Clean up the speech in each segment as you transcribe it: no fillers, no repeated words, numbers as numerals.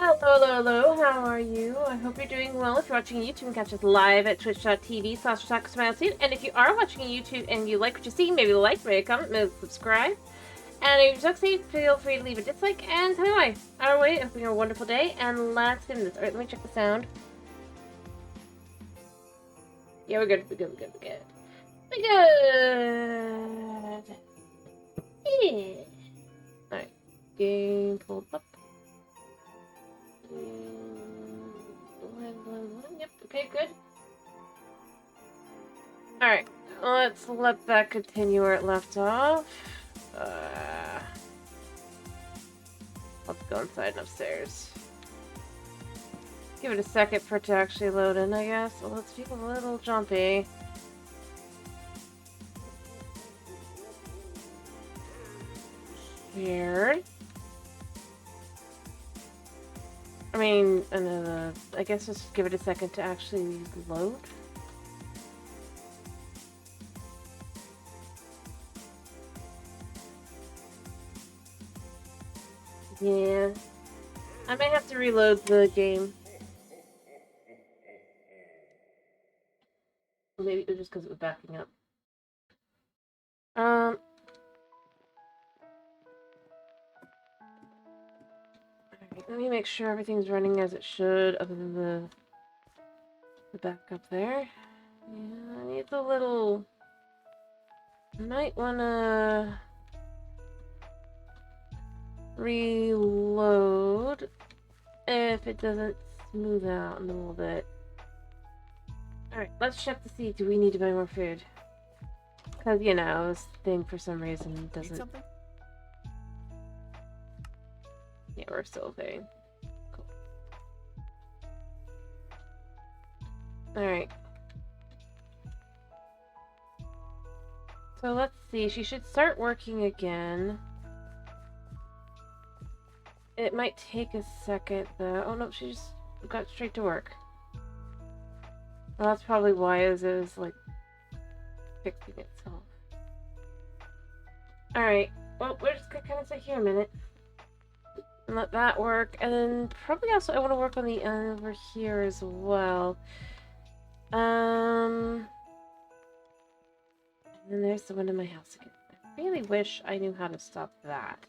Hello, hello, hello. How are you? I hope you're doing well. If you're watching YouTube, you can catch us live at twitch.tv/TacoSmileTube. And if you are watching YouTube and you like what you see, maybe like, maybe comment, maybe subscribe. And if you're succeed, feel free to leave a dislike and tell me why. Our way, hoping a wonderful day, and let's get into this. Alright, let me check the sound. Yeah, we're good, we're good, we're good, we're good. We're good! Yeah! Alright, game pulled up. Yep, okay, good. Alright, let's let that continue where it left off. Let's go inside and upstairs. Give it a second for it to actually load in, I guess. Well, let's be a little jumpy. Weird. I mean, I guess just give it a second to actually load. Yeah. I may have to reload the game. Maybe it was just because it was backing up. Let me make sure everything's running as it should, other than the backup there. Yeah, I need the little... Might wanna... reload if it doesn't smooth out in a little bit. Alright, let's check to see, do we need to buy more food? Because, you know, this thing for some reason doesn't... Need something? Yeah, we're still paying. Cool. Alright. So let's see, she should start working again. It might take a second though. Oh no, she just got straight to work. Well, that's probably why it was like fixing itself. Alright, well, we're just gonna kind of sit here a minute and let that work, and then probably also I want to work on the over here as well. And then there's the one in my house again. I really wish I knew how to stop that.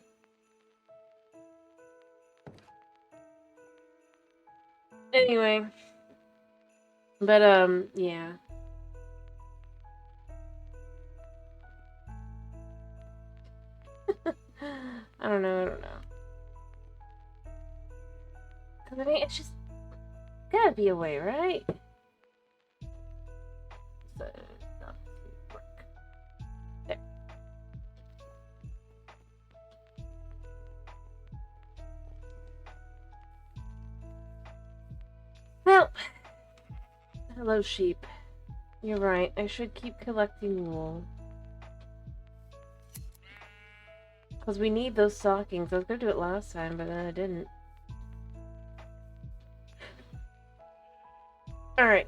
Anyway. But, yeah. I don't know. Because, I mean, it's just gotta be a way, right? So, not work. There. Well, hello, sheep. You're right. I should keep collecting wool. Because we need those stockings. I was going to do it last time, but then I didn't. Alright.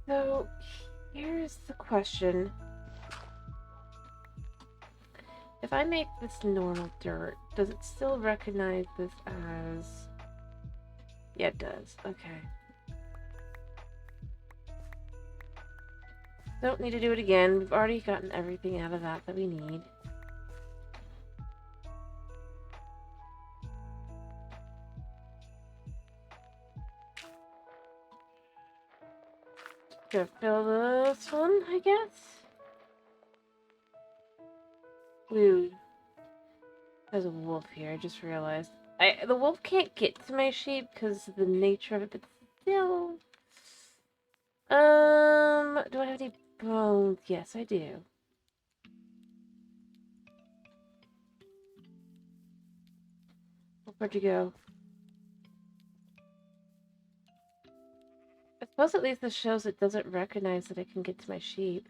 So, here's the question. If I make this normal dirt, does it still recognize this as... Yeah, it does. Okay. Don't need to do it again. We've already gotten everything out of that we need. Gonna fill this one, I guess? Ooh. There's a wolf here, I just realized. The wolf can't get to my sheep because of the nature of it, but still... do I have any bones? Yes, I do. Where'd you go? I suppose at least this shows it doesn't recognize that I can get to my sheep.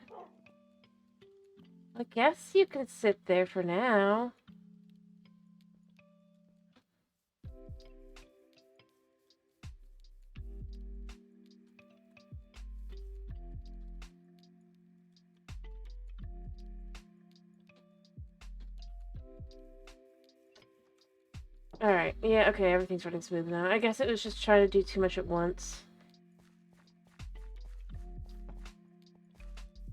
I guess you can sit there for now. Alright, yeah, okay, everything's running smooth now. I guess it was just trying to do too much at once.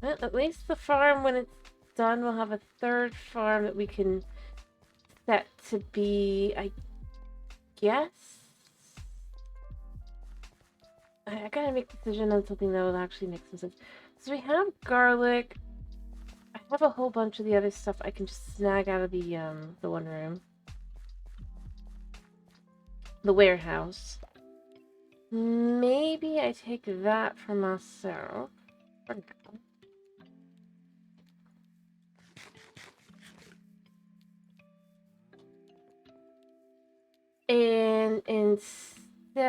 Well, at least the farm, when it's done, we'll have a third farm that we can set to be, I guess? I gotta make a decision on something that will actually make some sense. So we have garlic. I have a whole bunch of the other stuff I can just snag out of the one room. The warehouse. Maybe I take that for myself. For now. And instead,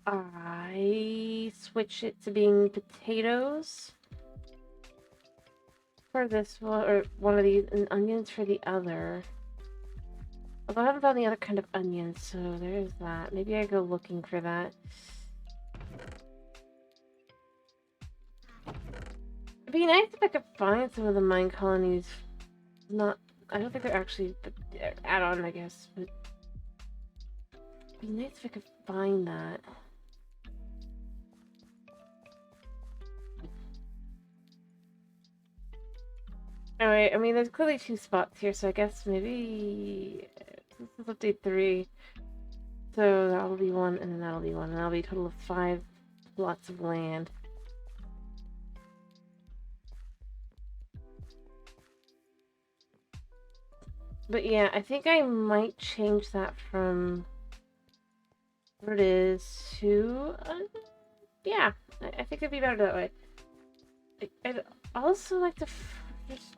I switch it to being potatoes for this one, or one of these, and onions for the other. Although I haven't found the other kind of onions, so there's that. Maybe I go looking for that. It'd be nice if I could find some of the mine colonies. Not, I don't think they're actually add-on, I guess, but it'd be nice if I could find that. Alright, I mean, there's clearly 2 spots here, so I guess maybe this is update 3. So that'll be 1, and then that'll be 1, and that'll be a total of 5 plots of land. But yeah, I think I might change that from where it is to, yeah, I think it'd be better that way. I'd also like to just...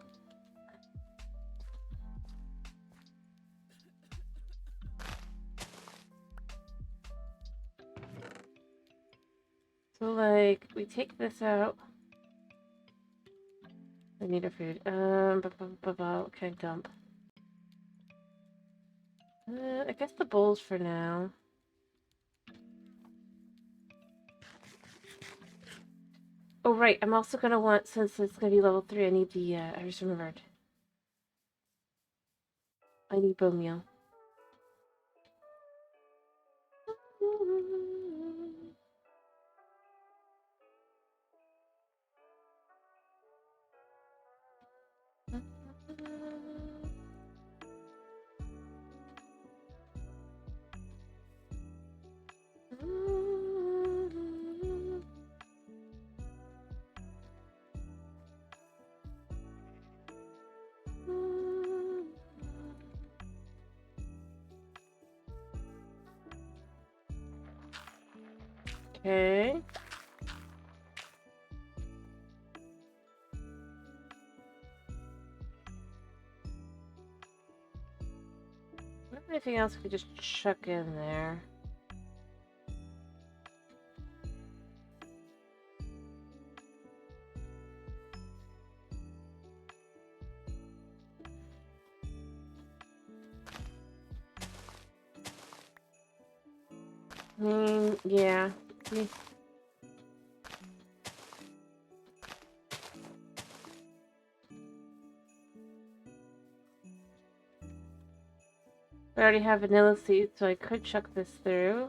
So, like, we take this out. I need our food. What can I dump? I guess the bowls for now. Oh, right. I'm also gonna want, since it's gonna be level 3, I need the, I just remembered. I need bone meal. Okay. Anything else we could just chuck in there? Yeah. I already have vanilla seeds, so I could chuck this through.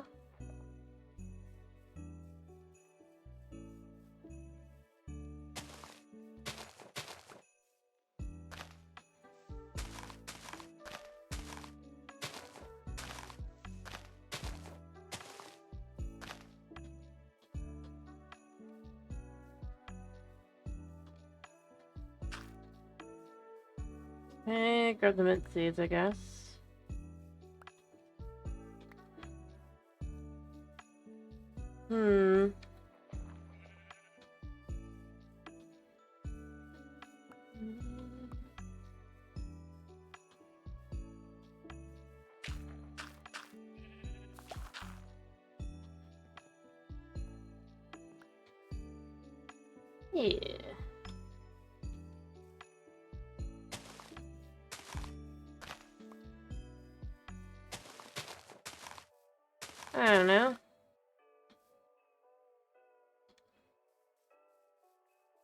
Okay, grab the mint seeds, I guess. Yeah. I don't know.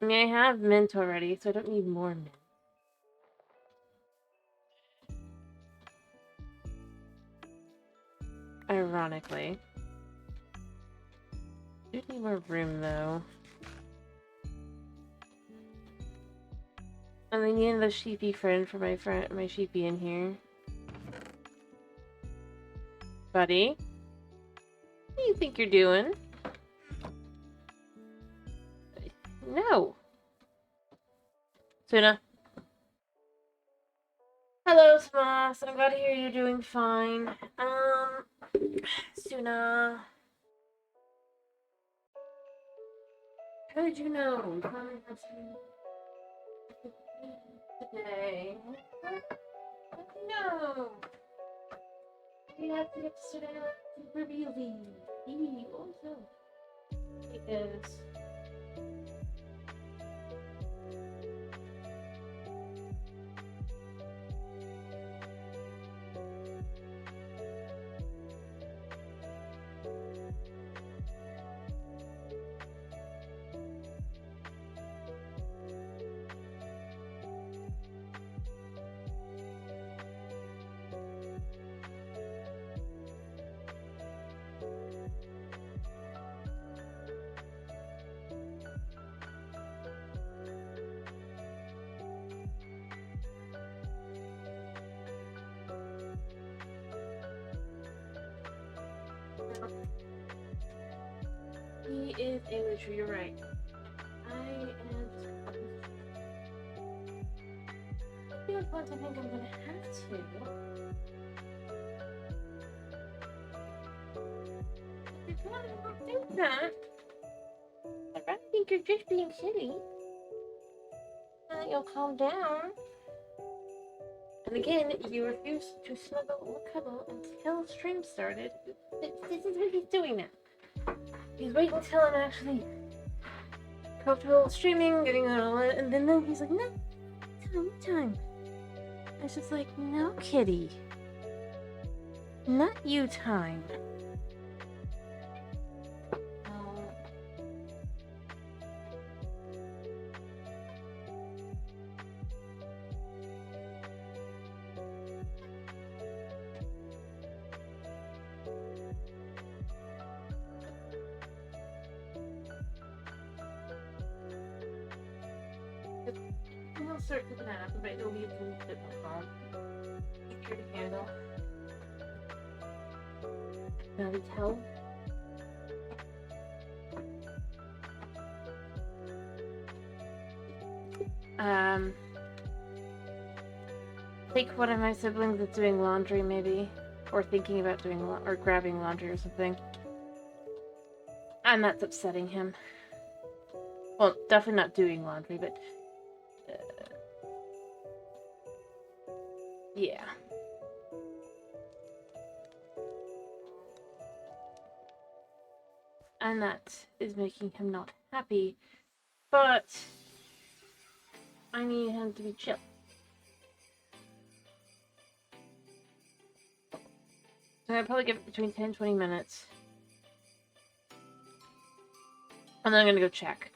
I mean, I have mint already, so I don't need more mint. Ironically. Do need more room though. And I need the sheepy friend for my sheepy in here. Buddy? What do you think you're doing? No. Tuna. Hello, Smas. I'm glad to hear you're doing fine. Suna. How did you know? Today. No. We have to yesterday to reveal the also. It is. He is a witcher, you're right. I am just... I think I'm gonna have to. If you're gonna do that, I rather think you're just being silly. You'll calm down. And again, you refuse to snuggle or cuddle until stream started. This is what he's doing now. He's waiting until I'm actually comfortable streaming, getting it all in, and then he's like, no, time. I was just like, no, kitty. Not you time. We'll start cooking that up, but it'll be a little bit more calm. Easier to handle. Can we tell? I think one of my siblings is doing laundry, maybe, or thinking about doing or grabbing laundry or something, and that's upsetting him. Well, definitely not doing laundry, but yeah. And that is making him not happy, but I need him to be chill. So I'll probably give it between 10 and 20 minutes. And then I'm gonna go check.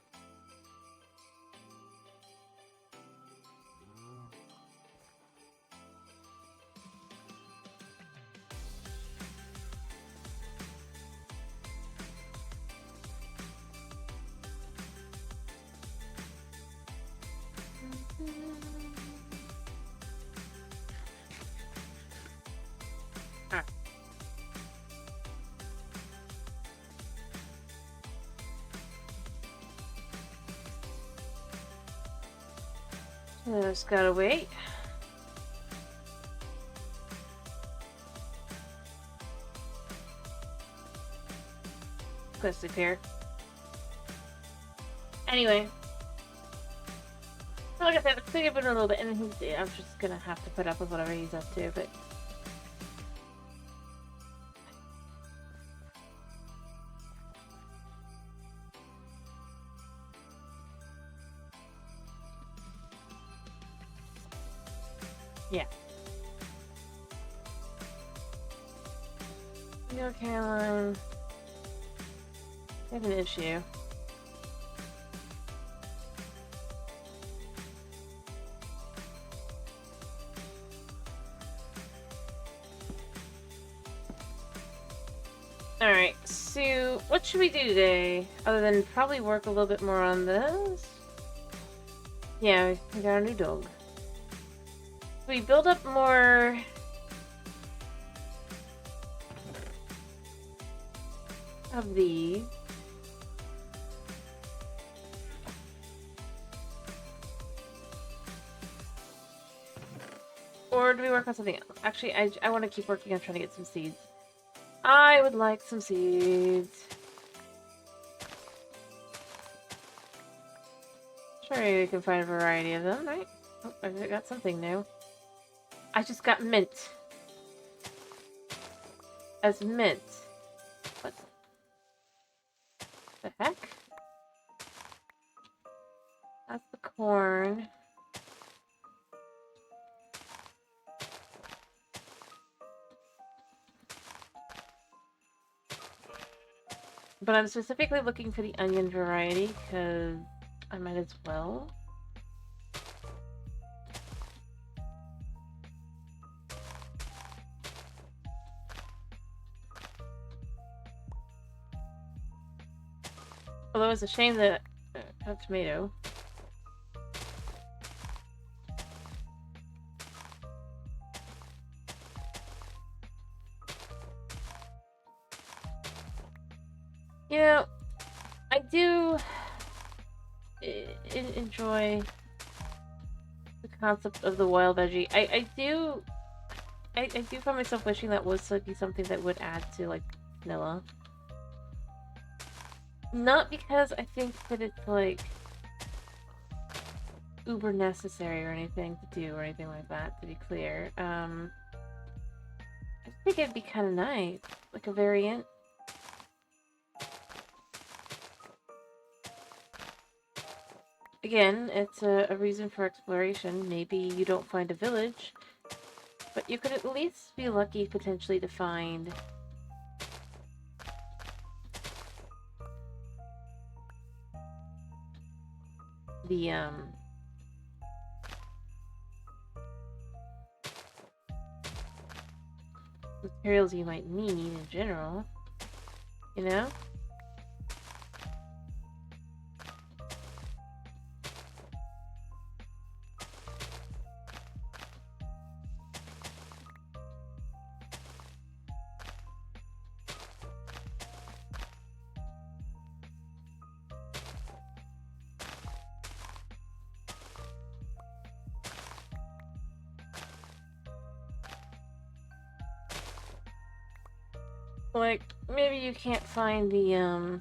Just gotta wait. Go sleep here. Anyway. Like I said, it's gonna give it a little bit, and I'm just gonna have to put up with whatever he's up to, but... yeah. You know, Caroline, I have an issue. Alright, so what should we do today? Other than probably work a little bit more on this? Yeah, we got a new dog. We build up more... of these. Or do we work on something else? Actually, I want to keep working on trying to get some seeds. I would like some seeds. Sure, we can find a variety of them, right? Oh, I got something new. I just got mint. As mint. What the heck? That's the corn. But I'm specifically looking for the onion variety because I might as well. Although it's a shame that a tomato. You know, I do enjoy the concept of the wild veggie. I do find myself wishing that was something that would add to like vanilla. Not because I think that it's like uber necessary or anything to do or anything like that, to be clear. I think it'd be kind of nice, like a variant. Again, it's a reason for exploration. Maybe you don't find a village, but you could at least be lucky potentially to find the materials you might need in general, you know? Like, maybe you can't find the, yeah.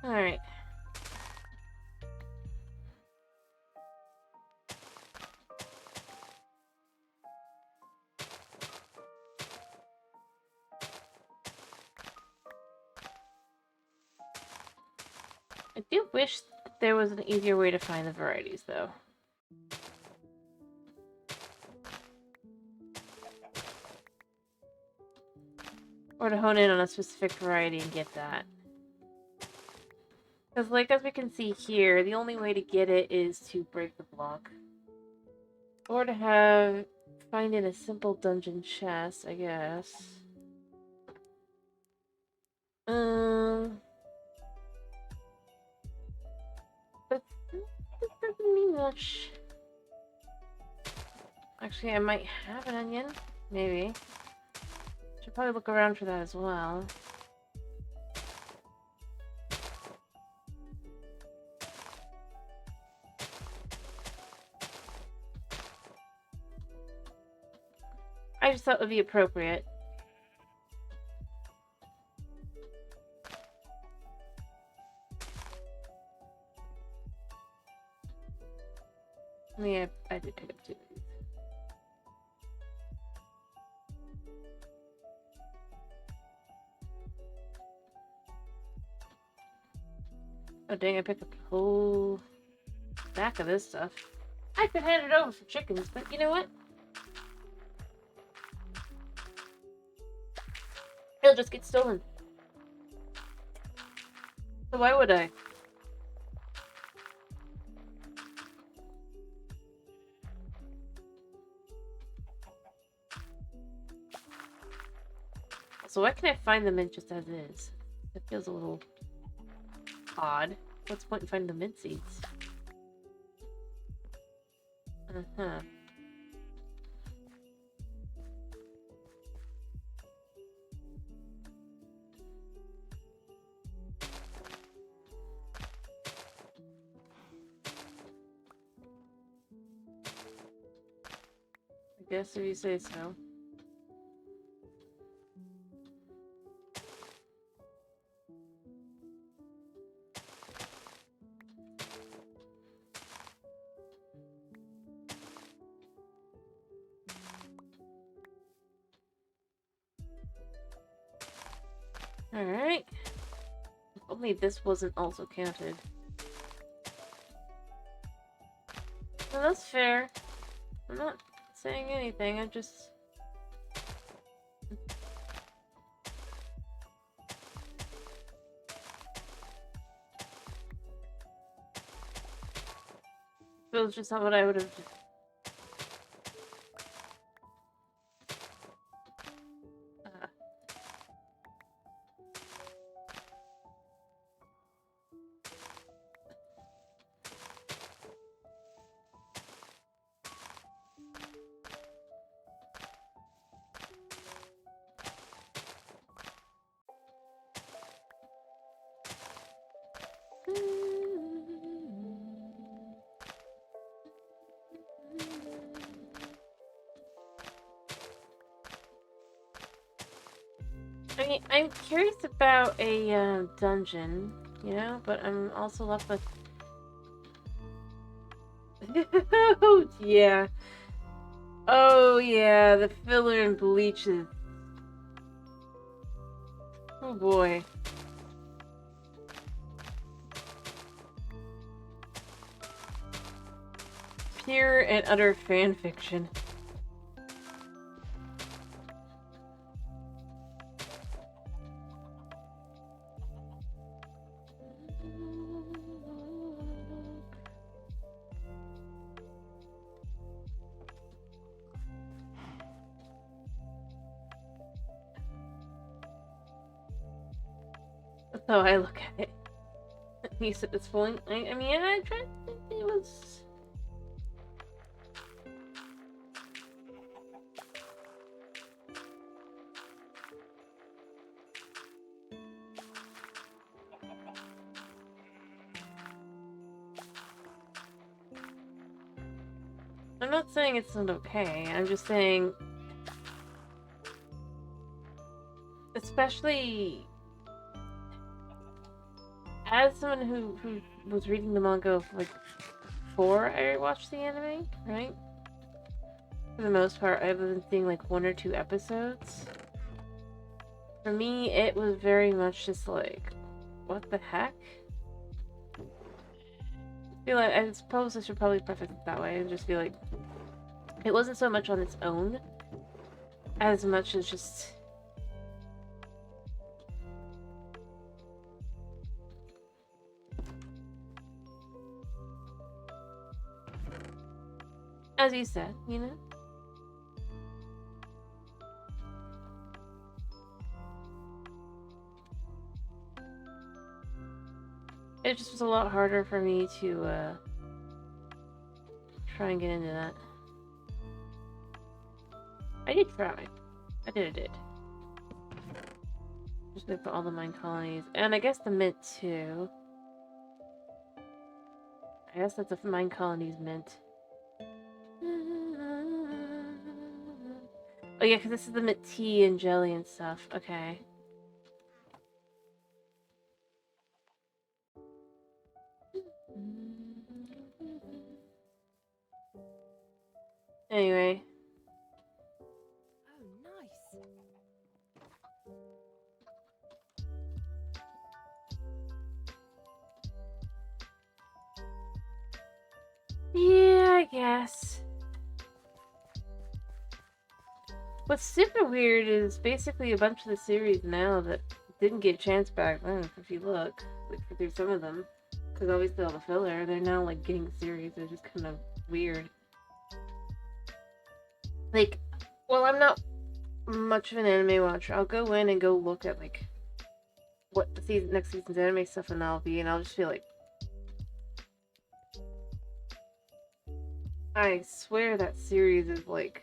Alright. I do wish there was an easier way to find the varieties, though. Or to hone in on a specific variety and get that. Because, like, as we can see here, the only way to get it is to break the block. Or to find in a simple dungeon chest, I guess. But this doesn't mean much. Actually, I might have an onion. Maybe. Should probably look around for that as well. I just thought it would be appropriate. Yeah, I did pick up two of these. Oh dang, I picked up the whole stack of this stuff. I could hand it over for chickens, but you know what? It'll just get stolen. So why would I? So why can't I find the mint just as is? It feels a little odd. What's the point in finding the mint seeds? Uh-huh. I guess if you say so. Alright. If only this wasn't also counted. No, that's fair. I'm not saying anything, I'm just... Feels just not what I would have... I mean, I'm curious about a dungeon, you know, but I'm also left with... Oh, yeah. Oh, yeah, the filler and bleaches. Oh, boy. Pure and utter fan fiction. That's how I look at it. At least at this point. I mean, I tried... It was... I'm not saying it's not okay, I'm just saying... Especially... As someone who was reading the manga, like, before I watched the anime, right? For the most part, other than seeing, like, 1 or 2 episodes. For me, it was very much just like, what the heck? I suppose I should probably preface it that way and just be like, it wasn't so much on its own, as much as just... As you said, you know? It just was a lot harder for me to, try and get into that. I did try. I did. Just gonna put all the mine colonies. And I guess the mint, too. I guess that's a mine colonies mint. Oh yeah, because this is the mint tea and jelly and stuff. Okay. Anyway. Oh, nice. Yeah, I guess. What's super weird is basically a bunch of the series now that didn't get a chance back then, if you look. Like, through some of them. Because obviously all the filler, they're now, like, getting series. They're just kind of weird. Like, well, I'm not much of an anime watcher. I'll go in and go look at, like, what the next season's anime stuff and I'll just feel like, I swear that series is, like,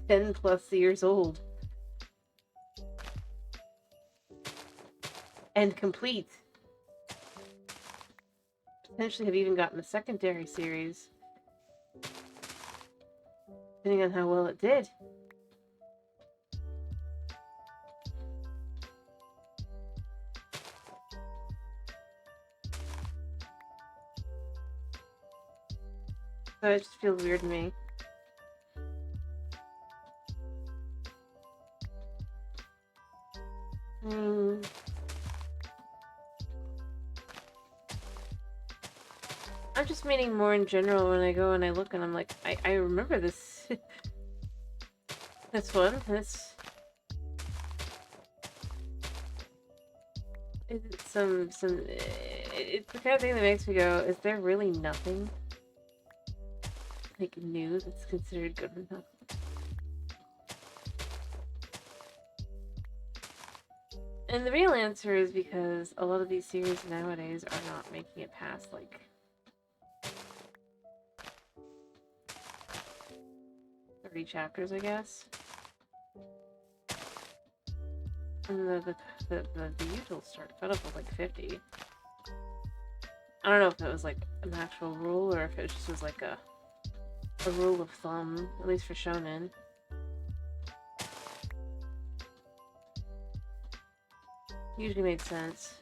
10 plus years old. And complete. Potentially have even gotten a secondary series. Depending on how well it did. So it just feels weird to me. I'm just meaning more in general when I go and I look and I'm like, I remember this. This one. It's it's the kind of thing that makes me go, is there really nothing like new that's considered good enough? And the real answer is because a lot of these series nowadays are not making it past, like, 30 chapters, I guess. And the usual start cutoff was like 50. I don't know if it was like an actual rule or if it just was like a rule of thumb, at least for shonen. Usually made sense.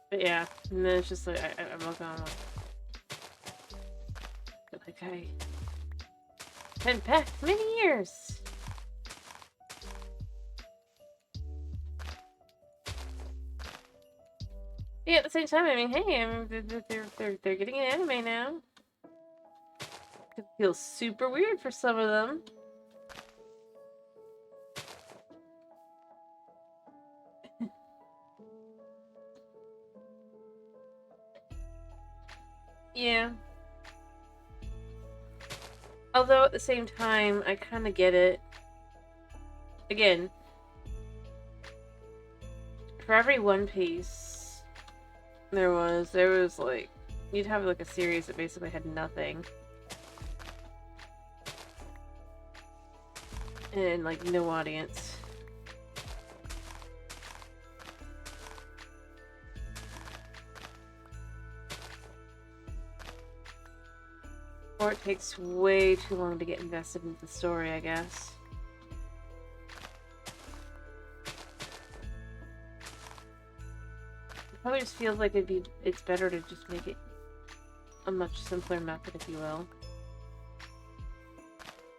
But yeah, and then it's just like, I'm looking on like, I been back many years. Yeah, at the same time, I mean, hey, they're getting an anime now. It feels super weird for some of them. Yeah. Although at the same time, I kind of get it. Again, for every One Piece there was like, you'd have like a series that basically had nothing. And like no audience. Or it takes way too long to get invested into the story, I guess. It probably just feels like it's better to just make it a much simpler method, if you will.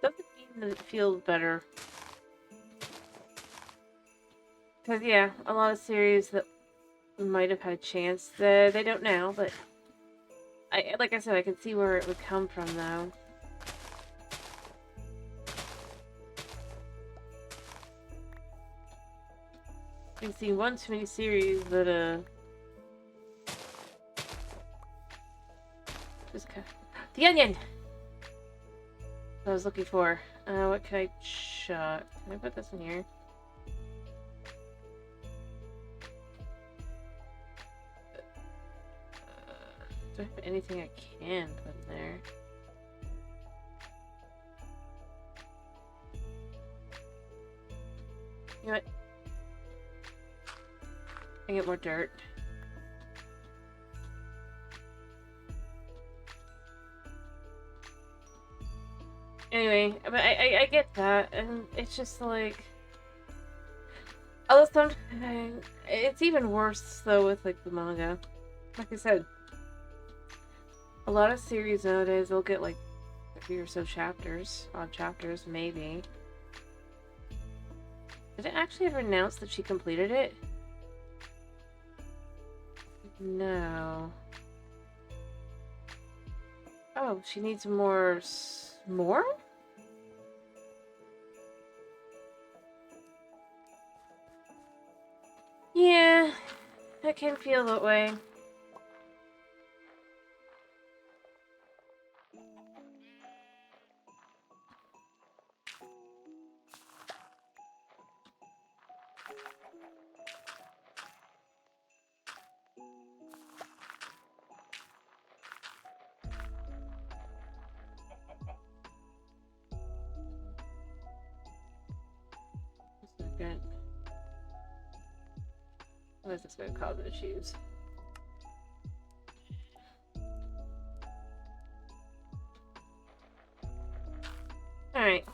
Doesn't mean that it feels better. Because, yeah, a lot of series that might have had a chance, they don't now, but like I said, I can see where it would come from, though. We've seen one too many series that, just kind of... The onion! I was looking for. What can I chuck? Can I put this in here? Do I have anything I can put in there? You know what? I get more dirt. Anyway, but I get that, and it's just like... Although sometimes... It's even worse, though, with, like, the manga. Like I said, a lot of series nowadays, they'll get, like, 30 or so chapters. Odd chapters, maybe. Did it actually ever announce that she completed it? No. Oh, she needs more... More? Yeah, I can feel that way. Good. What is this going to cause issues? Alright.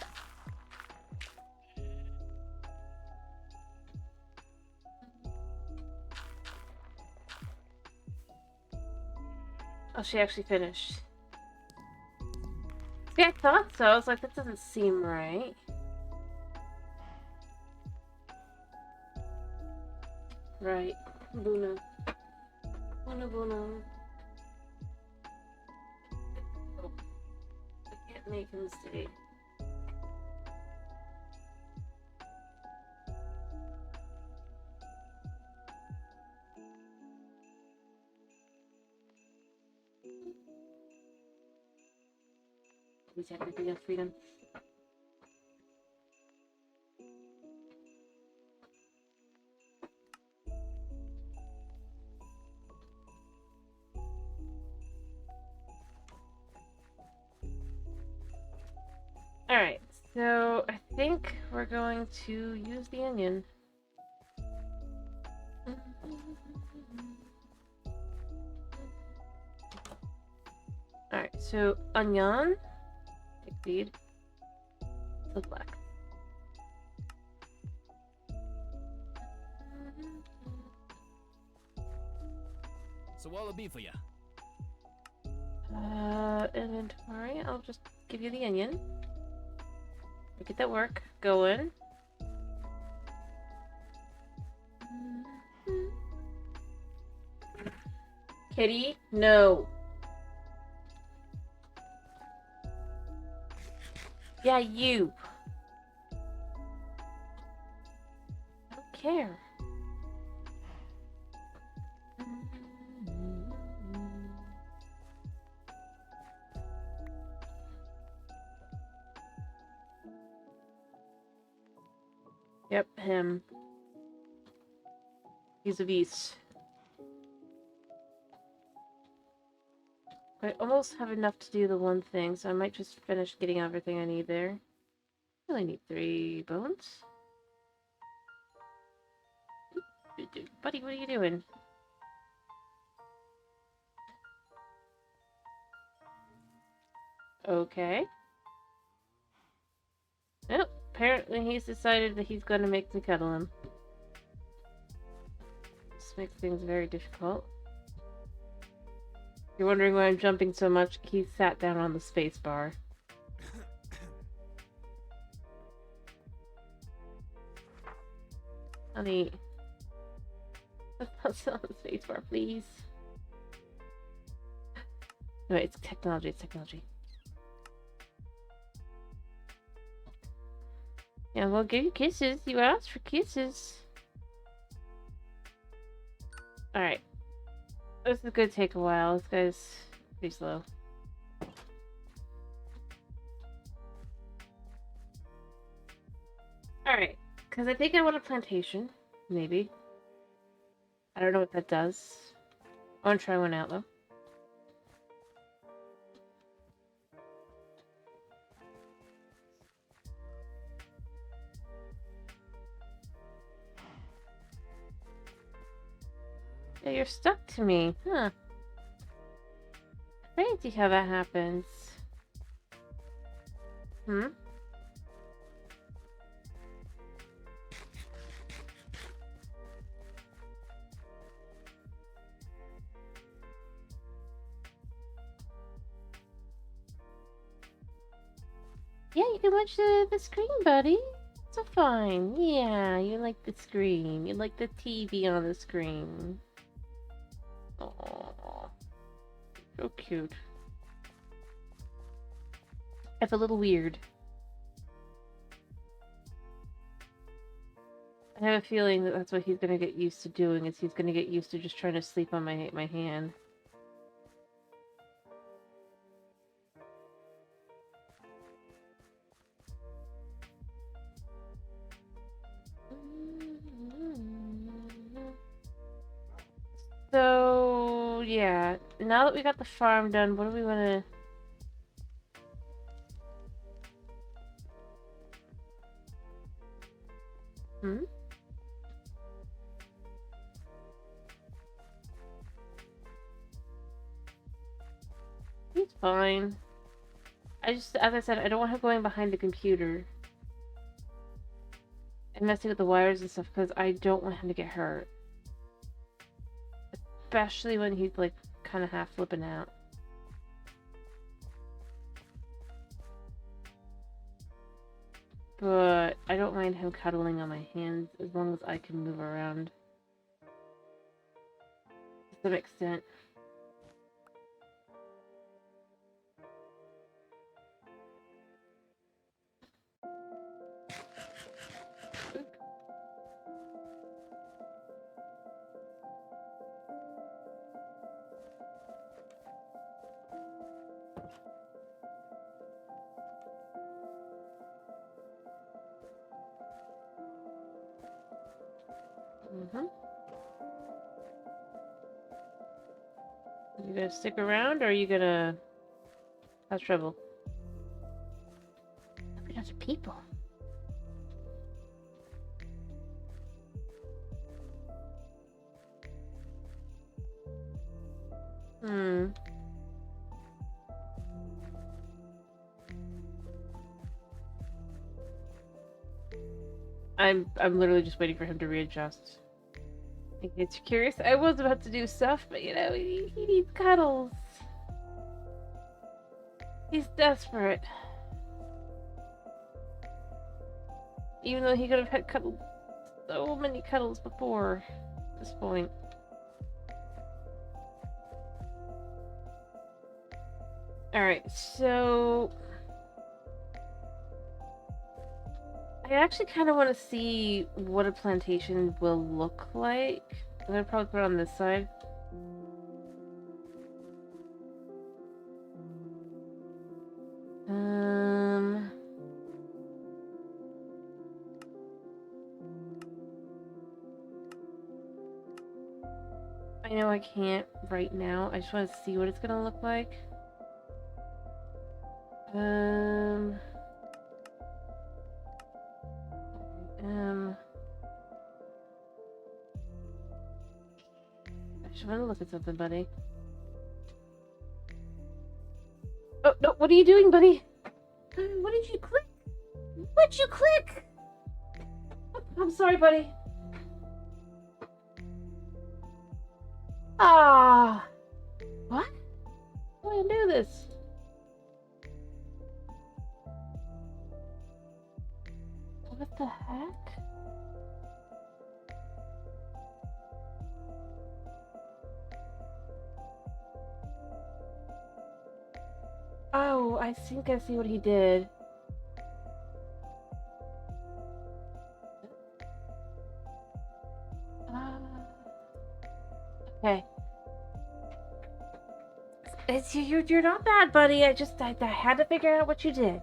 Oh, she actually finished. See, I thought so. I was like, that doesn't seem right. Right. Buna. Buna Buna. Oh, I can't make him stay. Please have everything else freedom. Alright, so I think we're going to use the onion. Alright, so onion, big seed, so black. So what'll it be for you? Inventory, I'll just give you the onion. Get that work going. Kitty, no. Yeah, you. I don't care. Yep, him. He's a beast. I almost have enough to do the one thing, so I might just finish getting everything I need there. I really need 3 bones. Buddy, what are you doing? Okay. Oh, apparently he's decided that he's going to make me cuddle him. This makes things very difficult. You're wondering why I'm jumping so much? He sat down on the space bar. Honey. Let's not sit on the space bar, please. No, it's technology, it's technology. Yeah, well, give you kisses. You asked for kisses. Alright. This is gonna take a while. This guy's pretty slow. Alright. Because I think I want a plantation. Maybe. I don't know what that does. I want to try one out, though. Yeah, you're stuck to me. Huh. Crazy how that happens. Hmm? Yeah, you can watch the screen, buddy. So fine. Yeah, you like the screen. You like the TV on the screen. Oh, so cute. I feel a little weird. I have a feeling that that's what he's gonna get used to doing, is he's gonna get used to just trying to sleep on my hand. So, yeah. Now that we got the farm done, what do we want to... Hmm? He's fine. I just, as I said, I don't want him going behind the computer and messing with the wires and stuff, because I don't want him to get hurt. Especially when he's, like, kind of half flipping out. But I don't mind him cuddling on my hands as long as I can move around. To some extent. Mm-hmm. You gonna stick around, or are you gonna cause trouble? Look at other people. Hmm. I'm literally just waiting for him to readjust. In case you're curious, I was about to do stuff, but you know, he needs cuddles. He's desperate. Even though he could have had so many cuddles before this point. Alright, so... I actually kind of want to see what a plantation will look like. I'm gonna probably put it on this side. I know I can't right now. I just want to see what it's gonna look like. I just want to look at something, buddy. Oh, no, what are you doing, buddy? What did you click? What'd you click? I'm sorry, buddy. Ah. What? Why did I do this? What the heck? Oh, I think I see what he did. Okay. You're not bad, buddy. I had to figure out what you did.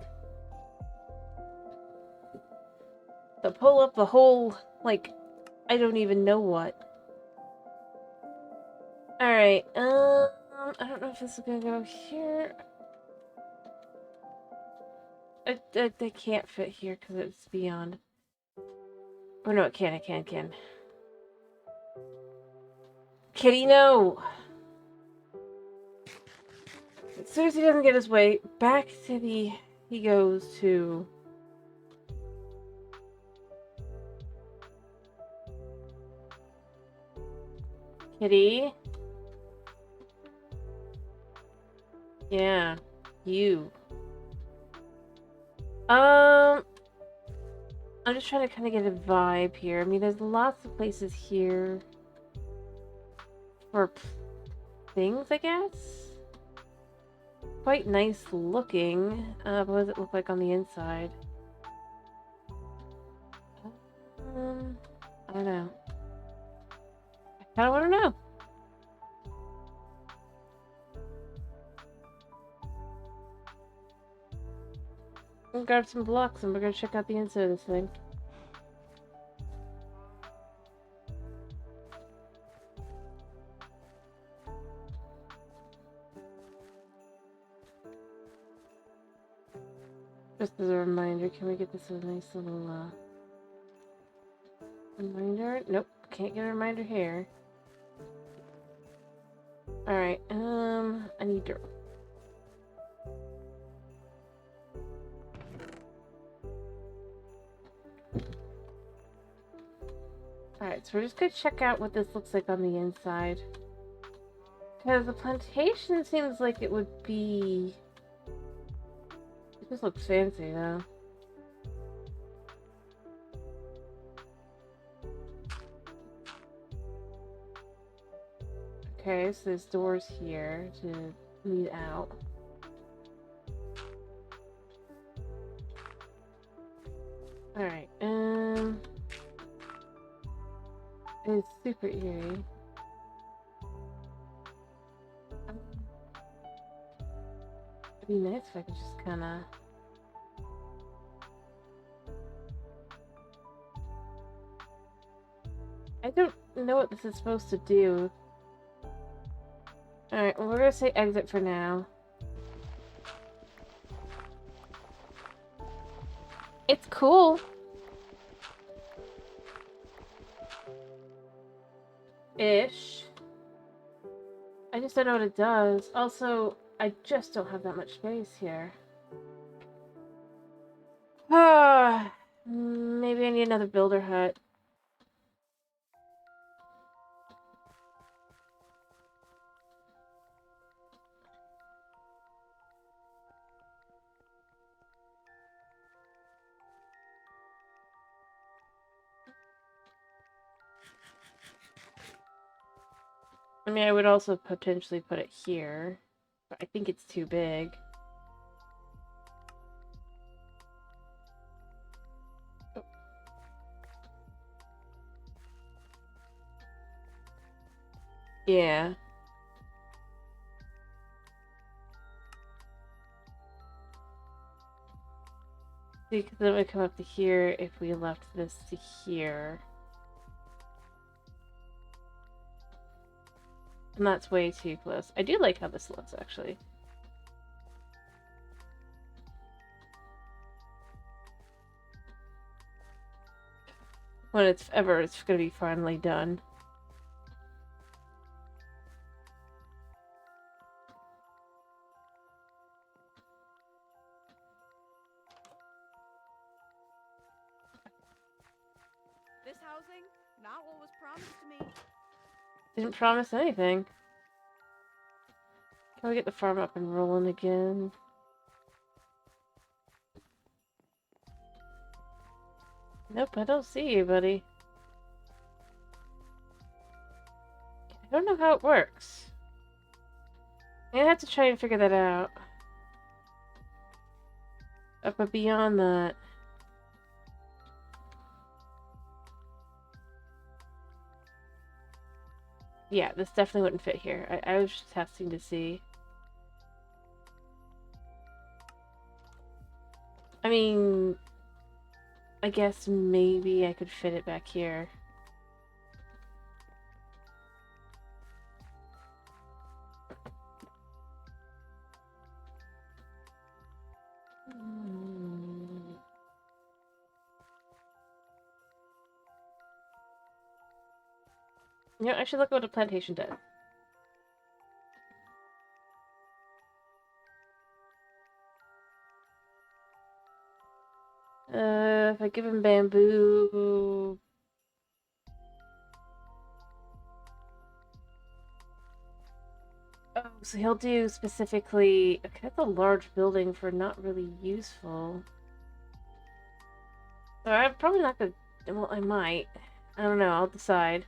To pull up the whole, like, I don't even know what. Alright, I don't know if this is gonna go here. They can't fit here because it's beyond. Or no, it can. It can. Kitty, no! As soon as he doesn't get his way, back to he goes to... Kitty? Yeah, you. I'm just trying to kind of get a vibe here. I mean, there's lots of places here for things, I guess. Quite nice looking. What does it look like on the inside? I don't know. I kind of want to know. We'll grab some blocks and we're gonna check out the inside of this thing. Just as a reminder, can we get this a nice little reminder? Nope, can't get a reminder here. Alright, I need dirt. Alright, so we're just gonna check out what this looks like on the inside. Because the plantation seems like it would be... It just looks fancy, though. Okay, so there's doors here to lead out. Alright, it's super eerie. It'd be nice if I could just kinda... I don't know what this is supposed to do. Alright, well, we're gonna say exit for now. It's cool. Ish. I just don't know what it does. Also, I just don't have that much space here. Maybe I need another builder hut. I mean, I would also potentially put it here, but I think it's too big. Oh. Yeah. See, because then it would come up to here if we left this to here. And that's way too close. I do like how this looks, actually. When it's gonna be finally done. This housing, not what was promised to me. Didn't promise anything. Can we get the farm up and rolling again? Nope, I don't see you, buddy. I don't know how it works. I have to try and figure that out. But beyond that... Yeah, this definitely wouldn't fit here. I was just testing to see. I mean... I guess maybe I could fit it back here. You know, I should look at what a plantation does. If I give him bamboo... Oh, so he'll do specifically... Okay, that's a large building for not really useful. I'm probably not gonna... Well, I might. I don't know. I'll decide.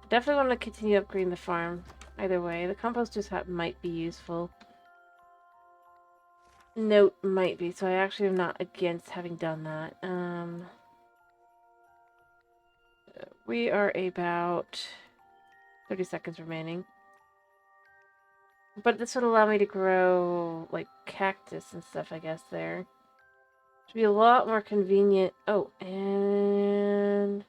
Definitely want to continue upgrading the farm. Either way. The composter's hut might be useful. Note might be, so I actually am not against having done that. We are about 30 seconds remaining. But this would allow me to grow, like, cactus and stuff, I guess, there. Should be a lot more convenient. Oh, and...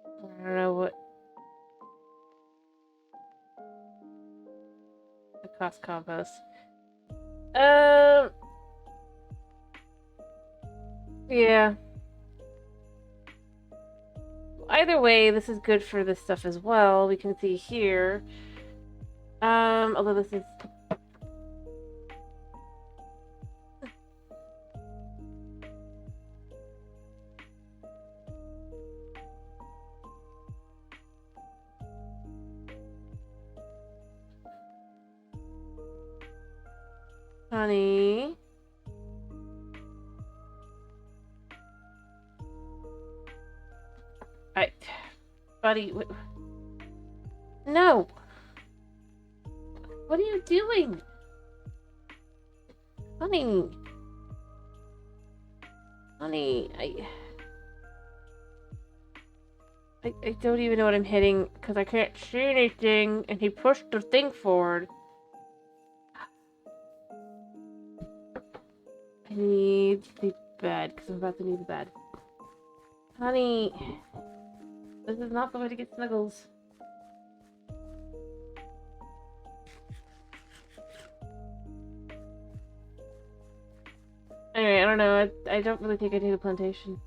I don't know what... the cost compost. Yeah. Either way, this is good for this stuff as well. We can see here. Although this is... Honey. Buddy, no! What are you doing? Honey. Honey, I don't even know what I'm hitting, because I can't see anything, and he pushed the thing forward. I need the bed, because I'm about to need the bed. Honey, this is not the way to get snuggles. Anyway, I don't know. I don't really think I need a plantation.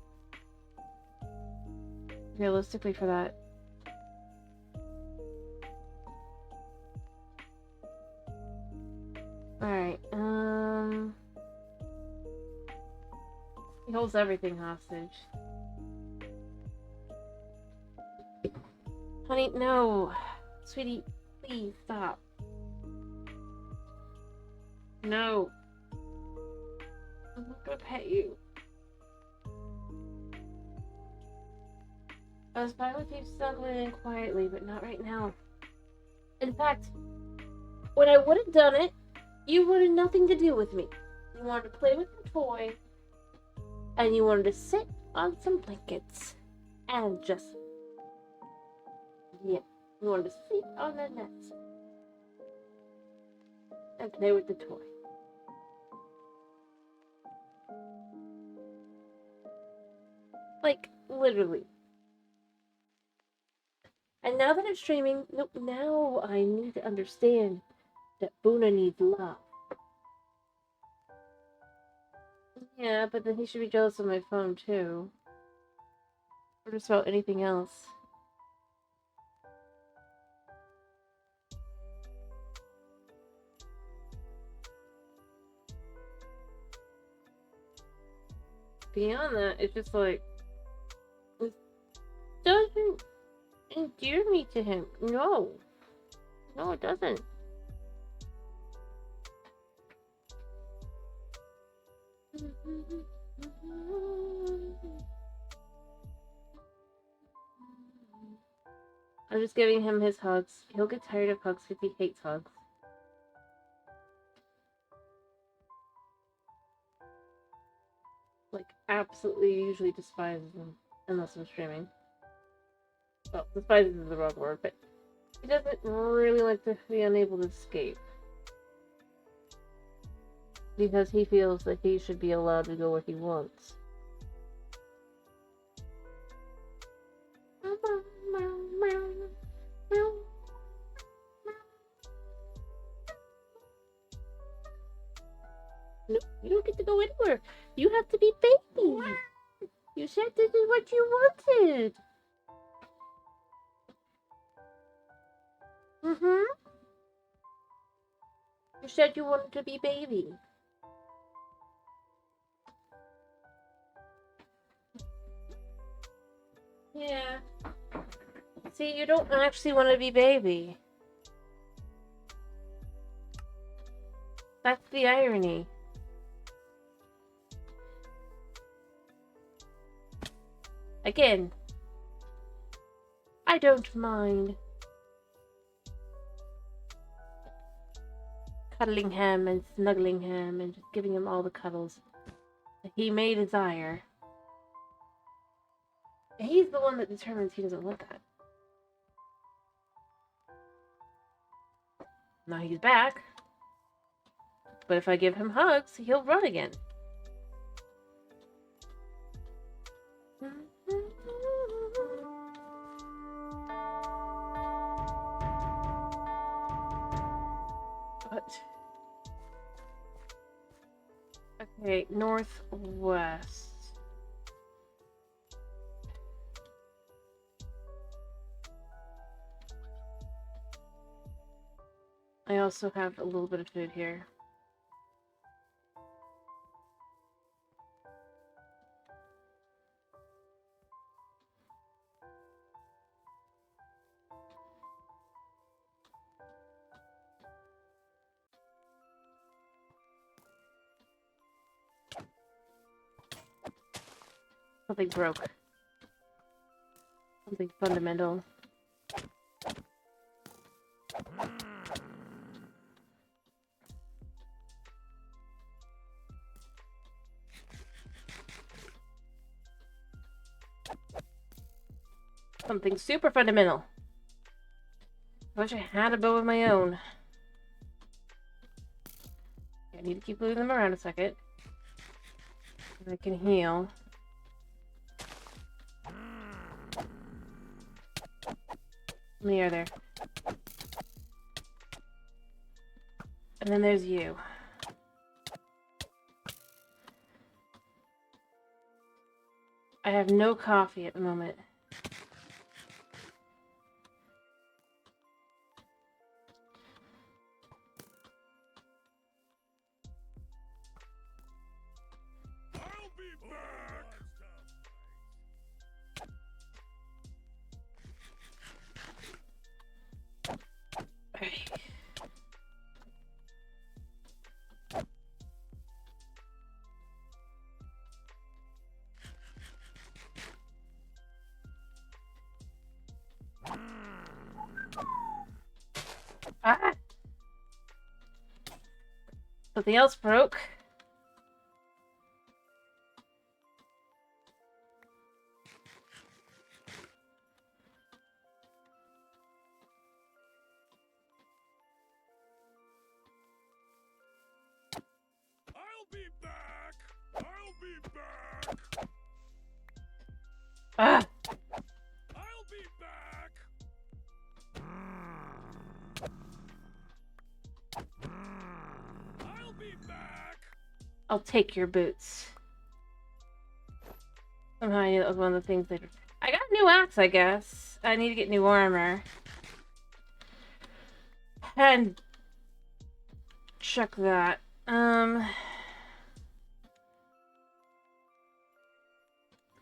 Realistically for that. Alright, he holds everything hostage. Honey, no. Sweetie, please stop. No. I'm not gonna pet you. I was fine with you snuggling in quietly, but not right now. In fact, when I would have done it, you wanted nothing to do with me. You wanted to play with your toy, and you wanted to sit on some blankets, and just... yeah, you wanted to sit on the nest, and play with the toy. Like, literally. And now that I'm streaming, nope, now I need to understand that Buna needs love. Yeah, but then he should be jealous of my phone too. Or just about anything else. Beyond that, it's just like... it doesn't endear me to him. No. No, it doesn't. I'm just giving him his hugs. He'll get tired of hugs because he hates hugs. Like, absolutely usually despises them. Unless I'm streaming. Well, despises is the wrong word, but he doesn't really like to be unable to escape. Because he feels that he should be allowed to go where he wants. No, you don't get to go anywhere. You have to be baby. You said this is what you wanted. Mm-hmm. You said you wanted to be baby. Yeah. See, you don't actually want to be baby. That's the irony. Again, I don't mind cuddling him and snuggling him and just giving him all the cuddles that he may desire. He's the one that determines he doesn't want that. Now he's back. But if I give him hugs, he'll run again. What? Okay, northwest. I also have a little bit of food here. Something broke. Something fundamental. Something super fundamental. I wish I had a bow of my own. I need to keep moving them around a second. So I can heal. How many are there? And then there's you. I have no coffee at the moment. Ah! Something else broke. I'll be back. I'll be back. Ah! I'll be back. I'll be back. I'll take your boots. Somehow I knew that was one of the things that... I got a new axe, I guess. I need to get new armor. And... check that. I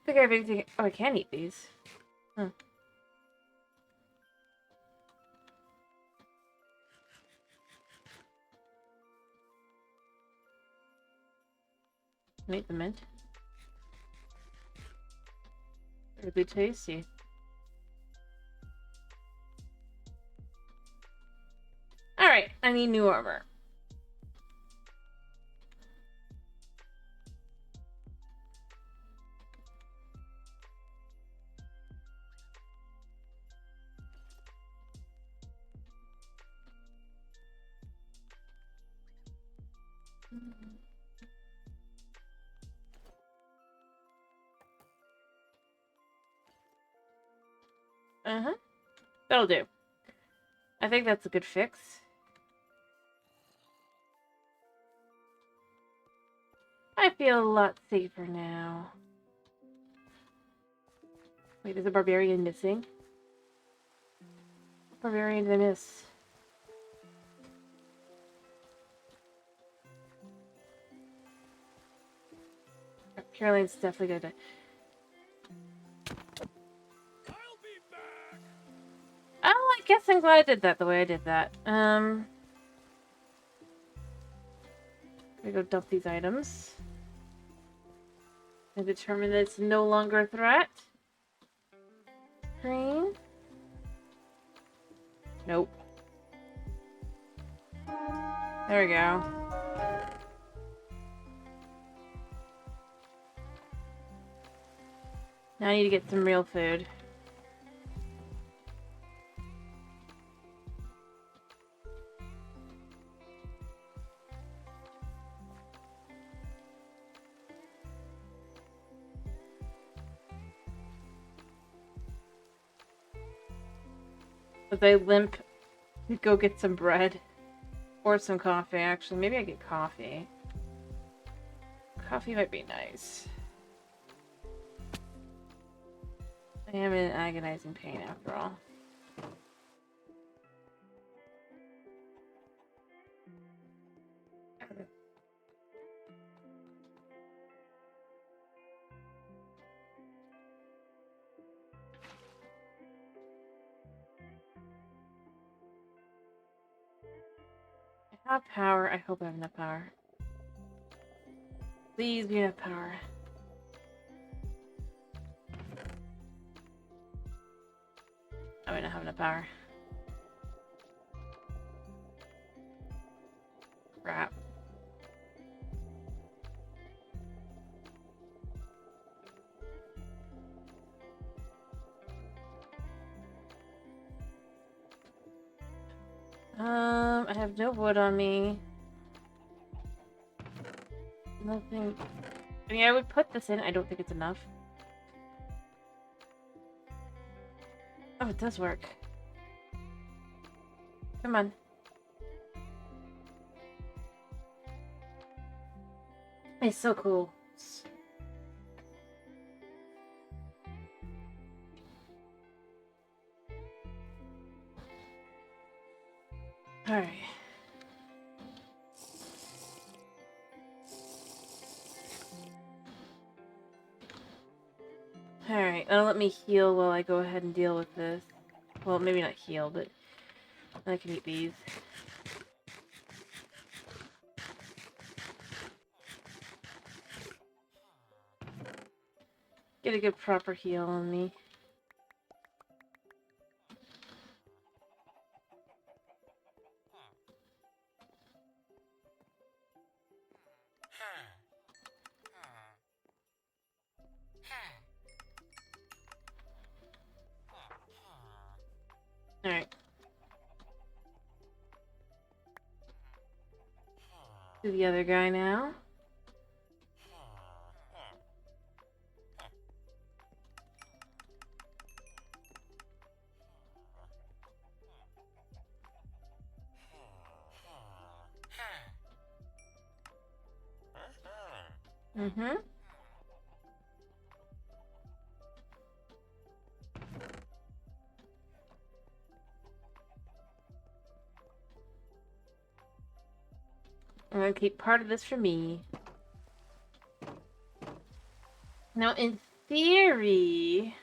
think I have anything... Oh, I can eat these. Huh. Make the mint. It'll be tasty. Alright, I need new armor. Uh-huh. That'll do. I think that's a good fix. I feel a lot safer now. Wait, there's a barbarian missing. What barbarian did I miss? Caroline's definitely gonna die. Oh, I guess I'm glad I did that the way I did that. We go dump these items. And determine that it's no longer a threat. Green. Nope. There we go. Now I need to get some real food. As I limp, go get some bread. Or some coffee, actually. Maybe I get coffee. Coffee might be nice. I am in agonizing pain after all. I have power. I hope I have enough power. Please be enough power. I might not have enough power. Crap. I have no wood on me. Nothing. I mean, I would put this in. I don't think it's enough. Oh, it does work. Come on. It's so cool. Alright. Alright, that'll let me heal while I go ahead and deal with this. Well, maybe not heal, but I can eat these. Get a good proper heal on me. Alright. To the other guy now. Mm-hmm. I'm gonna keep part of this for me. Now, in theory...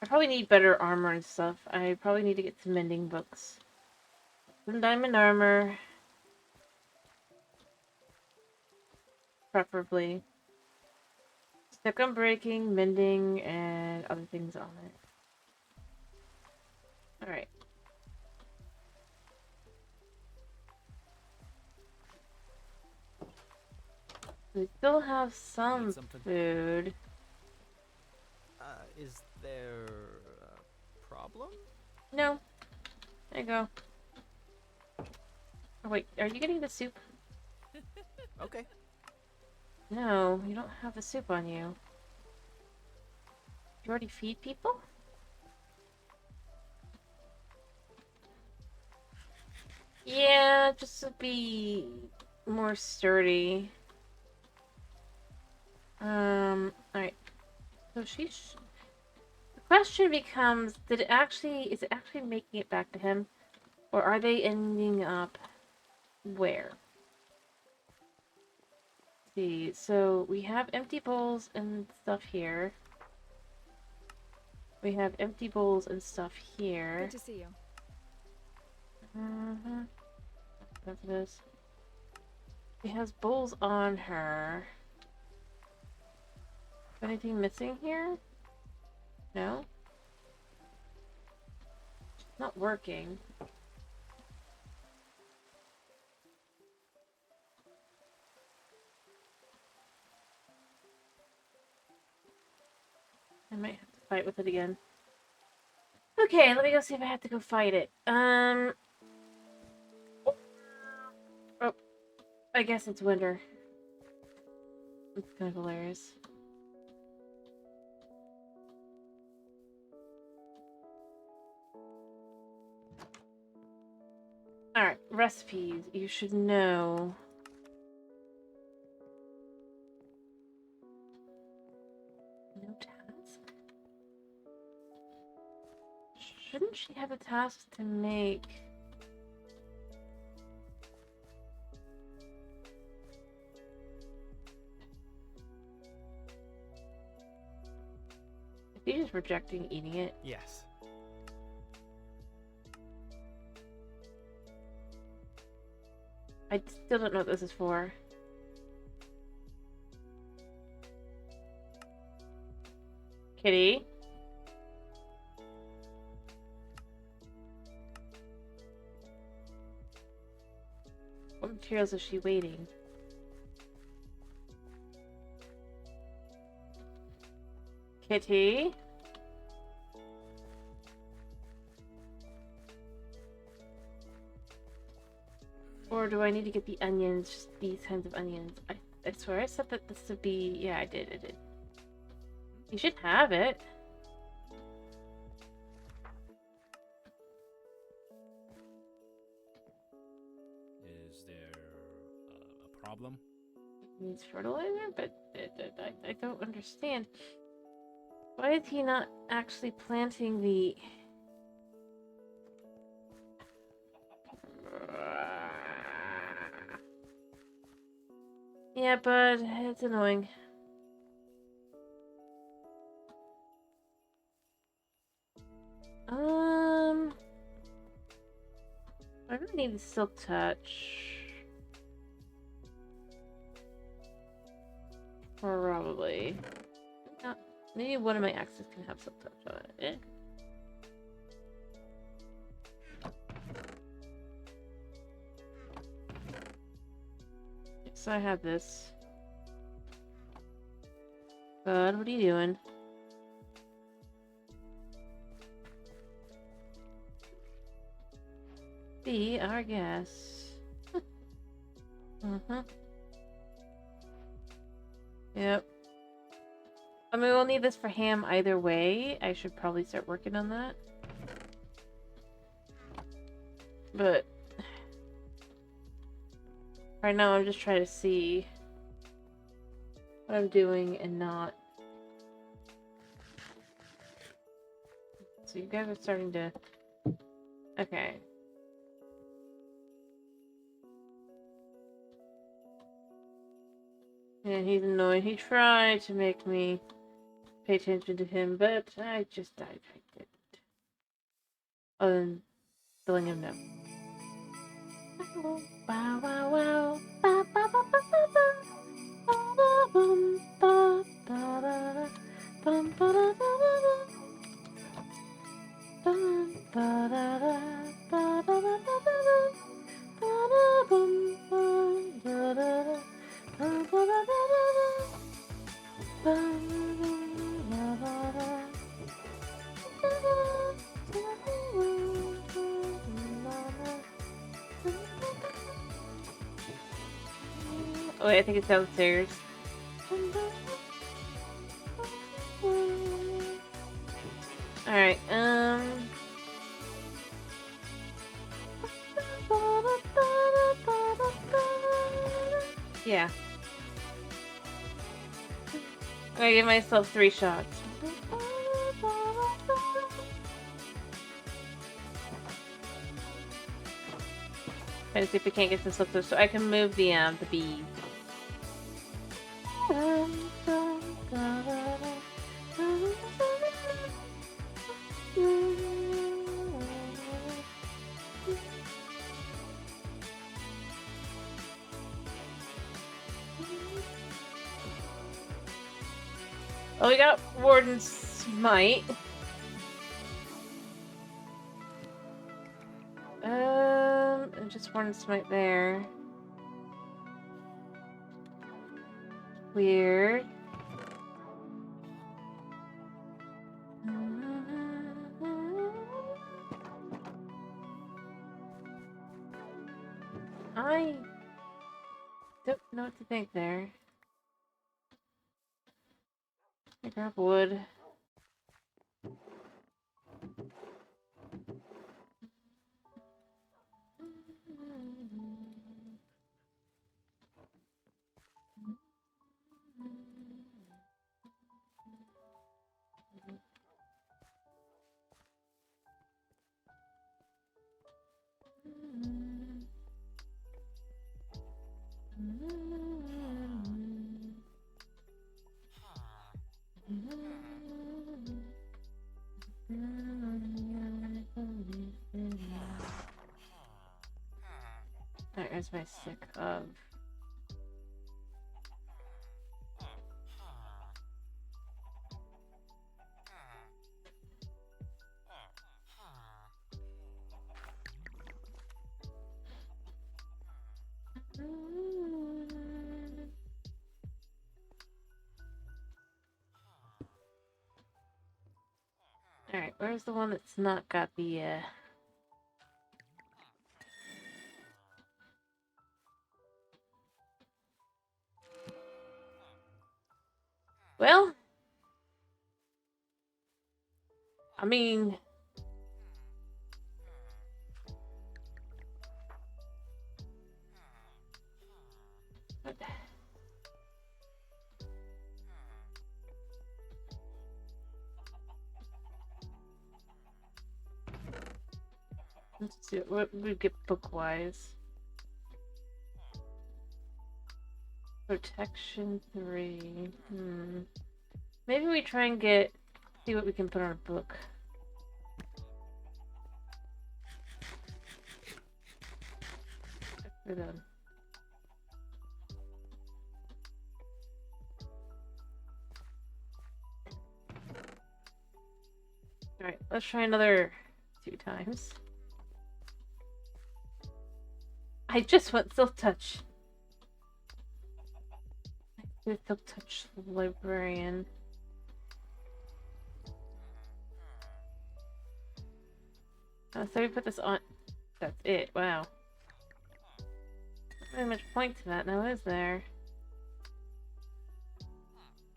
I probably need better armor and stuff. I probably need to get some mending books. Some diamond armor. Preferably. Stick on breaking, mending, and other things on it. Alright. We still have some Need something? food. Is there a problem? No. There you go. Oh wait, are you getting the soup? Okay. No, you don't have the soup on you. You already feed people? Yeah, just to be more sturdy. Alright. So she's... The question becomes, is it actually making it back to him? Or are they ending up where? Let's see, so we have empty bowls and stuff here. We have empty bowls and stuff here. Good to see you. That's it is. She has bowls on her. Anything missing here? No? It's not working. I might have to fight with it again. Okay, let me go see if I have to go fight it. Oh, I guess it's winter. It's kind of hilarious. Alright, recipes. You should know. No task? Shouldn't she have a task to make? Is he just rejecting eating it? Yes. I still don't know what this is for. Kitty? What materials is she waiting? Kitty? Or do I need to get the onions? Just these kinds of onions. I swear I said that this would be... Yeah, I did. You should have it. Is there a problem? It needs fertilizer, but I don't understand. Why is he not actually planting the... Yeah, but it's annoying. I really need the silk touch. Probably. No, maybe one of my axes can have silk touch on it. So I have this. Bud, what are you doing? Be our guest. Yep. I mean, we'll need this for ham either way. I should probably start working on that. But right now I'm just trying to see what I'm doing and not. So you guys are starting to... Okay. And he's annoying. He tried to make me pay attention to him, but I didn't. Other than letting him know. Wow, wow, wow. Ba, ba, ba, ba, ba, ba. Ba, ba, bum, ba, ba, da, da. Bum, ba, da, da, da, da. Bum, ba, da, da. Ba, da, da, da, da, da. Ba, da, bum, ba, da, da, da. Ba, ba, da, da, da, da. Ba, da, da, da, da. Oh, wait, I think it's downstairs. Alright, yeah. I'm gonna give myself 3 shots. Trying to see if we can't get this looked up so I can move the bees. Well, we got Warden's Smite. And just Warden's Smite there. Weird. I don't know what to think there. I grab wood. There's my sick of. Alright, where's the one that's not got the, Well, I mean... Let's see what we get book-wise. Protection 3. Maybe we try and see what we can put on a book. We're done. Alright, let's try another 2 times. I just want Silk Touch. Silk Touch Librarian. Oh, so we put this on. That's it. Wow. Not really much point to that now, is there?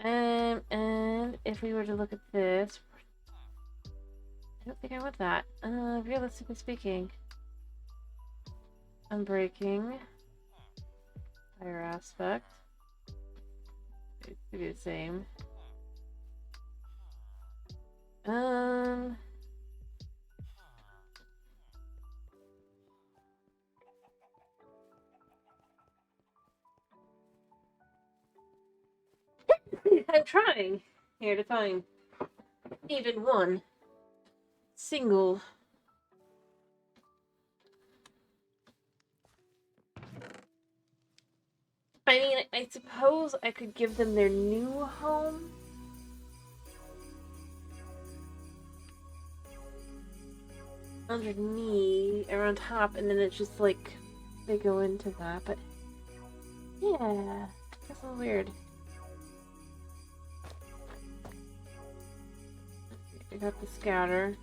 And if we were to look at this, I don't think I want that. Realistically speaking. Unbreaking. Fire aspect. It could be the same. I'm trying here to find even one single I mean, I suppose I could give them their new home. Underneath, or on top, and then it's just like, they go into that, but yeah, that's a little weird. I got the scouter.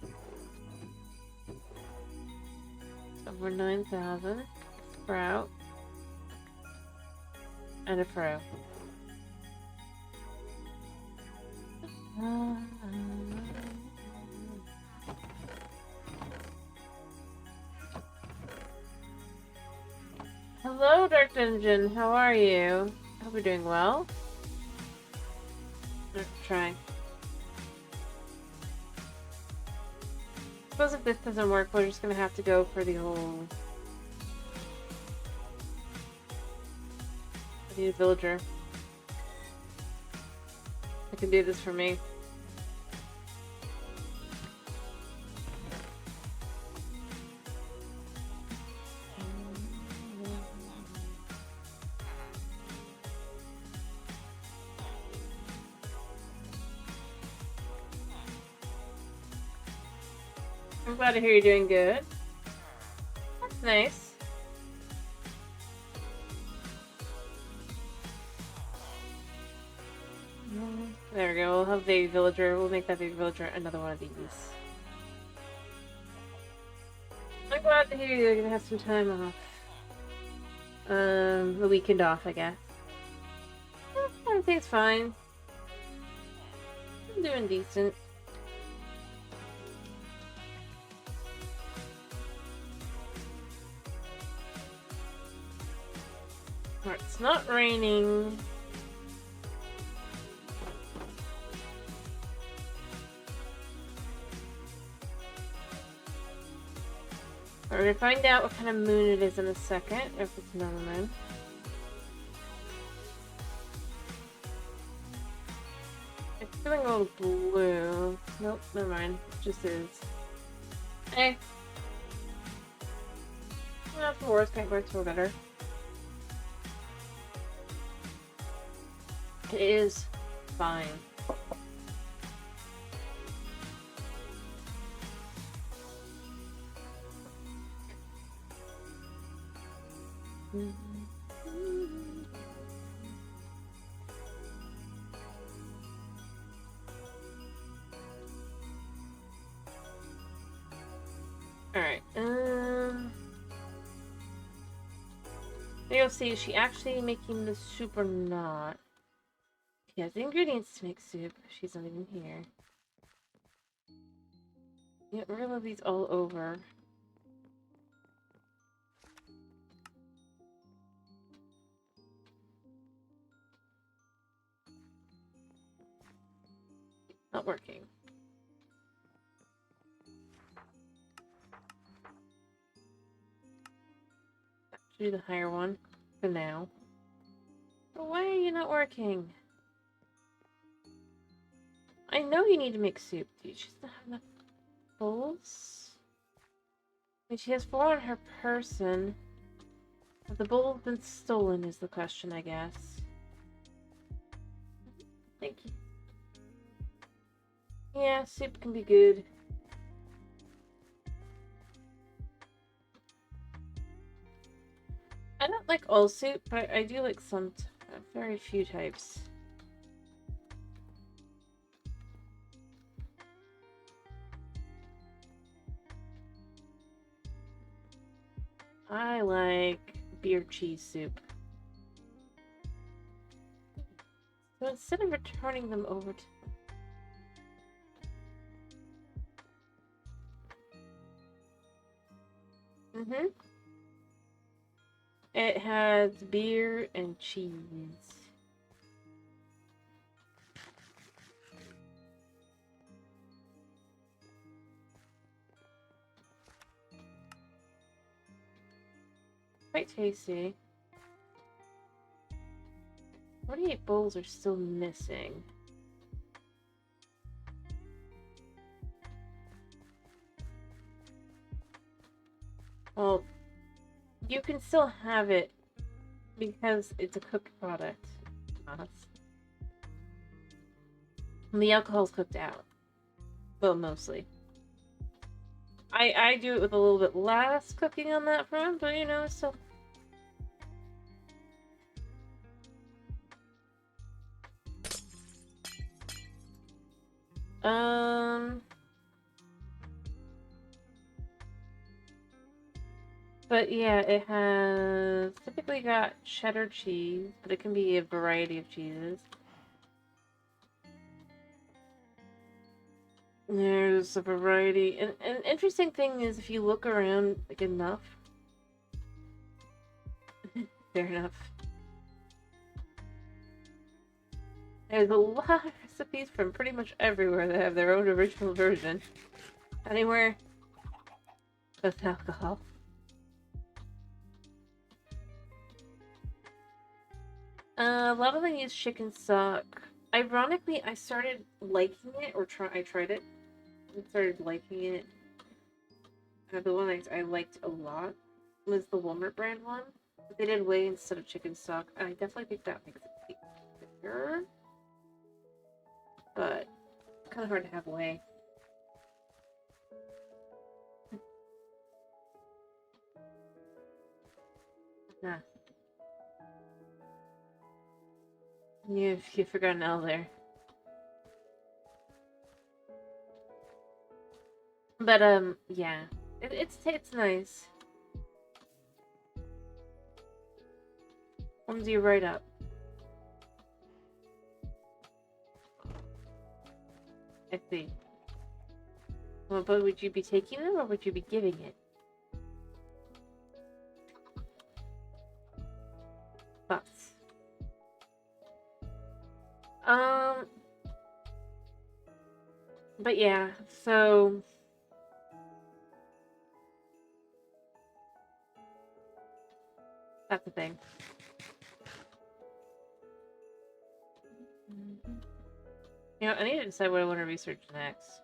It's over 9,000. Sprout. And a fro. Hello, Dark Dungeon. How are you? Hope you're doing well. Let's try. Suppose if this doesn't work, we're just gonna have to go for the whole. I need a villager. I can do this for me. I'm glad to hear you're doing good. That's nice. There we go. We'll have baby villager. We'll make that baby villager another one of these. I'm glad to hear you're gonna have some time off. The weekend off, I guess. Everything's fine. I'm doing decent. Alright, it's not raining. We're gonna find out what kind of moon it is in a second, if it's another moon. It's feeling a little blue. Nope, never mind. It just is. Hey. Not the worst, can't work for better. It is fine. Alright, you'll see, is she actually making the soup or not? She has the ingredients to make soup. She's not even here. Yeah, we're gonna leave these all over. Not working. Do the higher one for now. But why are you not working? I know you need to make soup. Do you just not have enough bowls? I mean, she has 4 on her person. Have the bowls been stolen is the question, I guess. Thank you. Yeah, soup can be good. I don't like all soup, but I do like some, very few types. I like beer cheese soup. So instead of returning them over to... It has beer and cheese. Quite tasty. 48 bowls are still missing. Well, you can still have it because it's a cooked product. And the alcohol's cooked out. Well, mostly. I do it with a little bit less cooking on that front, but you know, still. But yeah, it has typically got cheddar cheese, but it can be a variety of cheeses. There's a variety, and an interesting thing is if you look around like enough, fair enough. There's a lot of recipes from pretty much everywhere that have their own original version. Anywhere with alcohol. A lot of them use chicken stock. Ironically, I started liking it, or I tried it. I started liking it. The one I liked a lot was the Walmart brand one. They did whey instead of chicken stock, and I definitely think that makes it taste better. But it's kind of hard to have whey. Nah. You forgot an L there. But yeah, it's nice. Warms you right up. I see. Well, but would you be taking them or would you be giving it? Thoughts. But yeah, so that's the thing. You know, I need to decide what I want to research next.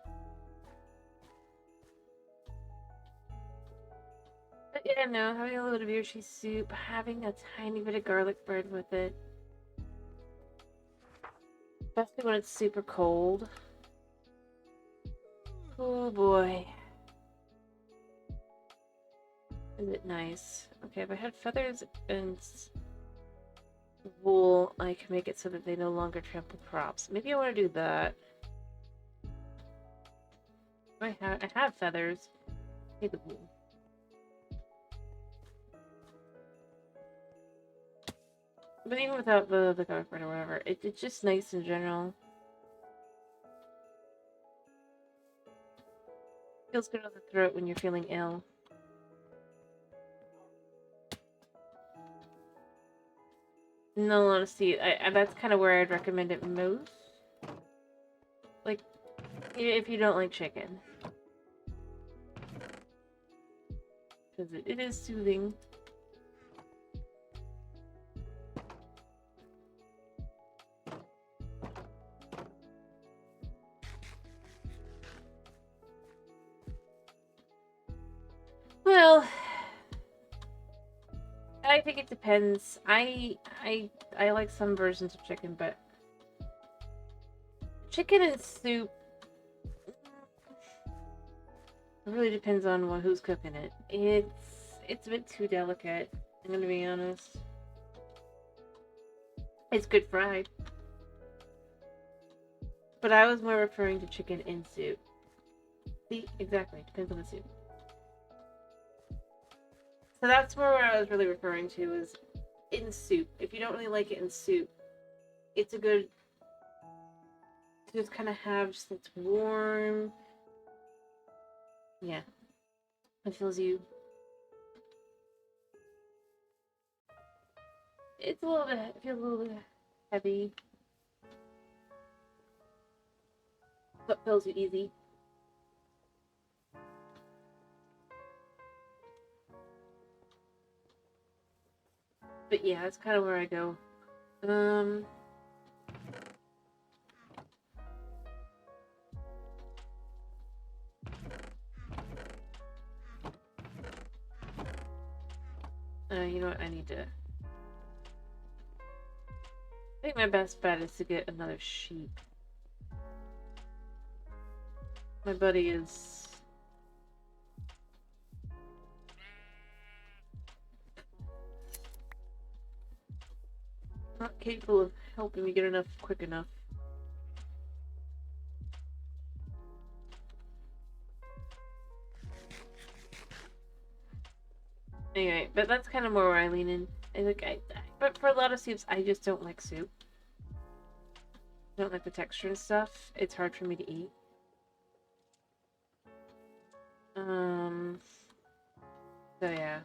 But yeah, no, having a little bit of Yoshi soup, having a tiny bit of garlic bread with it. Especially when it's super cold. Oh boy. Is it nice? Okay, if I had feathers and wool, I can make it so that they no longer trample crops. Maybe I want to do that. I have feathers. I need the wool. But even without the garlic bread or whatever, it's just nice in general. Feels good on the throat when you're feeling ill. In all honesty, that's kind of where I'd recommend it most. Like, if you don't like chicken. Because it is soothing. Well, I think it depends. I like some versions of chicken, but chicken and soup, it really depends on who's cooking it. It's a bit too delicate, I'm gonna be honest. It's good fried. But I was more referring to chicken in soup. See, exactly, depends on the soup. So that's more what I was really referring to, is in soup. If you don't really like it in soup, it's a good to just kind of have just it's warm. Yeah. It fills you. It's a little bit, it feels a little bit heavy. But fills you easy. But yeah, that's kind of where I go. You know what? I need to. I think my best bet is to get another sheep. My buddy is not capable of helping me get enough quick enough. Anyway, but that's kind of more where I lean in. But for a lot of soups, I just don't like soup. I don't like the texture and stuff. It's hard for me to eat. So yeah.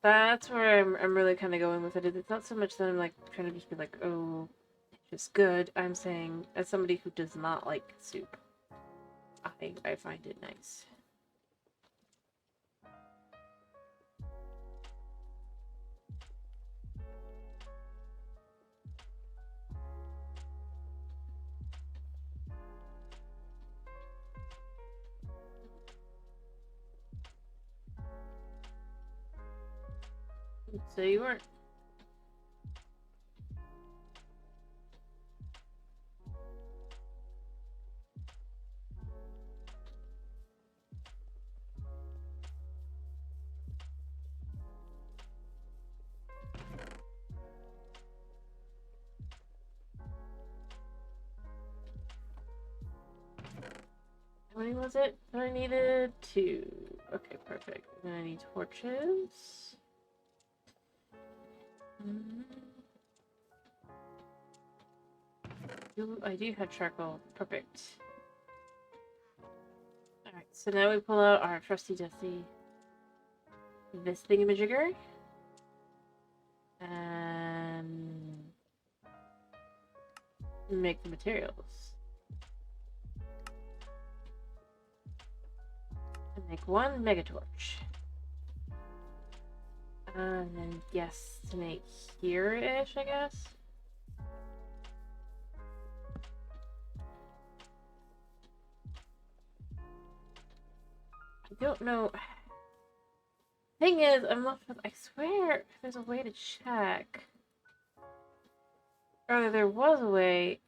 That's where I'm really kind of going with it. It's not so much that I'm like trying to just be like, oh, it's just good. I'm saying, as somebody who does not like soup, I find it nice. So you weren't. was it that I needed? 2. Okay, perfect. Then I need torches. Ooh, I do have charcoal. Perfect. Alright, so now we pull out our trusty dusty this thingamajigger. And make the materials. And make 1 megatorch. And then yes to make here-ish, I guess. I don't know. Thing is, I'm left with. I swear there's a way to check. Or there was a way.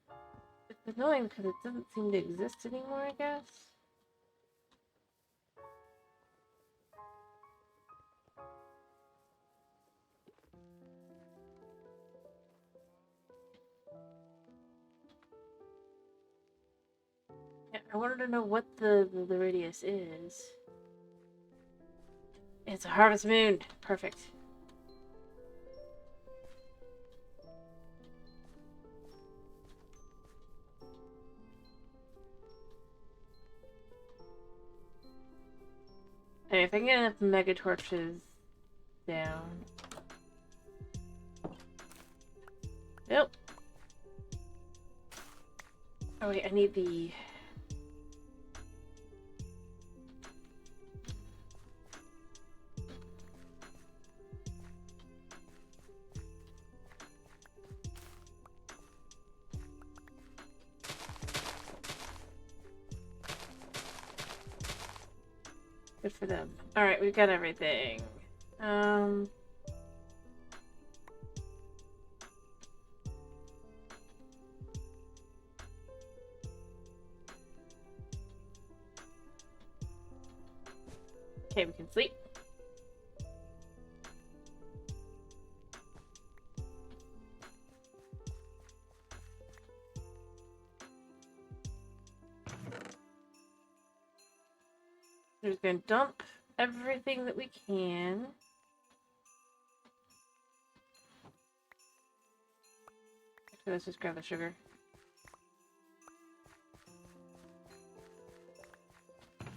It's annoying because it doesn't seem to exist anymore, I guess. Yeah, I wanted to know what the radius is. It's a harvest moon. Perfect. Hey, if I can get enough mega torches down. Nope. Oh wait, I need the... Good for them. Alright, we've got everything. Okay, we can sleep. We're just gonna dump everything that we can. Actually, let's just grab the sugar.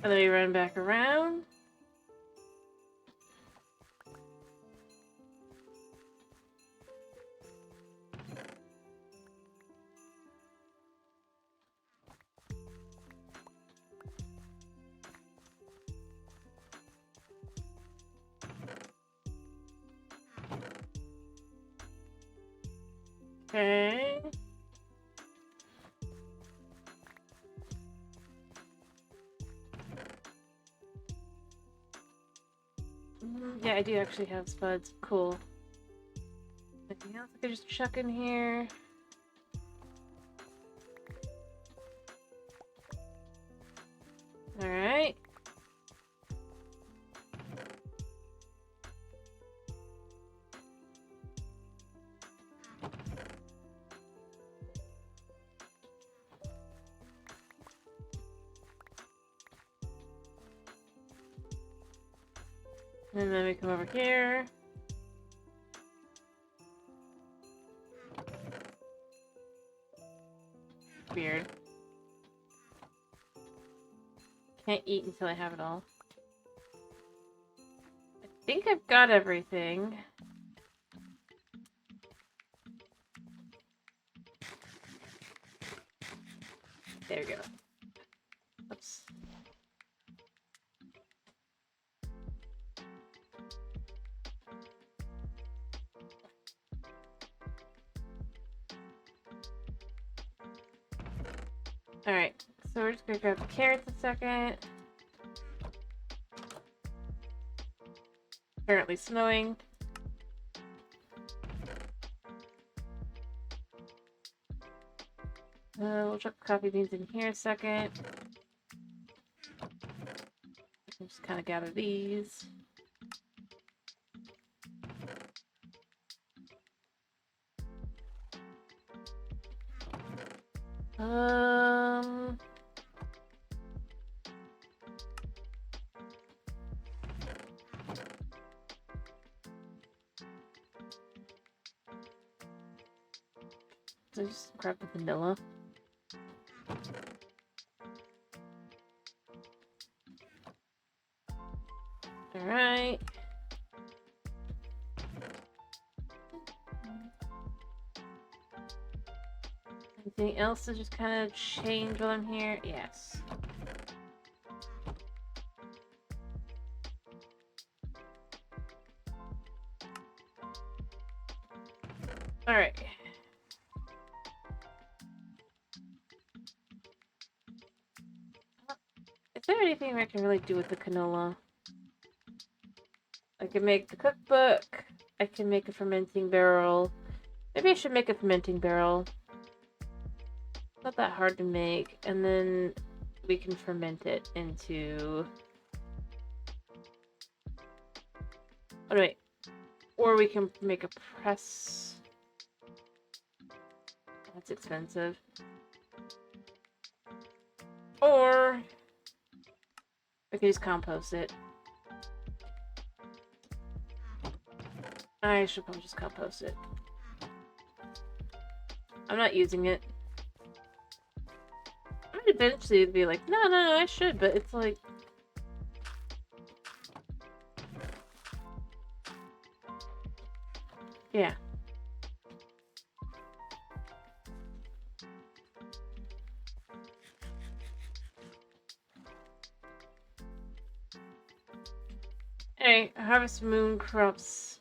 And then we run back around. Okay. Yeah, I do actually have spuds. Cool. Anything else I could just chuck in here? Alright. And then we come over here. Weird. Can't eat until I have it all. I think I've got everything. There we go. Oops. Alright, so we're just gonna grab the carrots a second. Apparently snowing. We'll chuck the coffee beans in here a second. Just kind of gather these. So just grab the vanilla. Alright. Anything else to just kind of change while I'm here? Yes. Alright. Is there anything I can really do with the canola? I can make the cookbook. I can make a fermenting barrel. Maybe I should make a fermenting barrel. Not that hard to make. And then we can ferment it into... Oh, no, wait. Or we can make a press. That's expensive. Or we can just compost it. I should probably just compost it. I'm not using it. I might eventually be like, no, I should, but it's like... Yeah. Anyway, harvest moon crops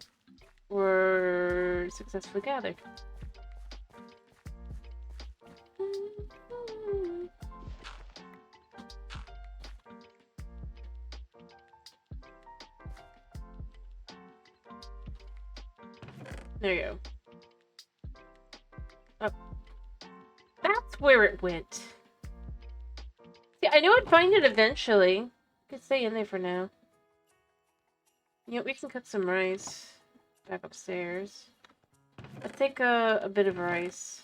were successfully gathered. There you go. Oh. That's where it went. See, I knew I'd find it eventually. I could stay in there for now. You know, we can cook some rice back upstairs. Let's take a bit of rice.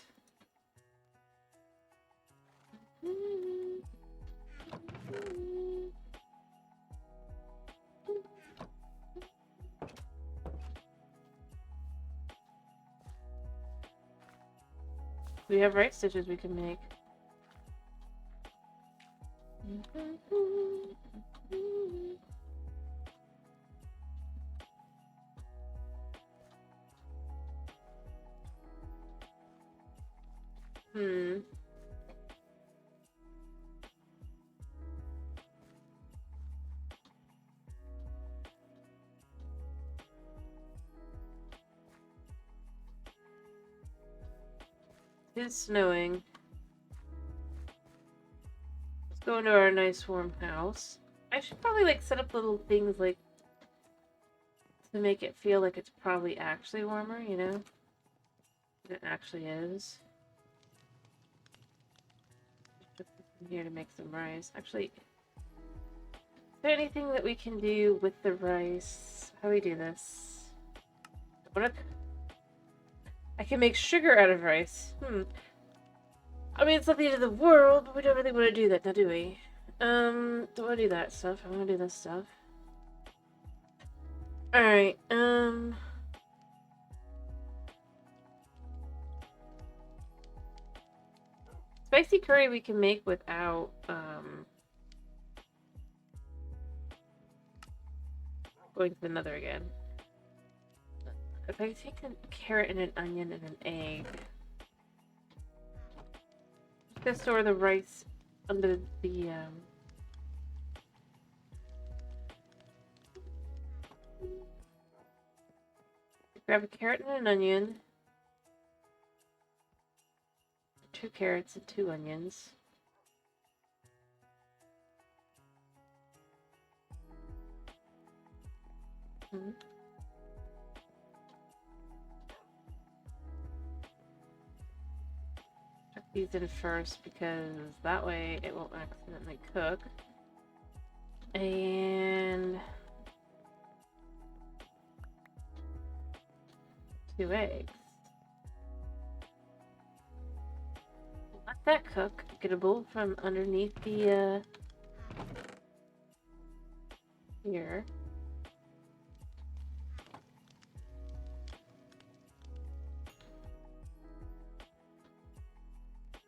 We have rice dishes we can make. It's snowing. Let's go into our nice warm house. I should probably like set up little things like to make it feel like it's probably actually warmer, you know? It actually is. Put this in here to make some rice. Actually, is there anything that we can do with the rice? How do we do this? I can make sugar out of rice. I mean, it's not the end of the world, but we don't really want to do that now, do we? Don't want to do that stuff. I want to do this stuff. Alright, spicy curry we can make without, going to the nether again. If I take a carrot and an onion and an egg... I'm just gonna store the rice under the, grab a carrot and an onion. 2 carrots and 2 onions. Chuck these in first because that way it won't accidentally cook. And 2 eggs. Let that cook. Get a bowl from underneath the here.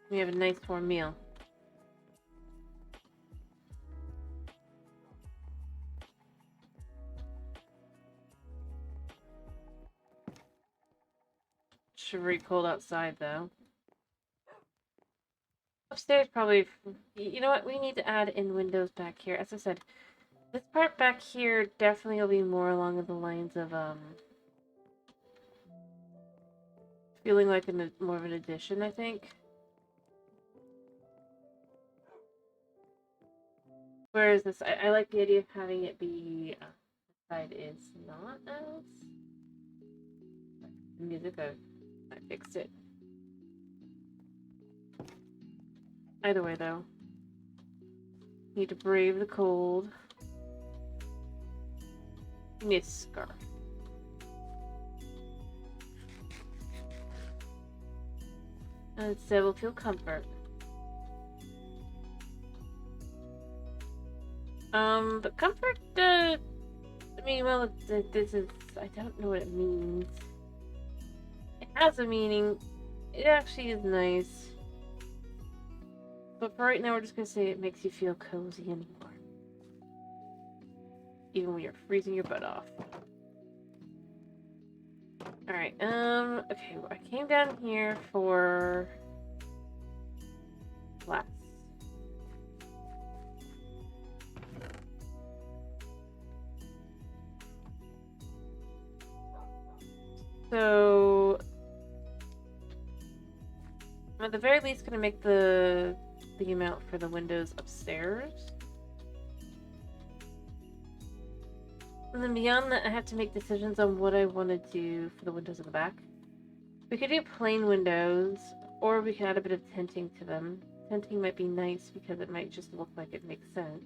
We have a nice warm meal. Should be cold outside though. Upstairs probably, you know what, we need to add in windows back here. As I said, this part back here definitely will be more along the lines of, feeling like more of an addition, I think. Whereas this, I like the idea of having it be, side is not as... Music, I fixed it. Either way though. Need to brave the cold. Give me a scarf. And so we'll feel comfort. But comfort, I mean, well, this is, I don't know what it means. It has a meaning. It actually is nice. But for right now, we're just gonna say it makes you feel cozy and warm. Even when you're freezing your butt off. Alright, okay, I came down here for glass. So, I'm at the very least gonna make the amount for the windows upstairs. And then beyond that, I have to make decisions on what I want to do for the windows in the back. We could do plain windows, or we could add a bit of tinting to them. Tinting might be nice because it might just look like it makes sense.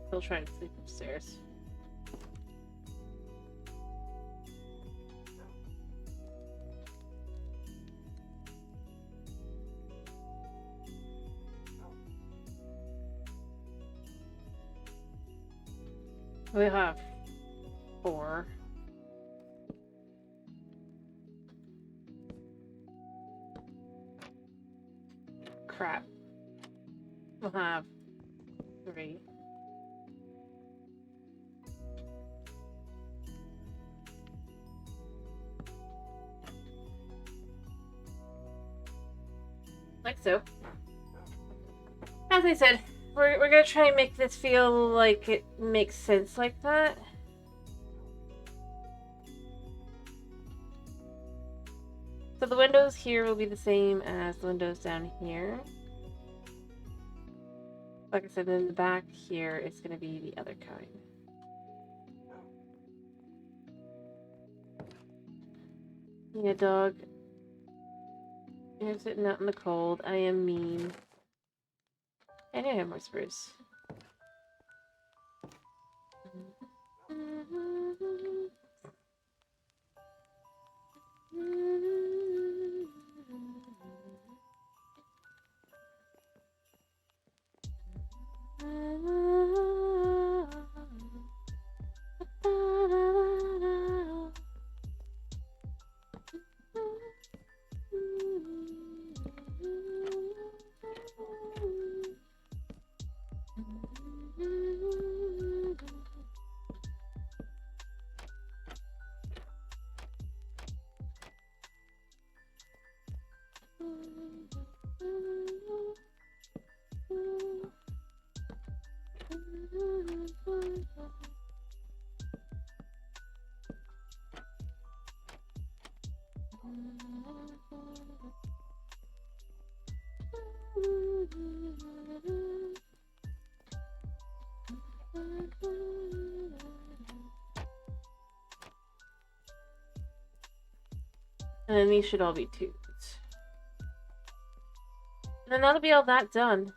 Still trying to sleep upstairs. We have 4. Crap. We'll have 3. Like so. As I said, we're gonna try and make this feel like it makes sense like that. So the windows here will be the same as the windows down here. Like I said, in the back here is gonna be the other kind. Yeah, dog. You're sitting out in the cold. I am mean. And I have more spruce. And then these should all be 2s. And then that'll be all that done.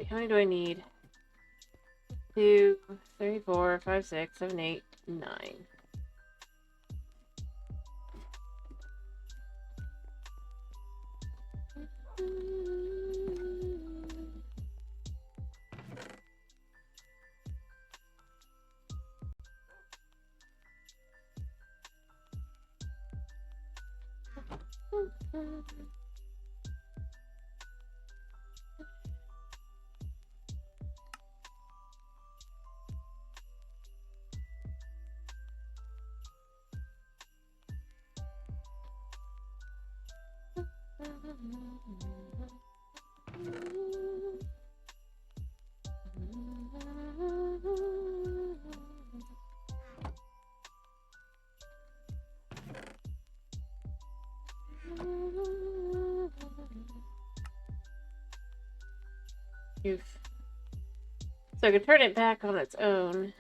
How many do I need? 2, 3, 4, 5, 6, 7, 8, 9. Oof. So I can turn it back on its own.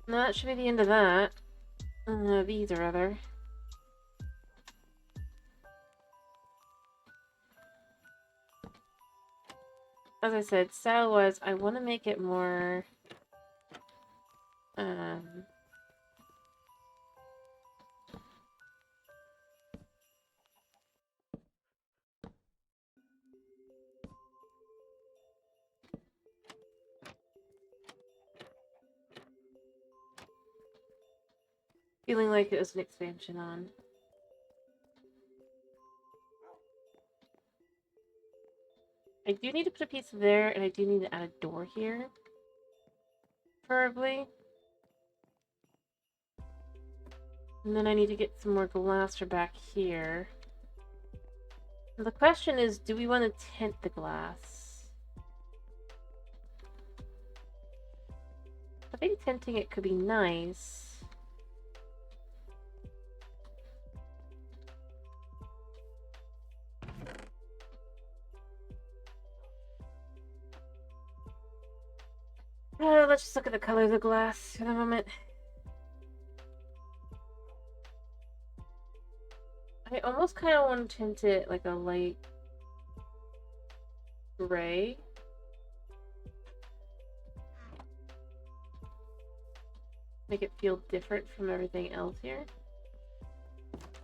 No, that should be the end of that. These are other. As I said, style-wise, I want to make it more, feeling like it was an expansion on. I do need to put a piece there, and I do need to add a door here. Preferably. And then I need to get some more glass for back here. The question is, do we want to tint the glass? I think tinting it could be nice. Let's just look at the color of the glass for the moment. I almost kind of want to tint it like a light gray. Make it feel different from everything else here.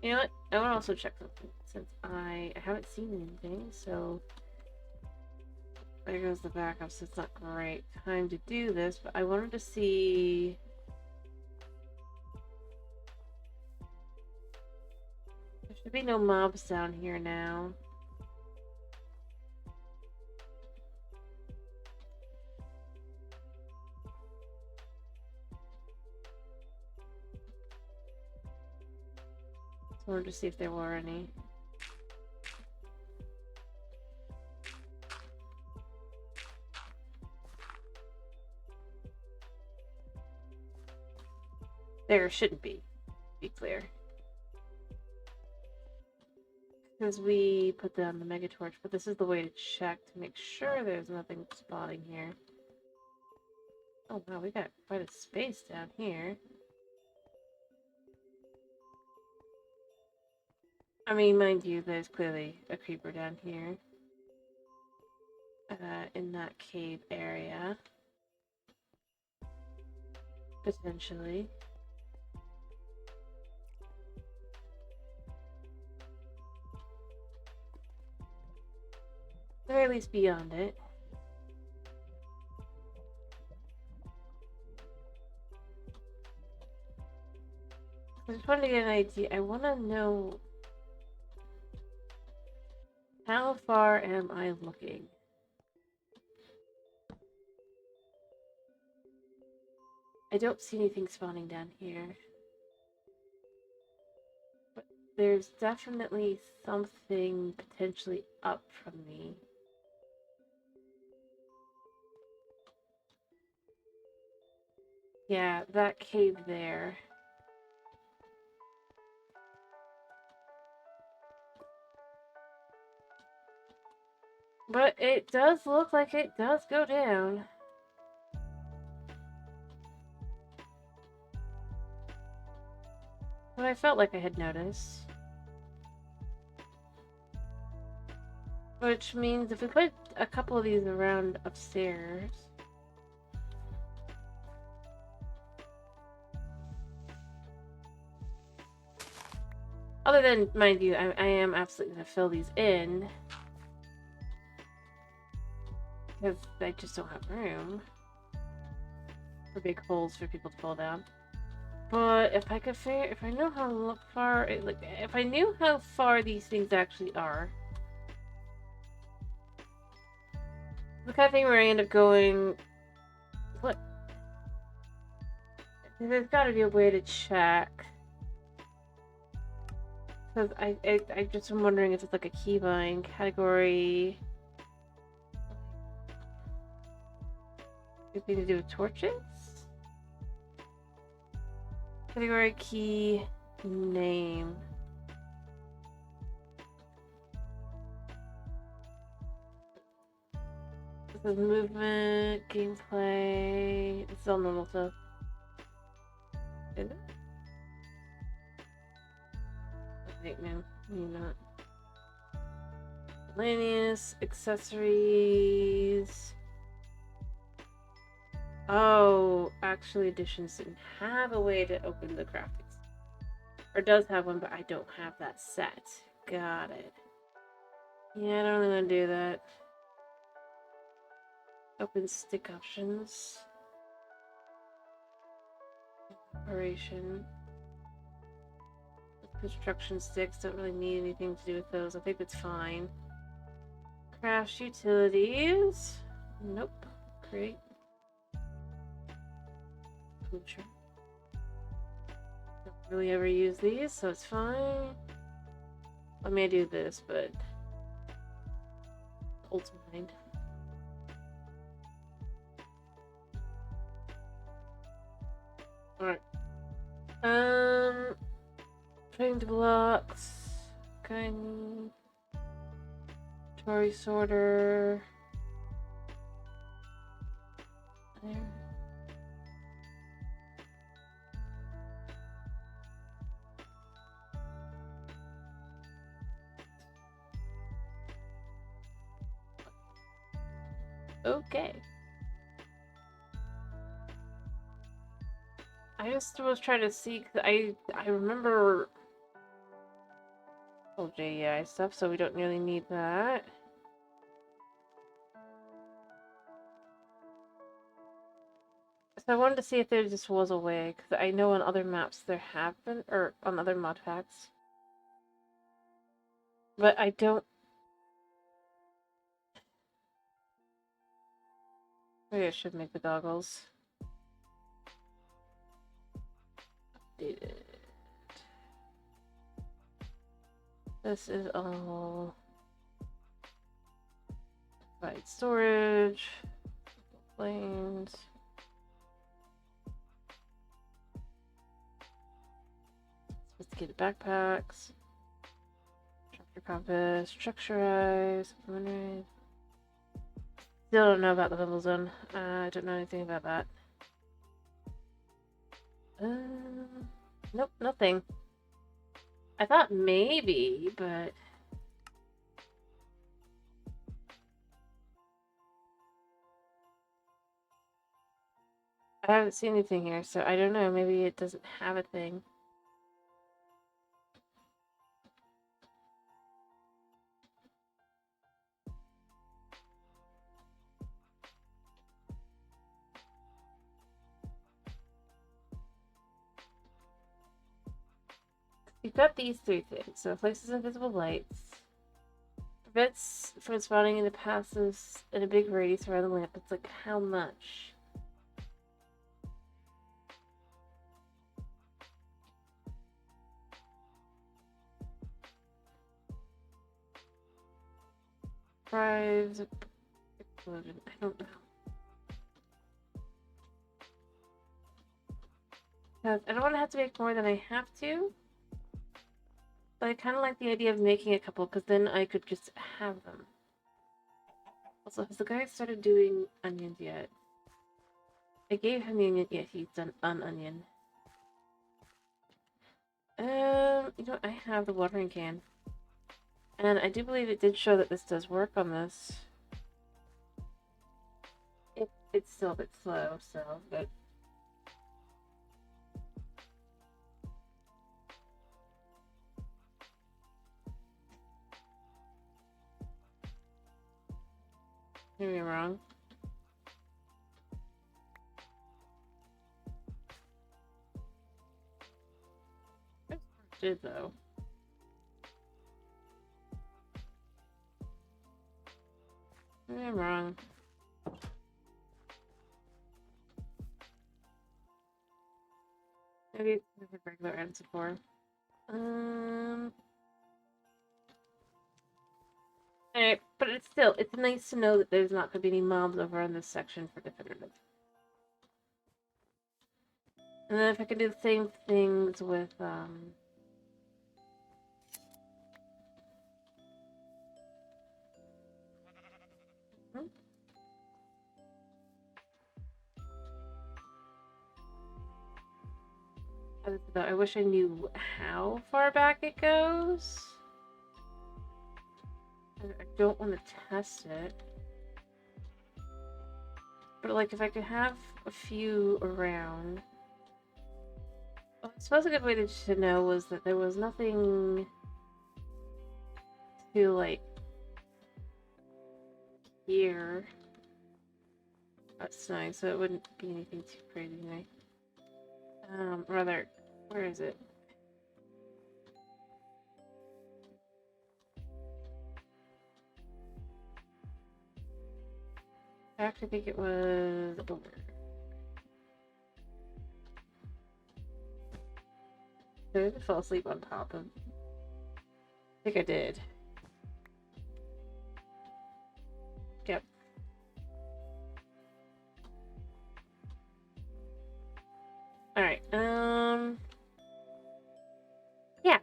You know what? I want to also check something since I haven't seen anything, so there goes the backup, so it's not great time to do this, but I wanted to see. There should be no mobs down here now. So I wanted to see if there were any. There shouldn't be clear. Because we put that on the megatorch, but this is the way to check to make sure there's nothing spotting here. Oh wow, we got quite a space down here. I mean, mind you, there's clearly a creeper down here. In that cave area. Potentially. Or at least beyond it. I just wanted to get an idea. I want to know how far am I looking? I don't see anything spawning down here. But there's definitely something potentially up from me. Yeah, that cave there. But it does look like it does go down. But I felt like I had noticed. Which means if we put a couple of these around upstairs... Other than, mind you, I am absolutely going to fill these in. Because I just don't have room for big holes for people to fall down. But if I could figure, if I know how far, like, if I knew how far these things actually are, the kind of thing where I end up going, what? There's got to be a way to check. Because I just am wondering if it's like a keybind category. Anything to do with torches? Category key name. This is movement, gameplay. It's all normal stuff. Is it? Wait, no, you're not. Miscellaneous, accessories. Oh, actually, Editions didn't have a way to open the graphics. Or does have one, but I don't have that set. Got it. Yeah, I don't really want to do that. Open stick options. Operation. Construction sticks don't really need anything to do with those. I think that's fine. Crash utilities. Nope. Great. Sure. Don't really ever use these, so it's fine. I may do this, but ultimate. Alright. Trained blocks. Kind. Tory sorter. There. Okay. I just was trying to see, cause I remember JEI stuff, so we don't really need that. So I wanted to see if there just was a way, because I know on other maps there have been, or on other mod packs. But I don't... Maybe I should make the goggles. Updated. This is all... Provide storage. Planes. Sophisticated backpacks. Tractor compass. Structurized. Preliminary. Still don't know about the bubble zone. I don't know anything about that. Nope, nothing. I thought maybe, but... I haven't seen anything here, so I don't know. Maybe it doesn't have a thing. You've got these three things. So it places invisible lights. Prevents from spawning in the passives in a big radius around the lamp. It's like, how much? Surprise explosion. I don't know. Because I don't want to have to make more than I have to. But I kind of like the idea of making a couple, because then I could just have them. Also, has the guy started doing onions yet? I gave him the onion. Yeah, he's done an onion. You know, I have the watering can. And I do believe it did show that this does work on this. It's still a bit slow, so, but... Maybe I'm wrong. It did, though. Maybe I'm wrong. Maybe it's a regular N4. Alright, but it's nice to know that there's not going to be any mobs over on this section for definitive. And then if I can do the same things with, I wish I knew how far back it goes. I don't want to test it. But, like, if I could have a few around... Well, I suppose a good way to know was that there was nothing to, like, here. That's nice, so it wouldn't be anything too crazy anyway. Rather, where is it? I actually think it was over. Did I fall asleep on top of? I think I did. Yep. Alright, yeah.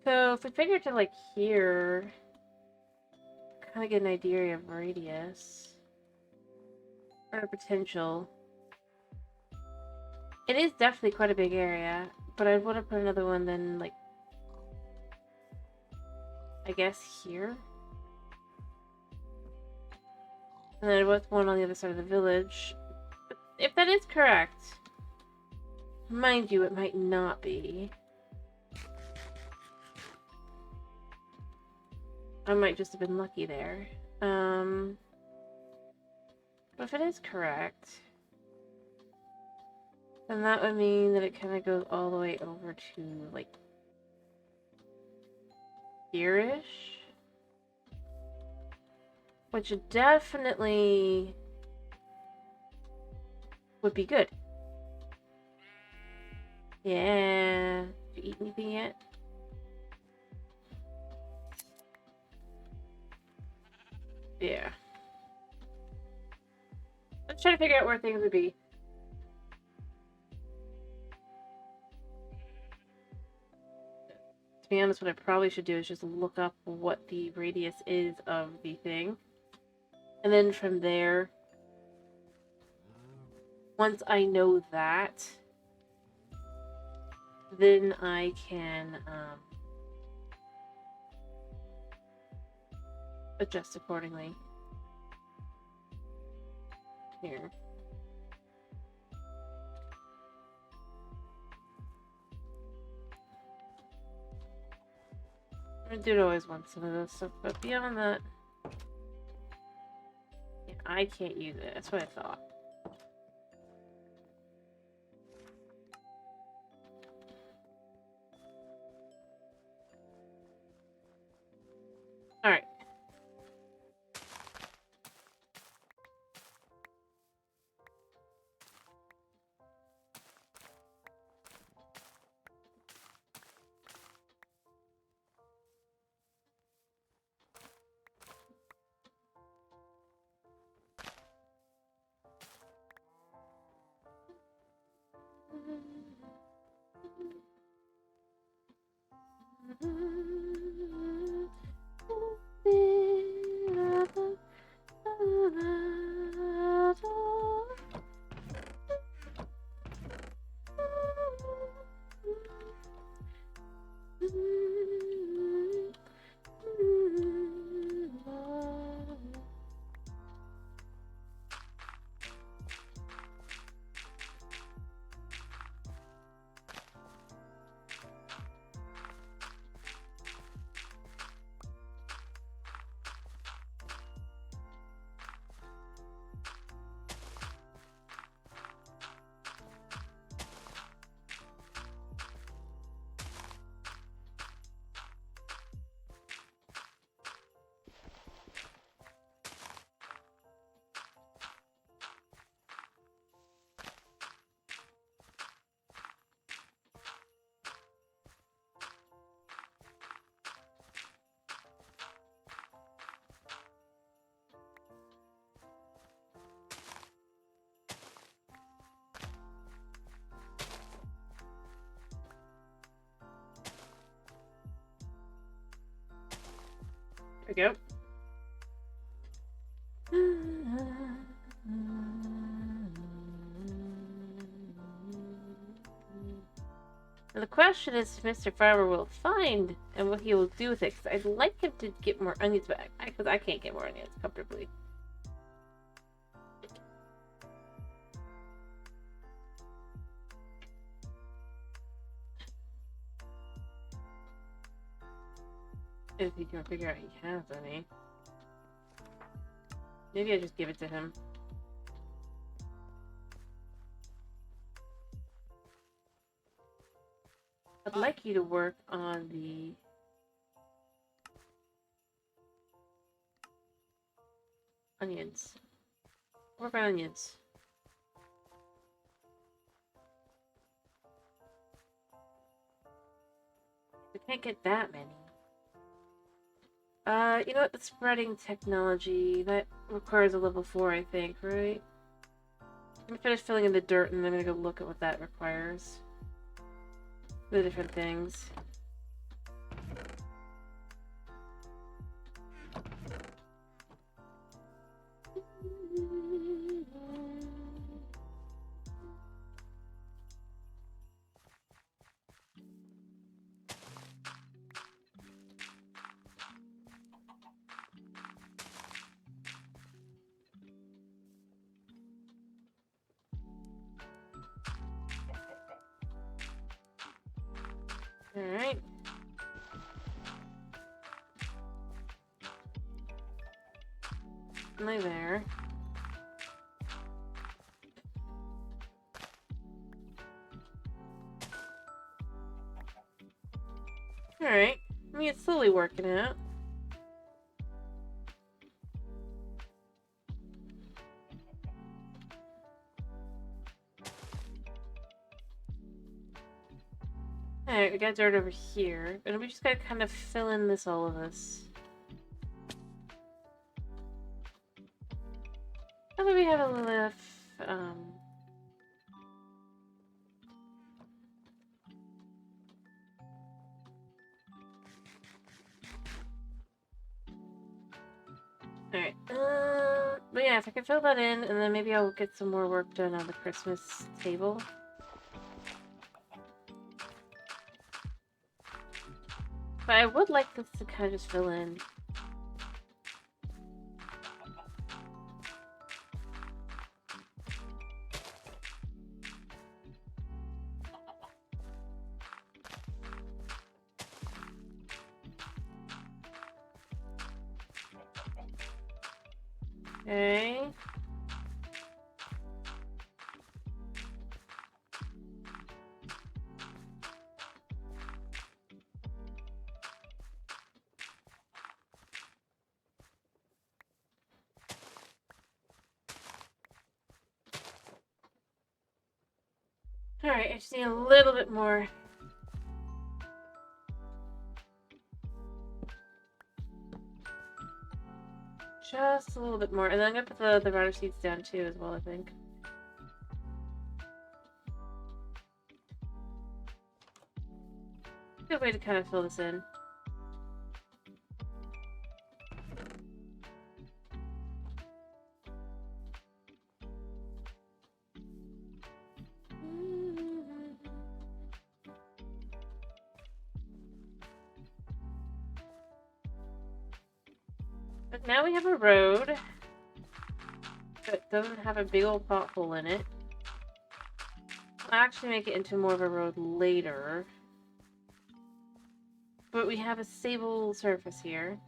So if we figure to like here, kind of get an idea of radius or potential. It is definitely quite a big area, but I'd want to put another one then, like, I guess here. And then with one on the other side of the village. But if that is correct, mind you, it might not be. I might just have been lucky there. But if it is correct, then that would mean that it kind of goes all the way over to, like, here-ish? Which definitely would be good. Yeah. Did you eat anything yet? Yeah. Let's try to figure out where things would be. To be honest, what I probably should do is just look up what the radius is of the thing. And then from there, once I know that, then I can adjust accordingly. Here. I do always want some of this stuff, but beyond that, yeah, I can't use it. That's what I thought. Alright. we go. And the question is if Mr. Farmer will find and what he will do with it. Because I'd like him to get more onions back. Because I can't get more onions comfortably. If he can figure out he has any. Maybe I just give it to him. I'd like you to work on the onions. Work on onions. We can't get that many. You know what? The spreading technology, that requires a level 4, I think, right? Let me finish filling in the dirt and then I'm gonna go look at what that requires. The different things. Alright. Lay there. Alright. I mean, it's slowly working out. Alright, we got dirt over here. And we just gotta kind of fill in all of this. How do we have a lift? Alright, but yeah, if I can fill that in, and then maybe I'll get some more work done on the Christmas table. But I would like this to kind of just fill in. Okay. Alright, I just need a little bit more. Just a little bit more. And then I'm gonna put the router seeds down too as well, I think. Good way to kind of fill this in. But now we have a road that doesn't have a big old pothole in it. I'll actually make it into more of a road later. But we have a stable surface here.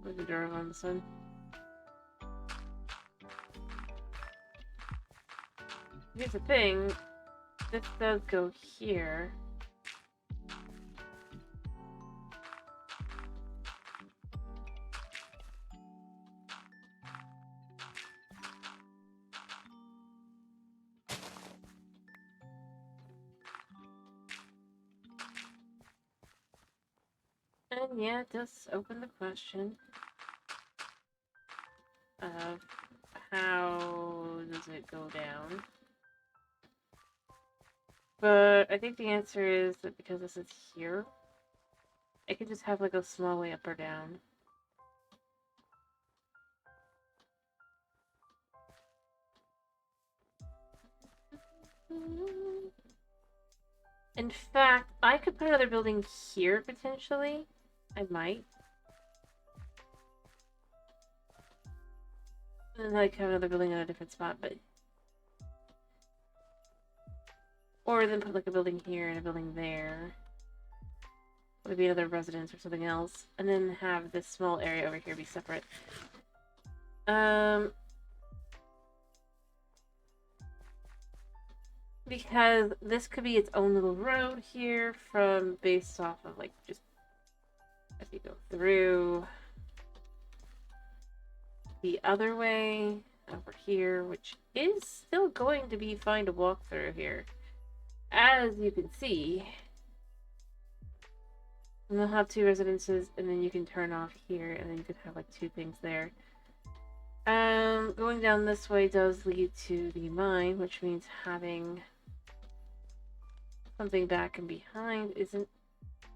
Where's the dirt on this one? Here's the thing. This does go here. And yeah, it does open the question of how does it go down? But I think the answer is that because this is here, I could just have like a small way up or down. In fact, I could put another building here potentially. I might. And then like have another building in a different spot, but or then put like a building here and a building there. Maybe another residence or something else. And then have this small area over here be separate. Because this could be its own little road here from based off of like just as you go through the other way over here, which is still going to be fine to walk through here. As you can see, and they'll have 2 residences, and then you can turn off here, and then you could have like 2 things there. Going down this way does lead to the mine, which means having something back and behind isn't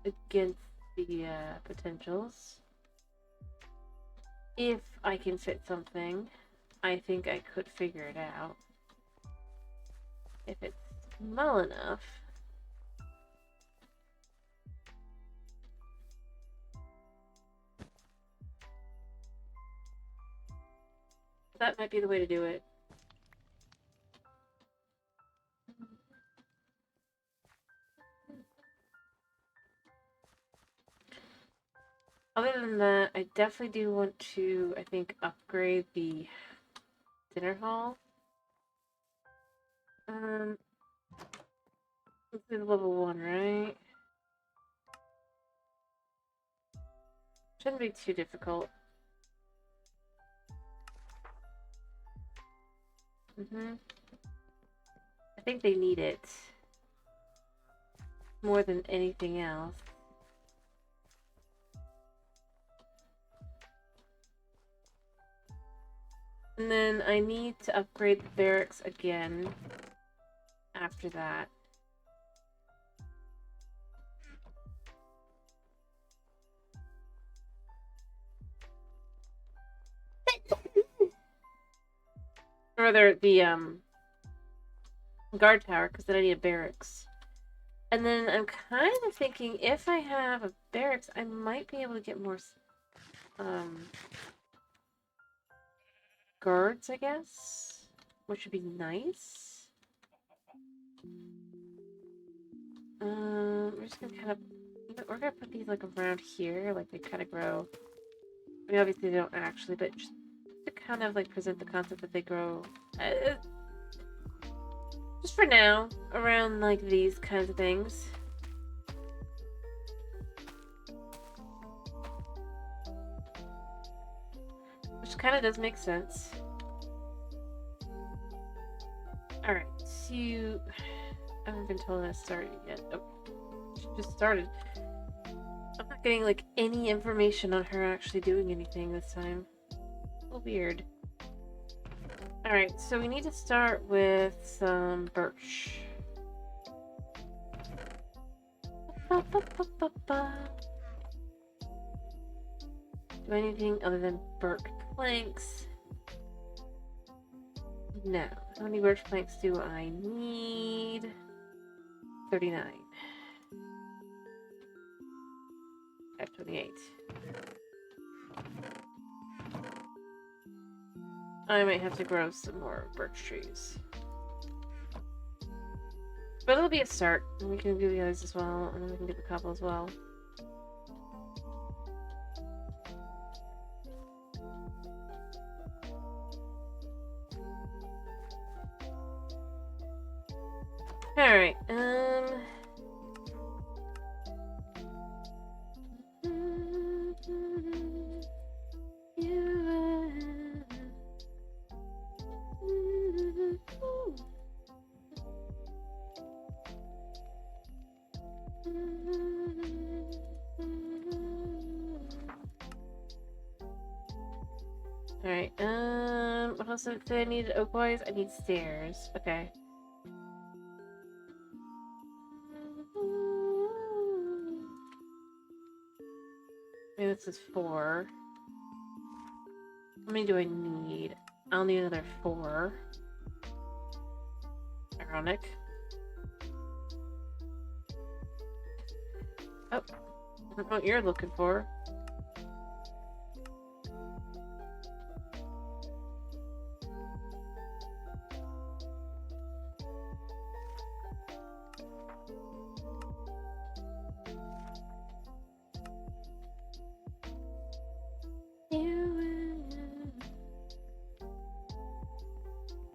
against the potentials. If I can fit something, I think I could figure it out. If it's small enough. That might be the way to do it. Other than that, I definitely do want to, I think, upgrade the dinner hall. This is level 1, right? Shouldn't be too difficult. I think they need it more than anything else. And then I need to upgrade the barracks again after that. Or rather, the guard tower, because then I need a barracks. And then I'm kind of thinking if I have a barracks, I might be able to get more guards, I guess, which would be nice. We're just gonna kind of, we're gonna put these like around here, like they kind of grow. I mean, obviously they don't actually, but just to kind of like present the concept that they grow. Just for now, around like these kinds of things. Which kind of does make sense. Alright, so you... I haven't been told I started yet. Oh, she just started. I'm not getting like any information on her actually doing anything this time. A little weird. Alright, so we need to start with some birch. Do anything other than birch planks? No. How many birch planks do I need? 39. I have 28. I might have to grow some more birch trees. But it'll be a start. And we can do the others as well. And then we can do the cobble as well. Alright, Alright, what else did I need oak-wise? I need stairs. Okay. Maybe this is 4. How many do I need? I'll need another 4. Ironic. Oh, I don't know what you're looking for.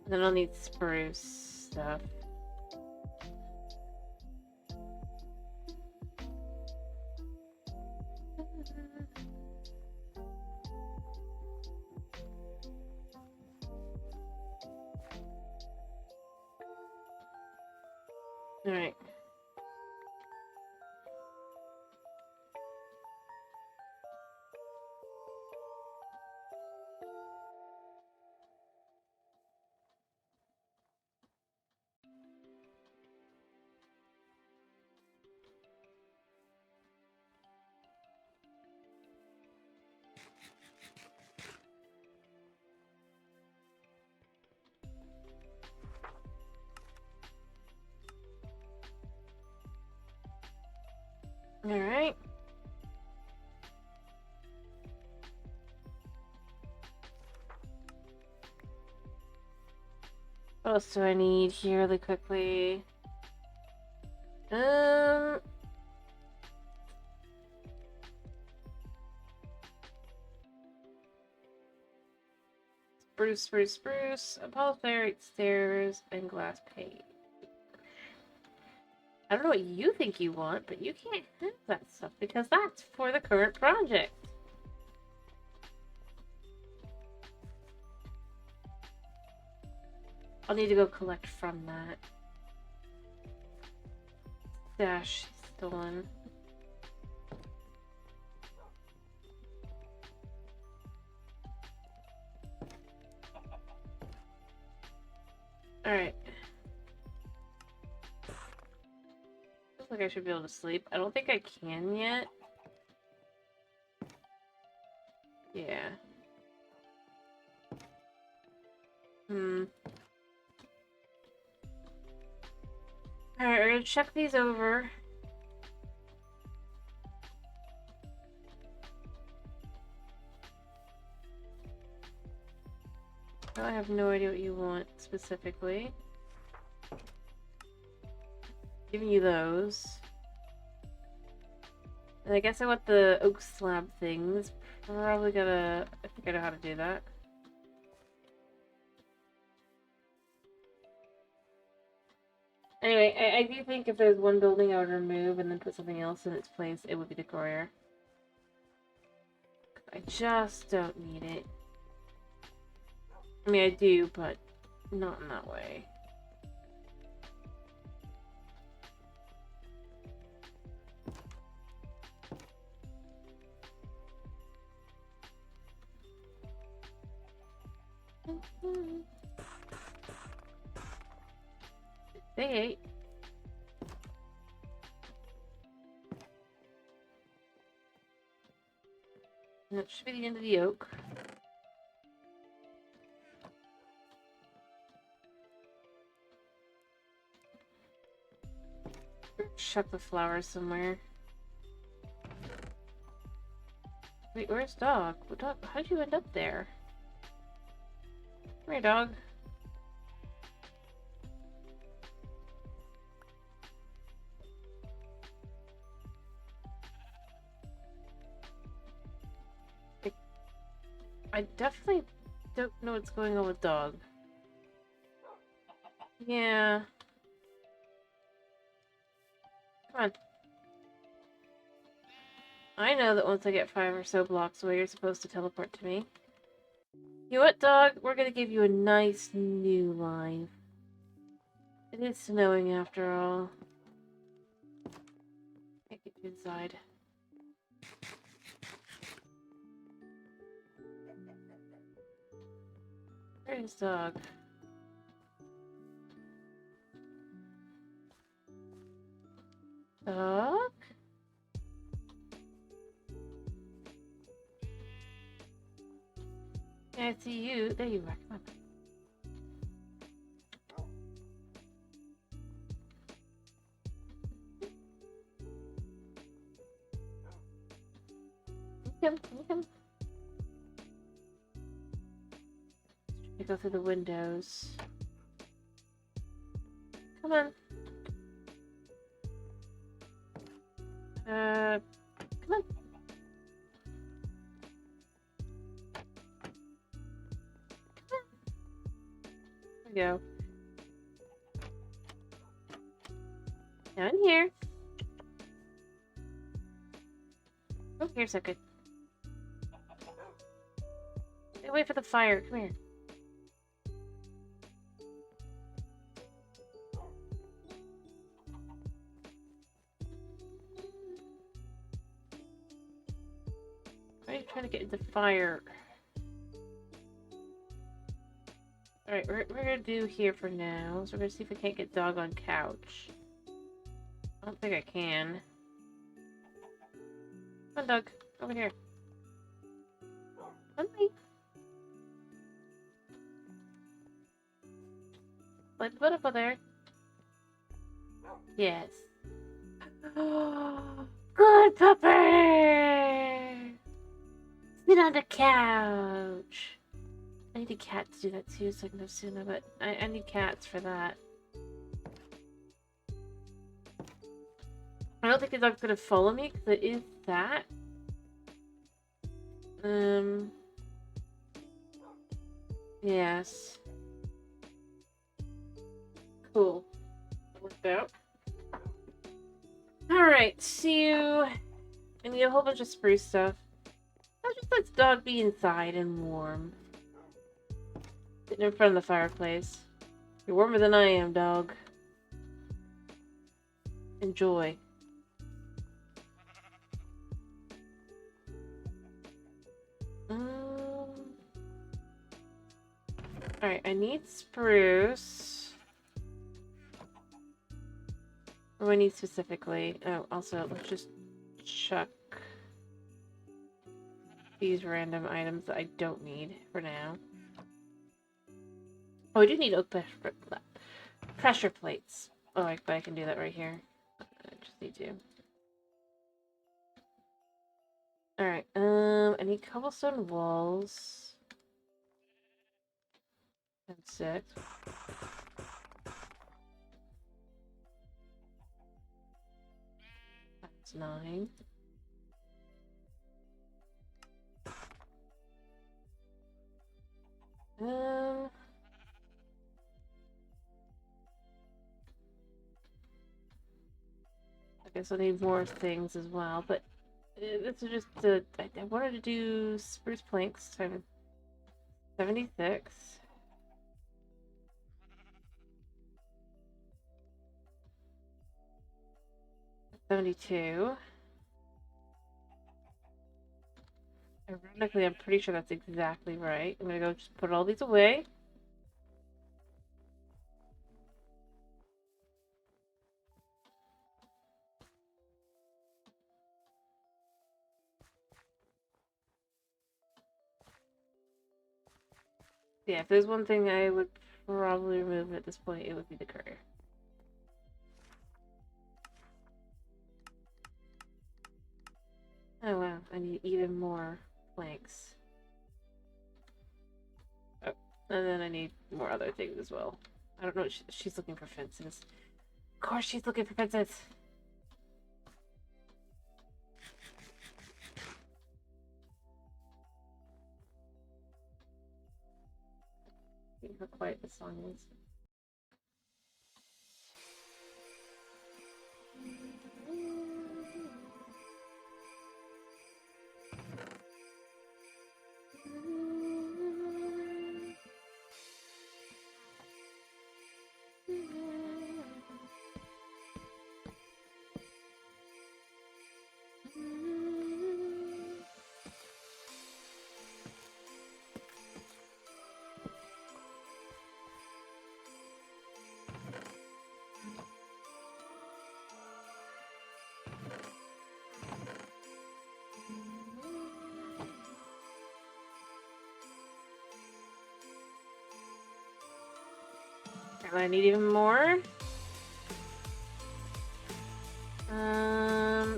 Then I'll need spruce stuff. Alright. Alright. What else do I need here really quickly? Spruce, apothecary stairs, and glass pane. I don't know what you think you want, but you can't have that stuff because that's for the current project. I'll need to go collect from that. Stash stolen. Alright. Looks like I should be able to sleep. I don't think I can yet. Yeah. Alright, we're gonna check these over. I have no idea what you want specifically. Giving you those. And I guess I want the oak slab things. Probably gotta... I think I know how to do that. Anyway, I do think if there's one building I would remove and then put something else in its place, it would be the courier. I just don't need it. I mean, I do, but not in that way. They ate. And that should be the end of the oak. Chuck the flowers somewhere. Wait, where's dog? What dog? How did you end up there? Come here, dog. I definitely don't know what's going on with dog. Yeah. Come on. I know that once I get 5 or so blocks away, you're supposed to teleport to me. You know what, dog? We're gonna give you a nice new life. It is snowing after all. Can't get you inside. Where's dog? Dog? Yeah, I see you. There you are. Come on. Come. I go through the windows. Come on. Come on. There we go. Down here. Oh, here's a second. Hey, wait for the fire. Come here. Why are you trying to get into fire? Alright, we're gonna do here for now. So we're gonna see if we can't get dog on couch. I don't think I can. Come on, Doug. Over here. Come on. Slide the butt up there. Yes. Good puppy! Sit on the couch. I need a cat to do that too, so I can go sooner, but I need cats for that. I don't think the dog's gonna follow me because it is that. Yes. Cool. Worked out. Alright, so I need a whole bunch of spruce stuff. I'll just let the dog be inside and warm. Sitting in front of the fireplace. You're warmer than I am, dog. Enjoy. Alright, I need spruce. What do I need specifically? Oh, also, let's just chuck these random items that I don't need for now. Oh, I do need oak pressure plates. Oh, but I can do that right here. I just need to. Alright, I need cobblestone walls. That's 6. That's 9. I guess I need more things as well, but this is just I wanted to do spruce planks times 76. 72. Ironically, I'm pretty sure that's exactly right. I'm gonna go just put all these away. Yeah, if there's one thing I would probably remove at this point, it would be the courier. Oh wow, I need even more planks. Oh, and then I need more other things as well. I don't know, she's looking for fences. Of course she's looking for fences! See how quiet the song is. Apparently I need even more.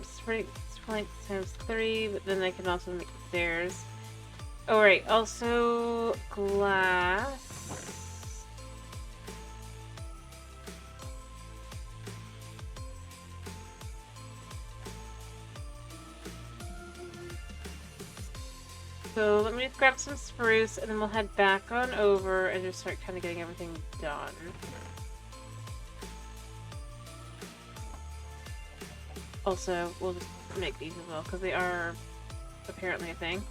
Strength times 3, but then I can also make the stairs. Oh, right. Also, glass. So let me just grab some spruce, and then we'll head back on over and just start kind of getting everything done. Also, we'll just make these as well, because they are apparently a thing.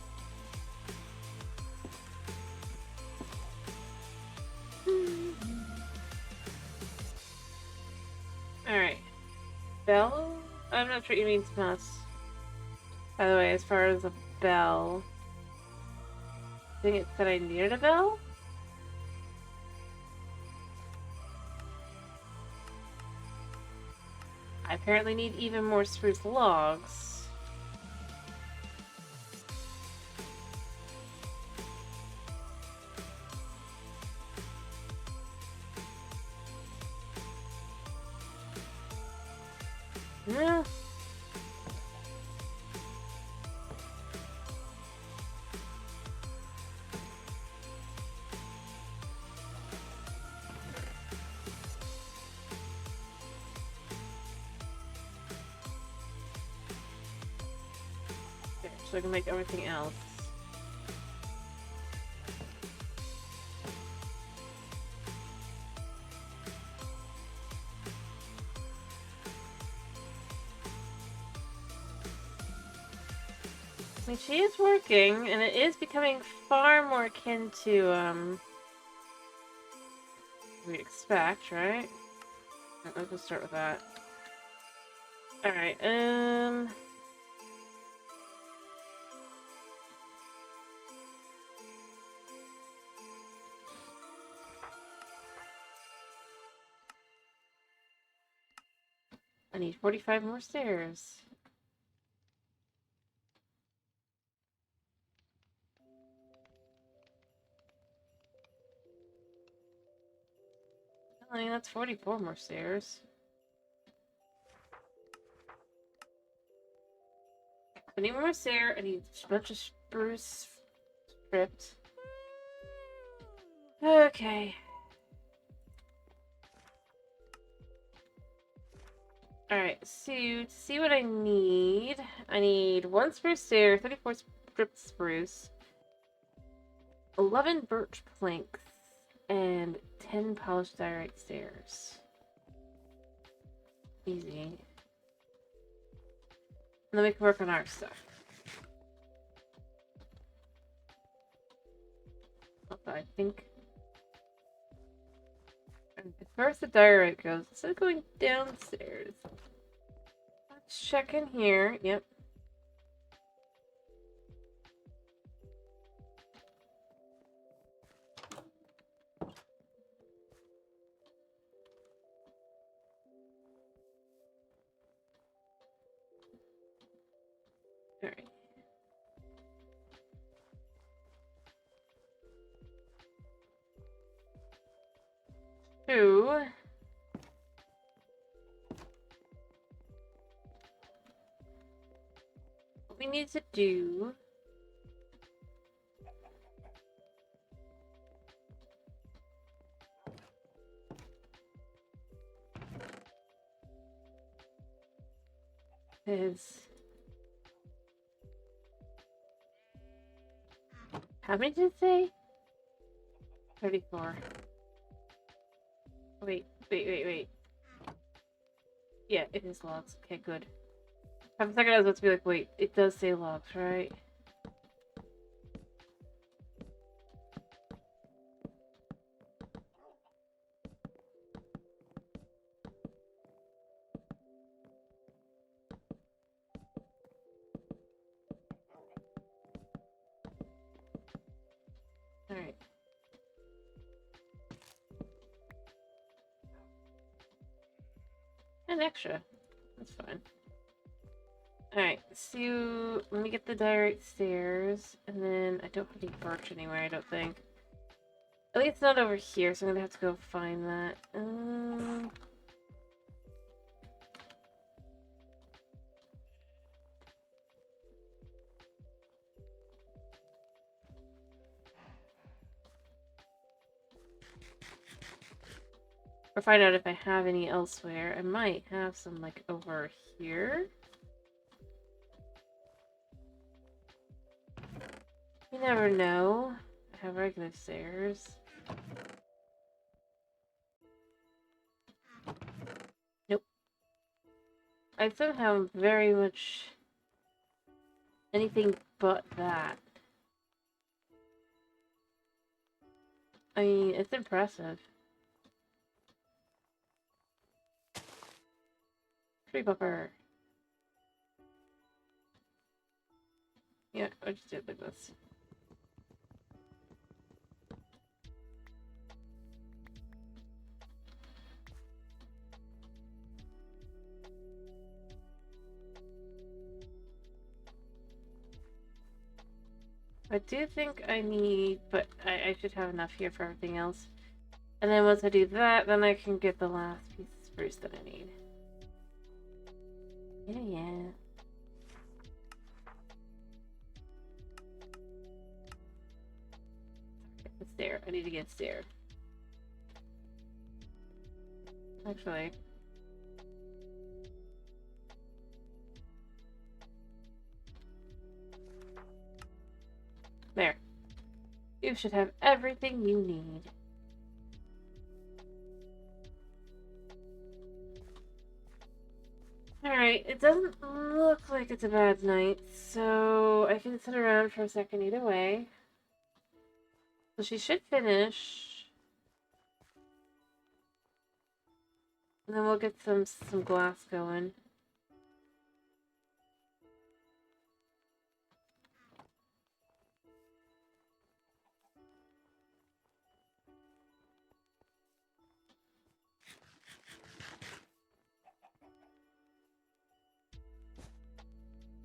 Alright. Bell? I'm not sure what you mean, Smas. By the way, as far as a bell... I think it said I needed a bell? I apparently need even more spruce logs. Yeah. Okay, so I can make everything else. I mean, she is working, and it is becoming far more akin to, we expect, right? Let's just start with that. Alright, I need 45 more stairs. I mean, that's 44 more stairs. I need more stairs. I need a bunch of spruce stripped. Okay. Alright, so to see what I need 1 spruce stair, 34 stripped spruce, 11 birch planks, and 10 polished diorite stairs. Easy. And then we can work on our stuff. I think... As far as the diorite goes, instead of going downstairs, let's check in here. Yep. Alright. Two. What we need to do is... How many did it say? 34. Wait. Yeah, it is logs. Okay, good. For a second I was about to be like, wait, it does say logs, right? Alright. An extra. That's fine. Alright, so let me get the diorite stairs, and then I don't have any birch anywhere, I don't think. At least it's not over here, so I'm gonna have to go find that. Or find out if I have any elsewhere. I might have some, like, over here. You never know. I have regular stairs. Nope. I somehow am very much anything but that. I mean, it's impressive. Tree bumper. Yeah, I'll just do it like this. I do think I need, but I should have enough here for everything else. And then once I do that, then I can get the last piece of spruce that I need. Yeah. The stair. I need to get a stair. Actually. There. You should have everything you need. Alright, it doesn't look like it's a bad night, so I can sit around for a second either way. So she should finish. And then we'll get some glass going.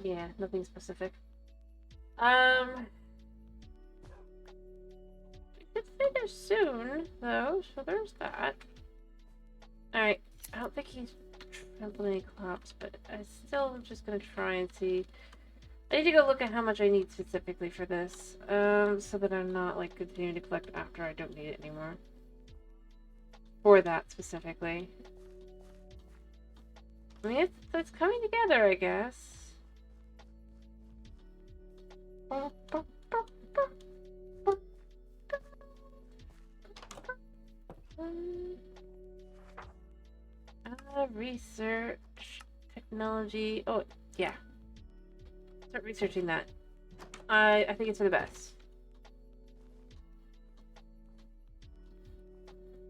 Yeah, nothing specific. We could finish soon, though, so there's that. Alright, I don't think he's trampled any crops, but I still am just gonna try and see. I need to go look at how much I need specifically for this, so that I'm not, like, continuing to collect after I don't need it anymore. For that, specifically. I mean, it's coming together, I guess. Research, technology. Oh, yeah. Start researching that. I think it's for the best.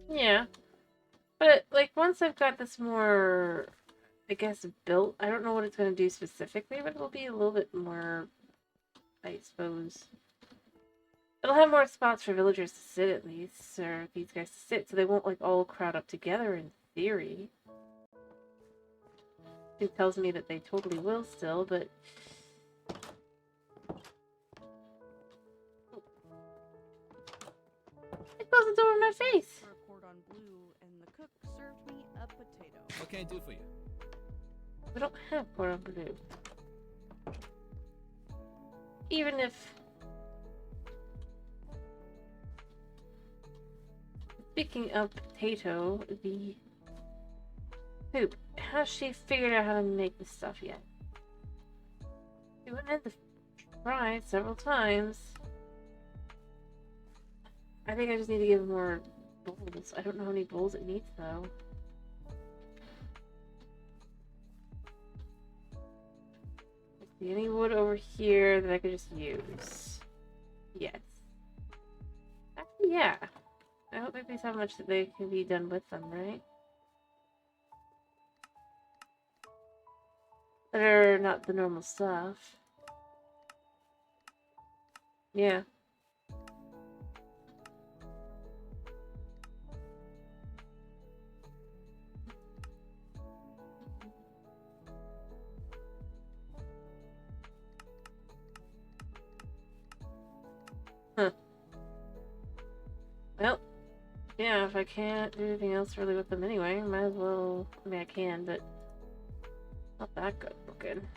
Yeah. But, like, once I've got this more, I guess, built, I don't know what it's going to do specifically, but it'll be a little bit more, I suppose. It'll have more spots for villagers to sit, at least, or these guys to sit, so they won't, like, all crowd up together, in theory. It tells me that they totally will still, but... It closes over my face! Report on Blue, and the cook served me a potato. What can I do for you? We don't have cordon bleu. Even if... Speaking of potato, the... Poop. Has she figured out how to make this stuff yet? We went in to try several times. I think I just need to give more bowls. I don't know how many bowls it needs, though. See any wood over here that I could just use? Yes. Actually, yeah. I don't think there's how much that they can be done with them, right? That are not the normal stuff. Yeah. Huh. Well, yeah, if I can't do anything else really with them anyway, might as well. I mean, I can, but not that good looking.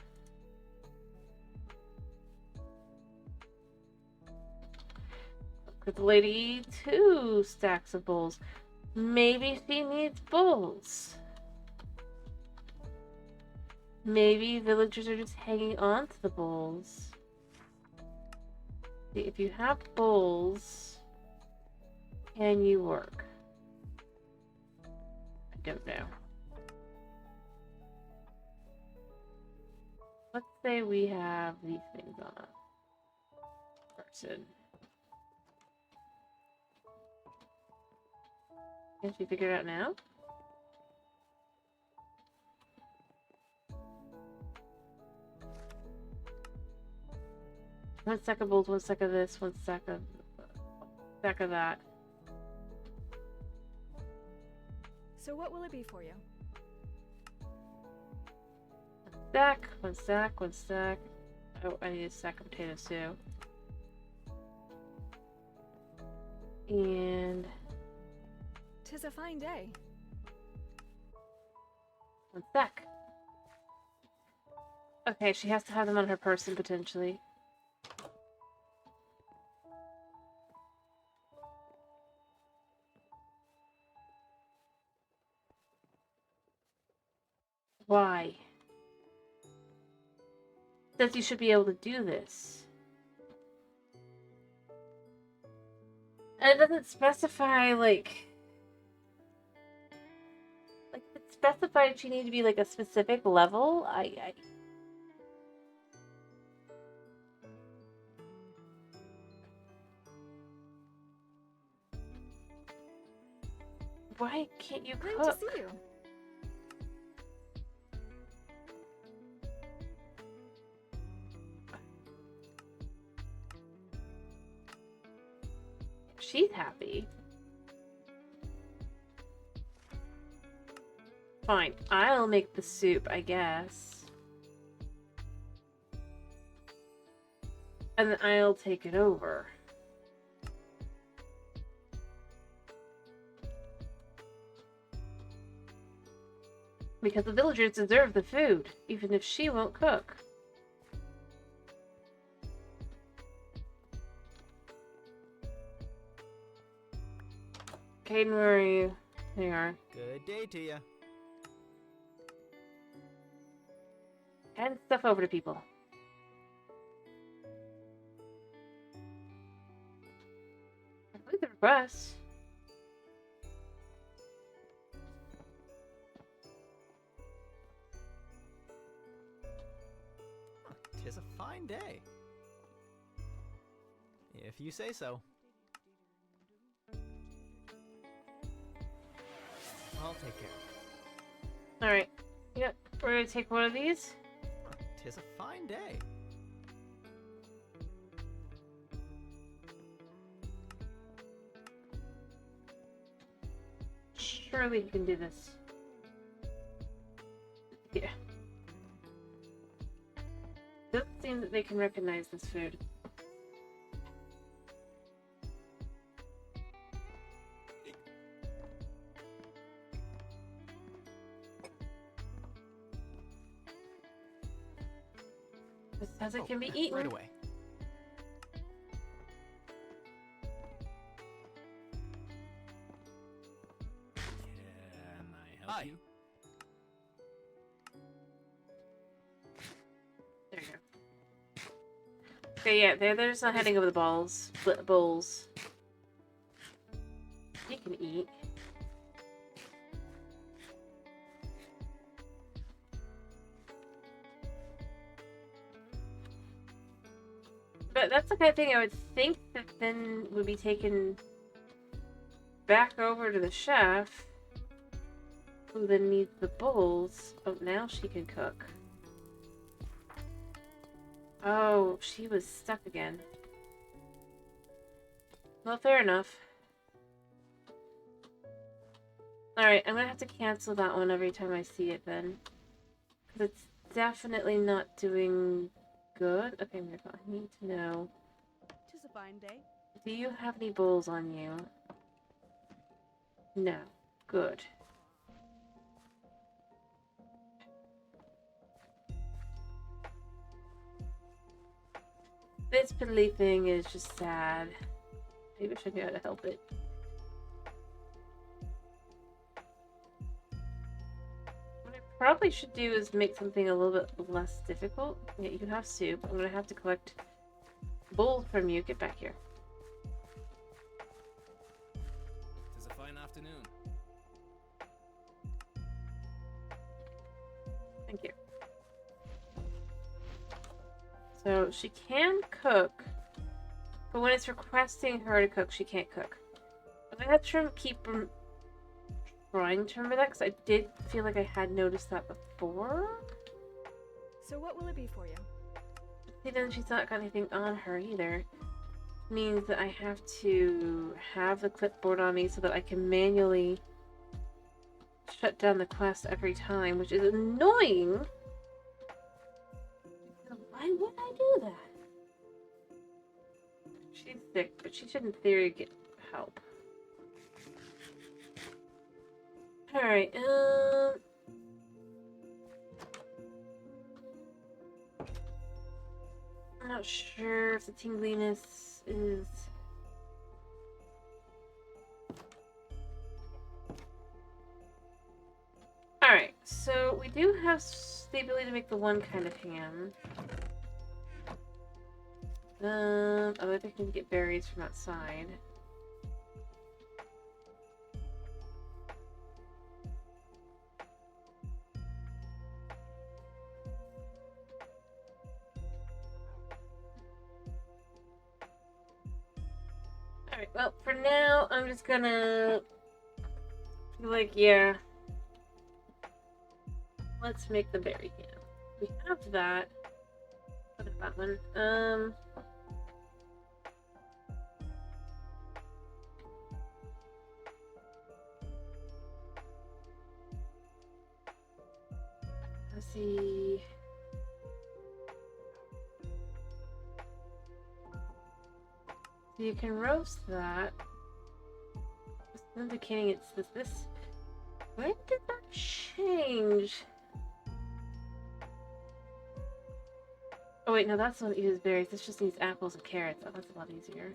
Could the lady eat 2 stacks of bowls? Maybe she needs bowls. Maybe villagers are just hanging on to the bowls. See, if you have bowls, can you work? I don't know. Let's say we have these things on a person. Can't you figure it out now? One stack of bowls, 1 stack of this, 1 stack of that. So what will it be for you? Stack, 1 stack, 1 stack. Oh, I need a stack of potatoes too. And 'Tis a fine day. 1 stack. Okay, she has to have them on her person potentially. Why? Says you should be able to do this. And it doesn't specify, like it specified she needed to be, like, a specific level? Why can't you Great cook? to see you. She's happy. Fine, I'll make the soup, I guess. And then I'll take it over. Because the villagers deserve the food, even if she won't cook. Caden, where are you? There you are. Good day to you. Hand stuff over to people. Complete the request. Tis a fine day. If you say so. I'll take care. Alright. Yep, we're gonna take one of these. Tis a fine day. Surely you can do this. Yeah. Doesn't seem that they can recognize this food. This says it can be eaten. Right away. Can I help Hi. you? There you go. Okay, yeah, they're just not heading over the bowls. You can eat. But that's the kind of thing I would think that then would be taken back over to the chef, who then needs the bowls. Oh, now she can cook. Oh, she was stuck again. Well, fair enough. Alright, I'm gonna have to cancel that one every time I see it then. Because it's definitely not doing good. Okay, Miracle, I need to know. 'Tis a fine day. Do you have any bowls on you? No. Good. This piddly thing is just sad. Maybe I should be able to help it. What I probably should do is make something a little bit less difficult. Yeah, you have soup. I'm gonna have to collect bowls from you. Get back here. Tis a fine afternoon. Thank you. So she can cook, but when it's requesting her to cook, she can't cook. I have to keep trying to remember that because I did feel like I had noticed that before. So what will it be for you? See, then she's not got anything on her either. Means that I have to have the clipboard on me so that I can manually shut down the quest every time, which is annoying. Why would I do that? She's sick, but she should in theory get help. Alright, I'm not sure if the tingliness is... Alright, so we do have the ability to make the one kind of ham. I think I can get berries from outside. Alright, well, for now, I'm just gonna be like, yeah. Let's make the berry ham. We have that. What is that one? Let's see. So you can roast that. It's indicating it's this. When did that change? Oh wait, no, that's what uses berries. This just needs apples and carrots. Oh, that's a lot easier.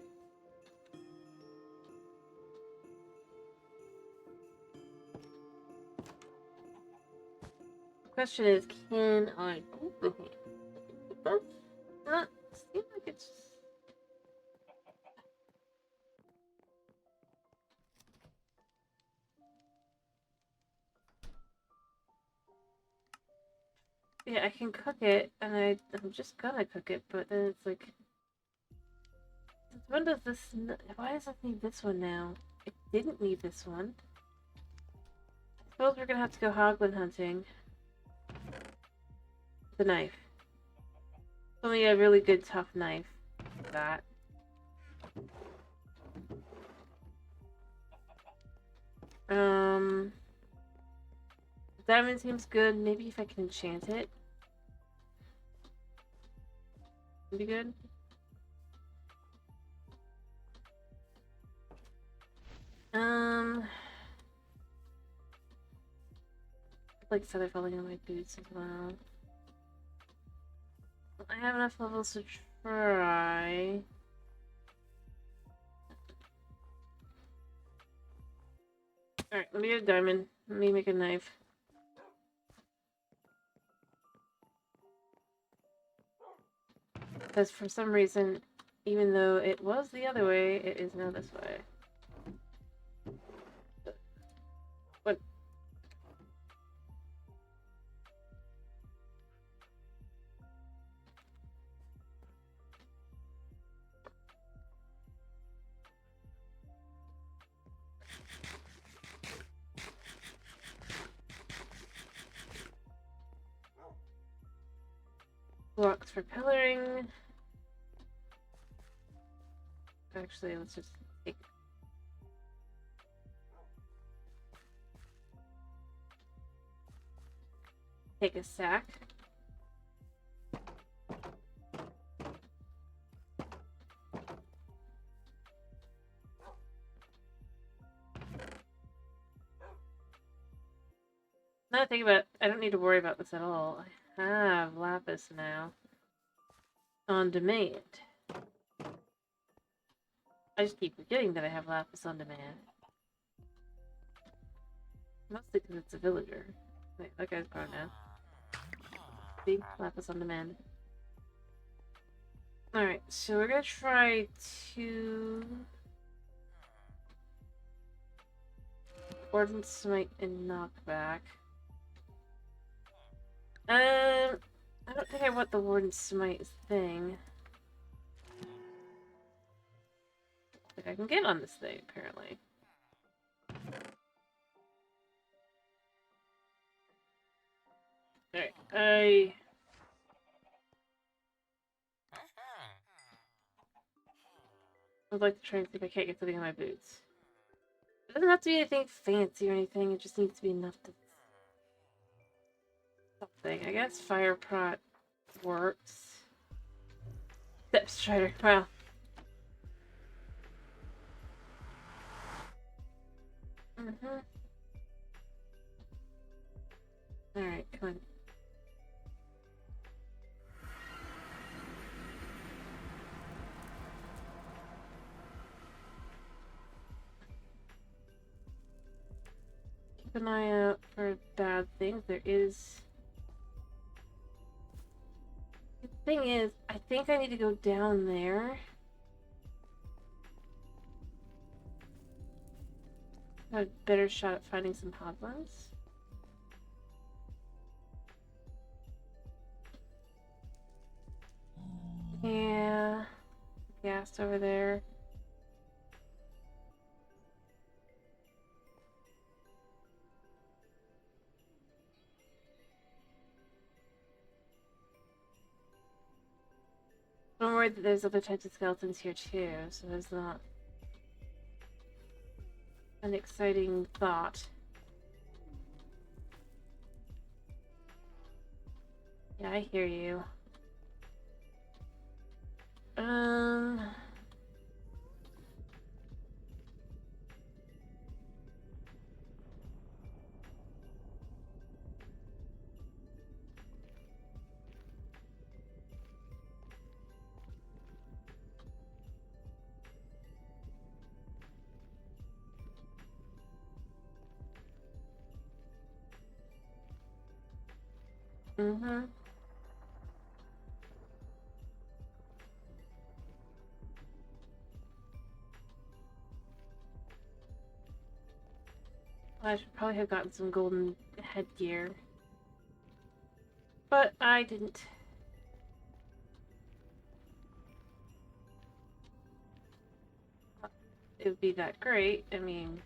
The question is, can I cook the ham? It does not seem like it's... Yeah, I can cook it, and I'm just gonna cook it, but then it's like... When does this... Why does it need this one now? It didn't need this one. I suppose we're gonna have to go hoglin hunting. The knife. Only a really good tough knife for that. Diamond seems good. Maybe if I can enchant it. Would be good. Like feather falling on my boots as well. I have enough levels to try. Alright, let me get a diamond. Let me make a knife. Because for some reason, even though it was the other way, it is now this way. What? Blocks for pillaring. Actually, let's just take a sack. Now that I think about it, I don't need to worry about this at all. I have lapis now. On demand. I just keep forgetting that I have lapis on demand. Mostly because it's a villager. Wait, that guy's gone now. See? Lapis on demand. Alright, so we're gonna try to... Warden Smite and Knockback. I don't think I want the Warden Smite thing. Like I can get on this thing, apparently. Alright, I would like to try and see if I can't get something on my boots. It doesn't have to be anything fancy or anything, it just needs to be enough to... something. I guess Fire Prot works. Step Strider, wow. Alright, come on. Keep an eye out for bad things. There is... The thing is, I think I need to go down there. A better shot at finding some hoglins. Yeah. Gas over there. Don't worry that there's other types of skeletons here too, so there's not an exciting thought. Yeah, I hear you. I should probably have gotten some golden headgear. But I didn't. It would be that great. I mean...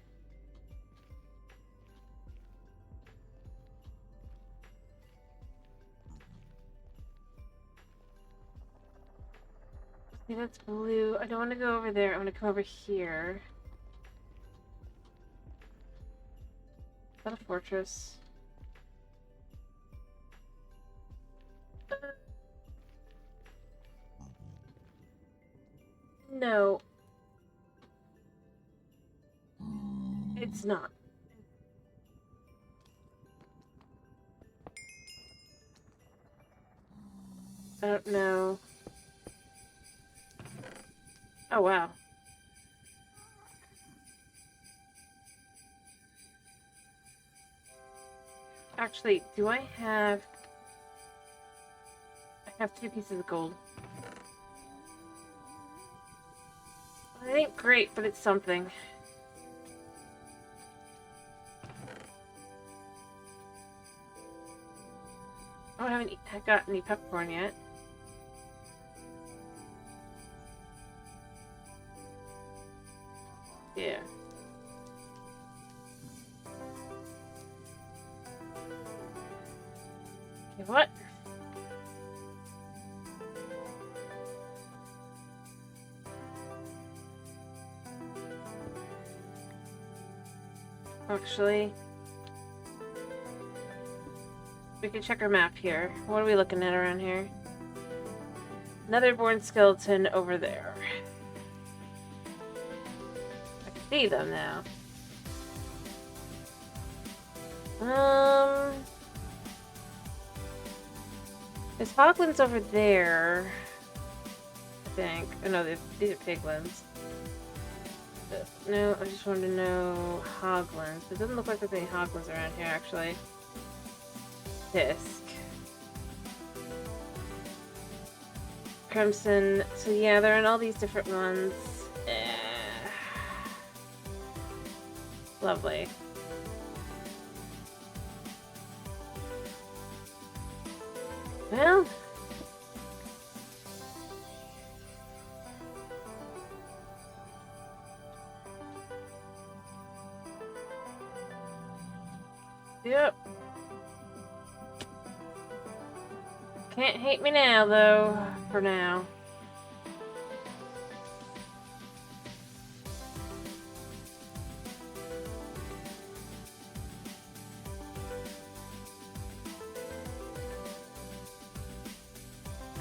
See, that's blue. I don't want to go over there. I want to come over here. Is that a fortress? No. It's not. I don't know. Oh, wow. Actually, do I have... I have 2 pieces of gold. It ain't great, but it's something. Oh, I haven't got any peppercorn yet. Yeah. Okay, what? Actually, we can check our map here. What are we looking at around here? Another born skeleton over there. I can see them now. There's hoglins over there, I think. Oh no, these are piglins. No, I just wanted to know hoglins. It doesn't look like there's any hoglins around here, actually. Disc. Crimson. So yeah, they're in all these different ones. Lovely. Well. Yep. Can't hate me now, though. For now.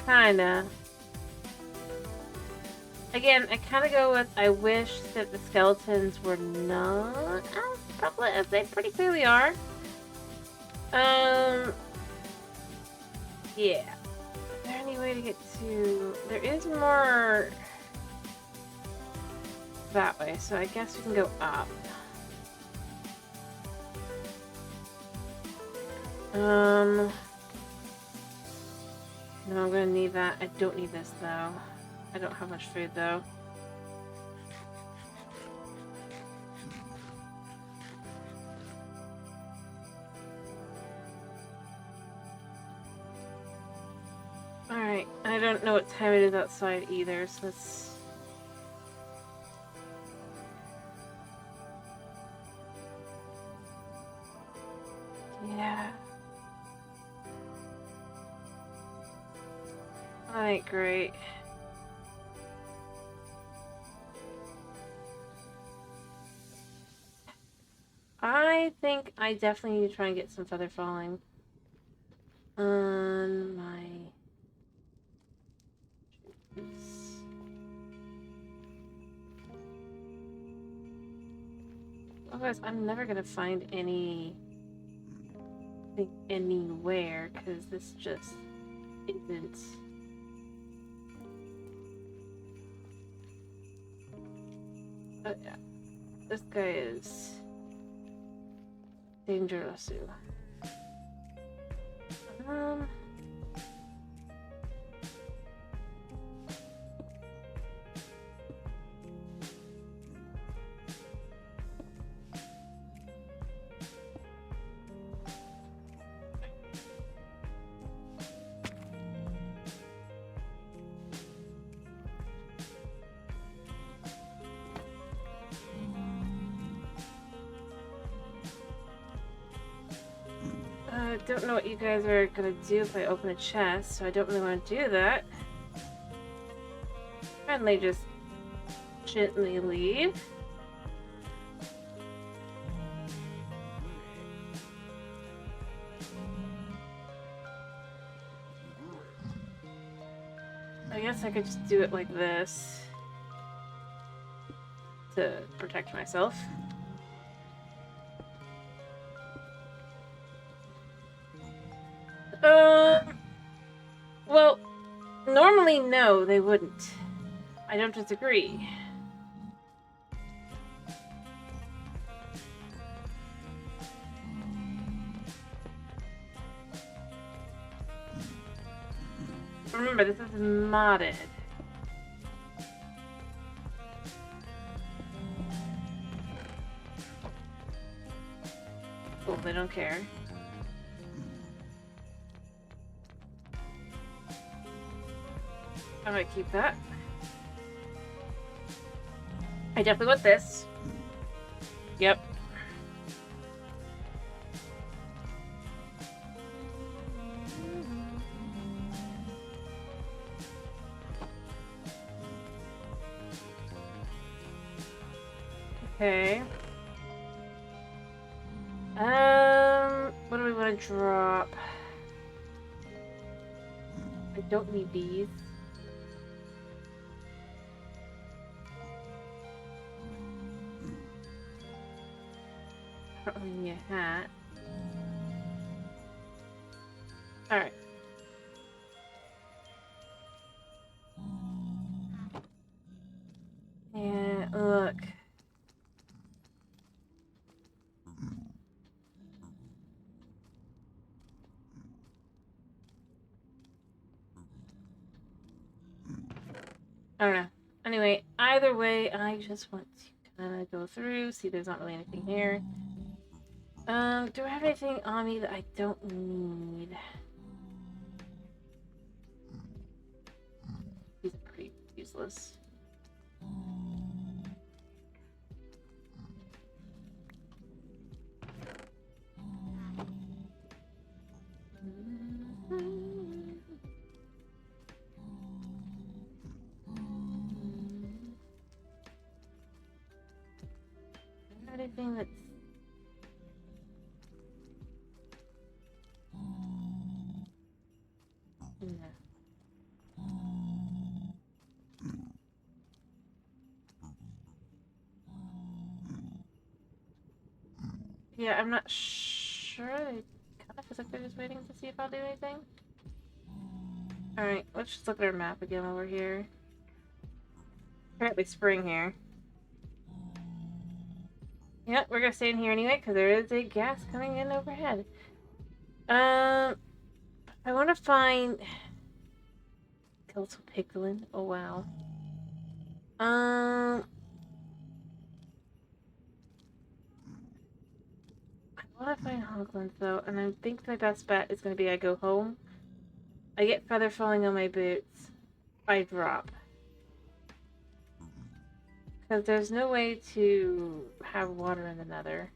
Kinda. Again, I kinda go with I wish that the skeletons were not as prevalent as they pretty clearly are. Yeah. Is there any way to get to... There is more that way, so I guess we can go up. No, I'm gonna need that. I don't need this, though. I don't have much food, though. Alright, I don't know what time it is outside either, so let's... Yeah. Alright, great. I think I definitely need to try and get some feather falling on my... Otherwise, I'm never gonna find anything anywhere, because this just isn't... Oh yeah, this guy is dangerous. I don't know what you guys are gonna do if I open a chest, so I don't really want to do that. Friendly, just gently leave. I guess I could just do it like this to protect myself. Well, normally no, they wouldn't. I don't disagree. Remember, this is modded. Cool, they don't care. I might keep that. I definitely want this. Yep. Okay. What do we want to drop? I don't need these. I don't really need a hat. Alright. I don't know. Anyway, either way, I just want to kind of go through, see there's not really anything here. Do I have anything on me that I don't need? These are pretty useless. Anything that's no. Yeah, I'm not sure. They kind of feels like they're just waiting to see if I'll do anything. Alright, let's just look at our map again while we're here. Apparently spring here. Yep, we're gonna stay in here anyway, because there is a gas coming in overhead. I want to find... Skeletal piglin. Oh, wow. I want to find hoglins, though, and I think my best bet is going to be I go home. I get feather falling on my boots. I drop. Because there's no way to have water in the nether.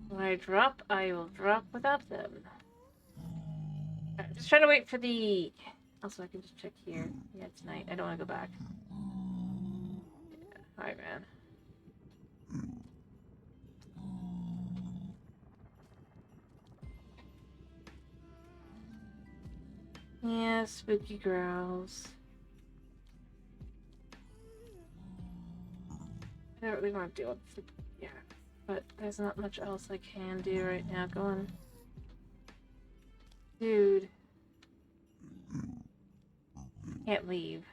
When I drop, I will drop without them. I'm just trying to wait for the... Also, I can just check here. Yeah, it's night. I don't want to go back. Yeah. Alright, man. Yeah, spooky growls. I don't really want to deal with the... Yeah. But there's not much else I can do right now. Go on. Dude. Can't leave.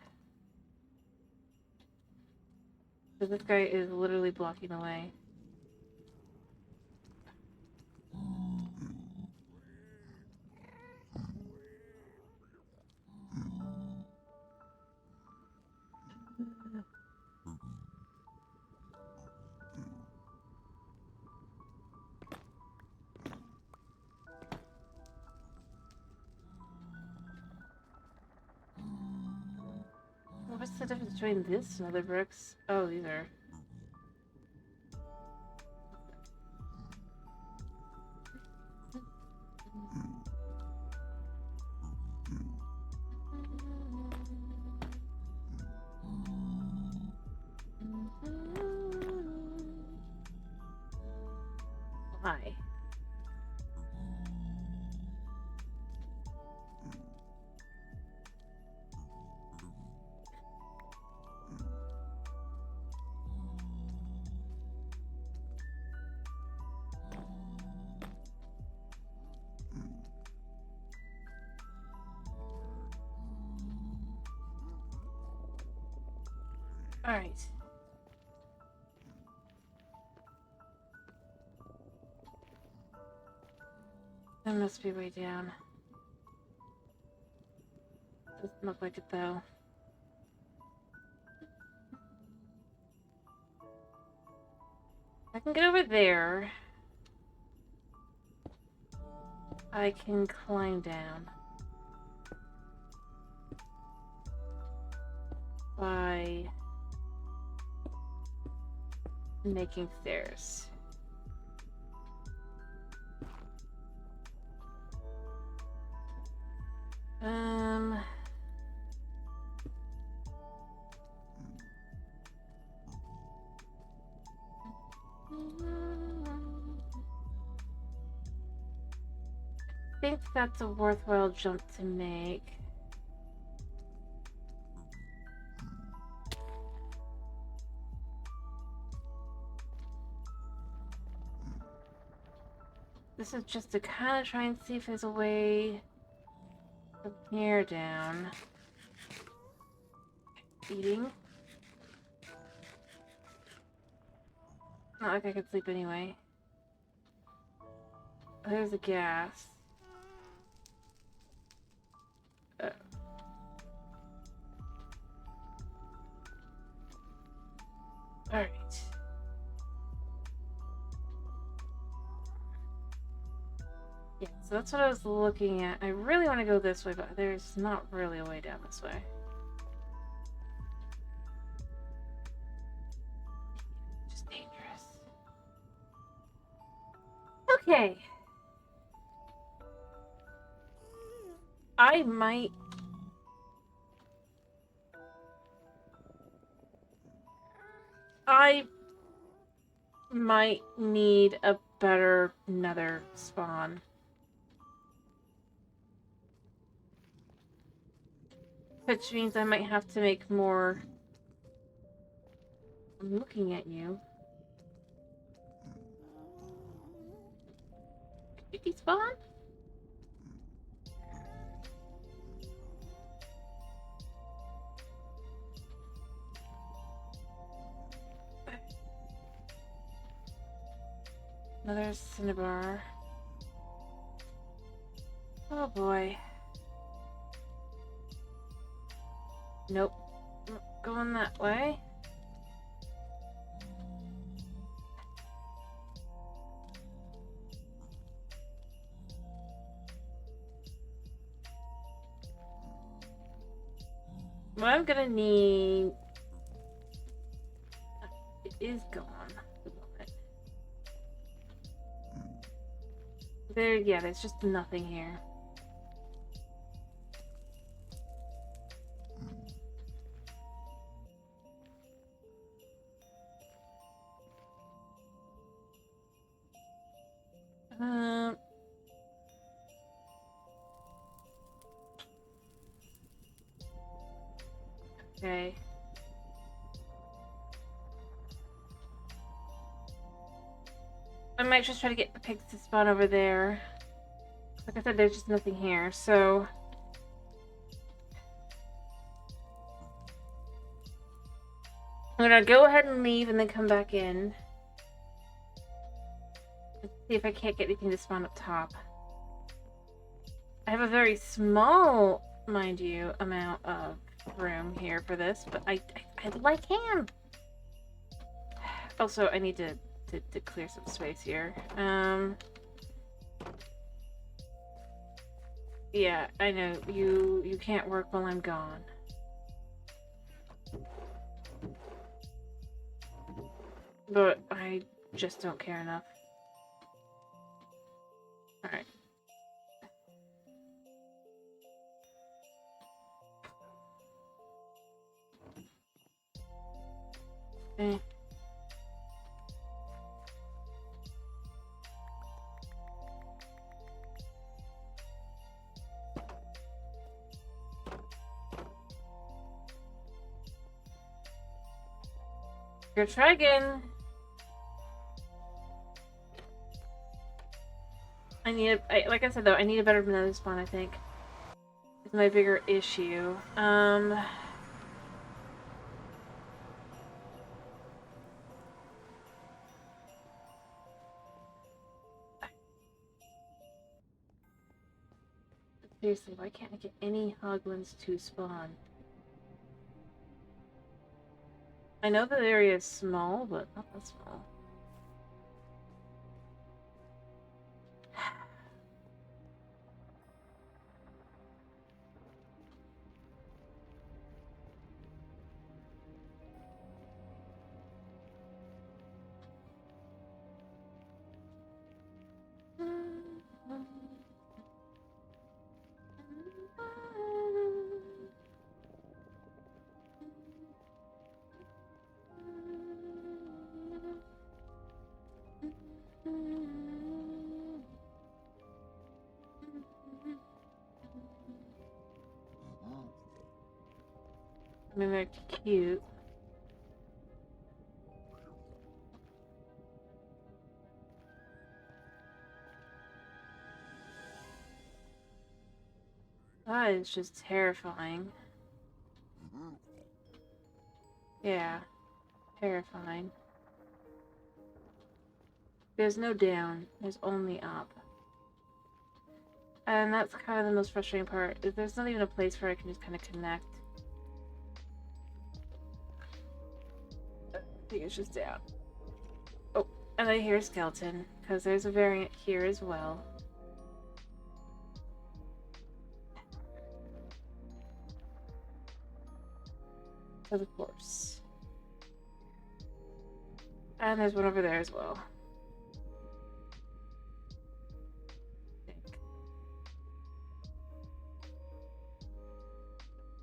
So this guy is literally blocking the way. What's the difference between this and other bricks? Oh, these are... Why? Alright. That must be way down. Doesn't look like it though. I can get over there. I can climb down. By making stairs. I think that's a worthwhile jump to make. This is just to kind of try and see if there's a way from here down. Eating. Not like I could sleep anyway. There's a gas. Alright. Yeah, so that's what I was looking at. I really want to go this way, but there's not really a way down this way. Just dangerous. Okay. I might need a better nether spawn. Which means I might have to make more. I'm looking at you. Could you despawn? Another cinnabar. Oh boy. Nope. Not going that way. What I'm gonna need... It is gone. There, yeah, there's just nothing here. Okay. I might just try to get the pigs to spawn over there. Like I said, there's just nothing here, so... I'm gonna go ahead and leave and then come back in. Let's see if I can't get anything to spawn up top. I have a very small, mind you, amount of room here for this, but I like him. Also, I need to clear some space here. Yeah, I know you can't work while I'm gone. But I just don't care enough. All right. Okay. Go try again. Like I said though, I need a better nether spawn, I think. It's my bigger issue. Seriously, why can't I get any hoglins to spawn? I know the area is small, but not that small. I mean, they're cute. That is just terrifying. Yeah. Terrifying. There's no down. There's only up. And that's kind of the most frustrating part, is there's not even a place where I can just kind of connect. I think it's just down. Oh, and I hear a skeleton, because there's a variant here as well. Of course. And there's one over there as well.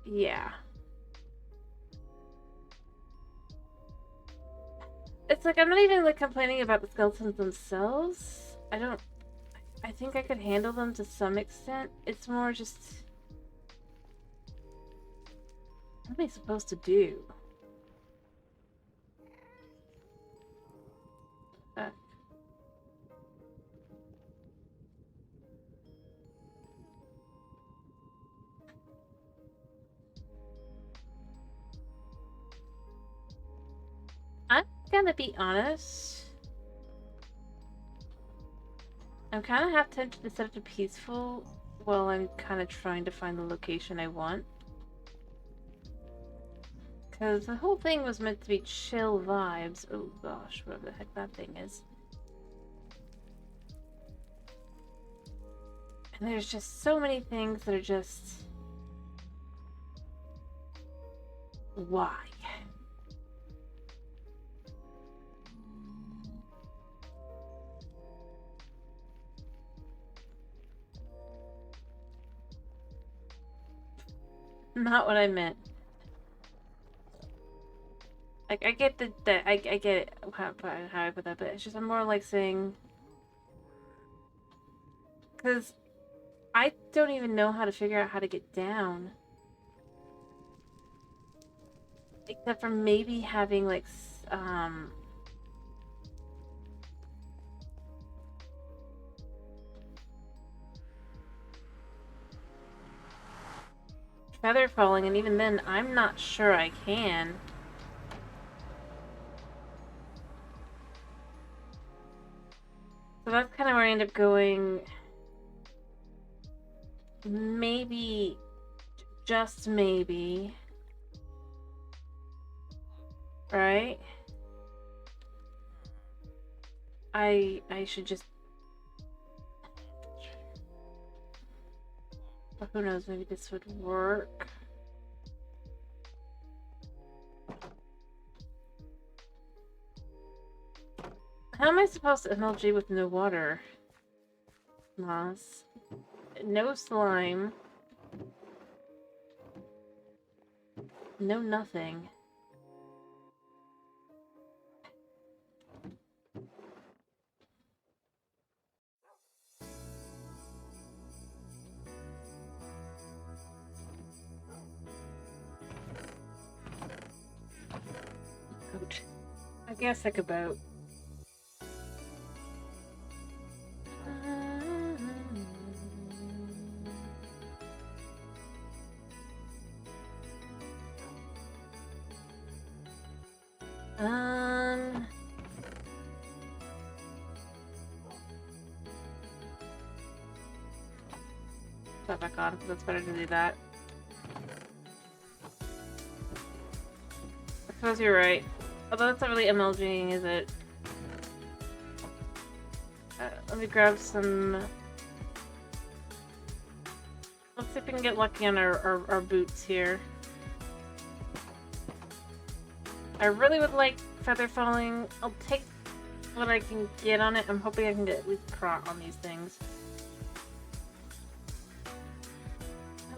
Yeah. It's like, I'm not even like complaining about the skeletons themselves. I think I could handle them to some extent. It's more just... what am I supposed to do? I'm gonna be honest. I'm kind of half tempted to set it to peaceful while I'm kind of trying to find the location I want. Because the whole thing was meant to be chill vibes. Oh gosh, whatever the heck that thing is. And there's just so many things that are just... why? Not what I meant. Like, I get I get it, how I put that, but it's just, I'm more like saying... because I don't even know how to figure out how to get down. Except for maybe having, like, feather falling, and even then, I'm not sure I can. So that's kind of where I end up going. Maybe, just maybe, right? I should just... but who knows, maybe this would work. How am I supposed to MLG with no water? Moss. No slime. No nothing. Ouch. I guess I could boat. Put back on, because it's better to do that. I suppose you're right. Although that's not really MLGing, is it? Let me grab some... let's see if we can get lucky on our boots here. I really would like feather falling. I'll take what I can get on it. I'm hoping I can get at least prot on these things.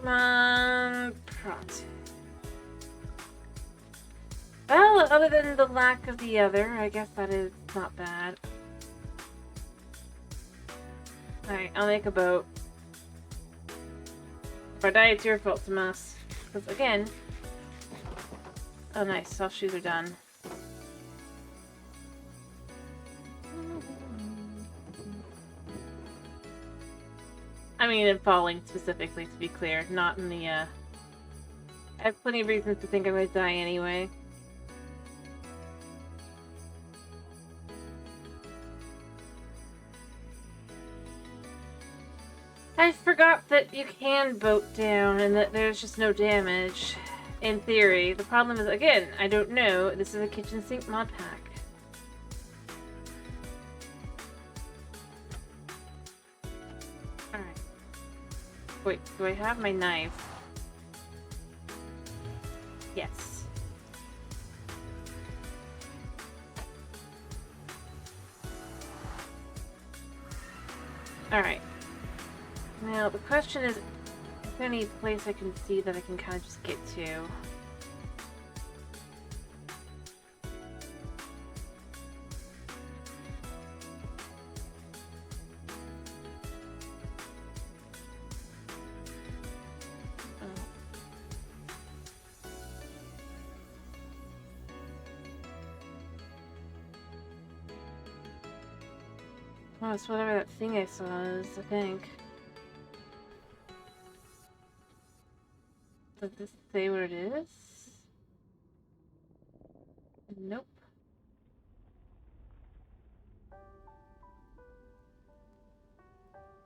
Come on, prot. Well, other than the lack of the other, I guess that is not bad. Alright, I'll make a boat. If I die, it's your fault, Tomas. Because again... oh nice, soft shoes are done. I mean in falling specifically, to be clear, not in the, I have plenty of reasons to think I'm gonna die anyway. I forgot that you can boat down and that there's just no damage. In theory. The problem is, again, I don't know. This is a kitchen sink mod pack. Alright. Wait, do I have my knife? Yes. Alright. Now, the question is, is there any place I can see that I can kind of just get to? Oh, it's whatever that thing I saw is, I think. Does this say what it is? Nope.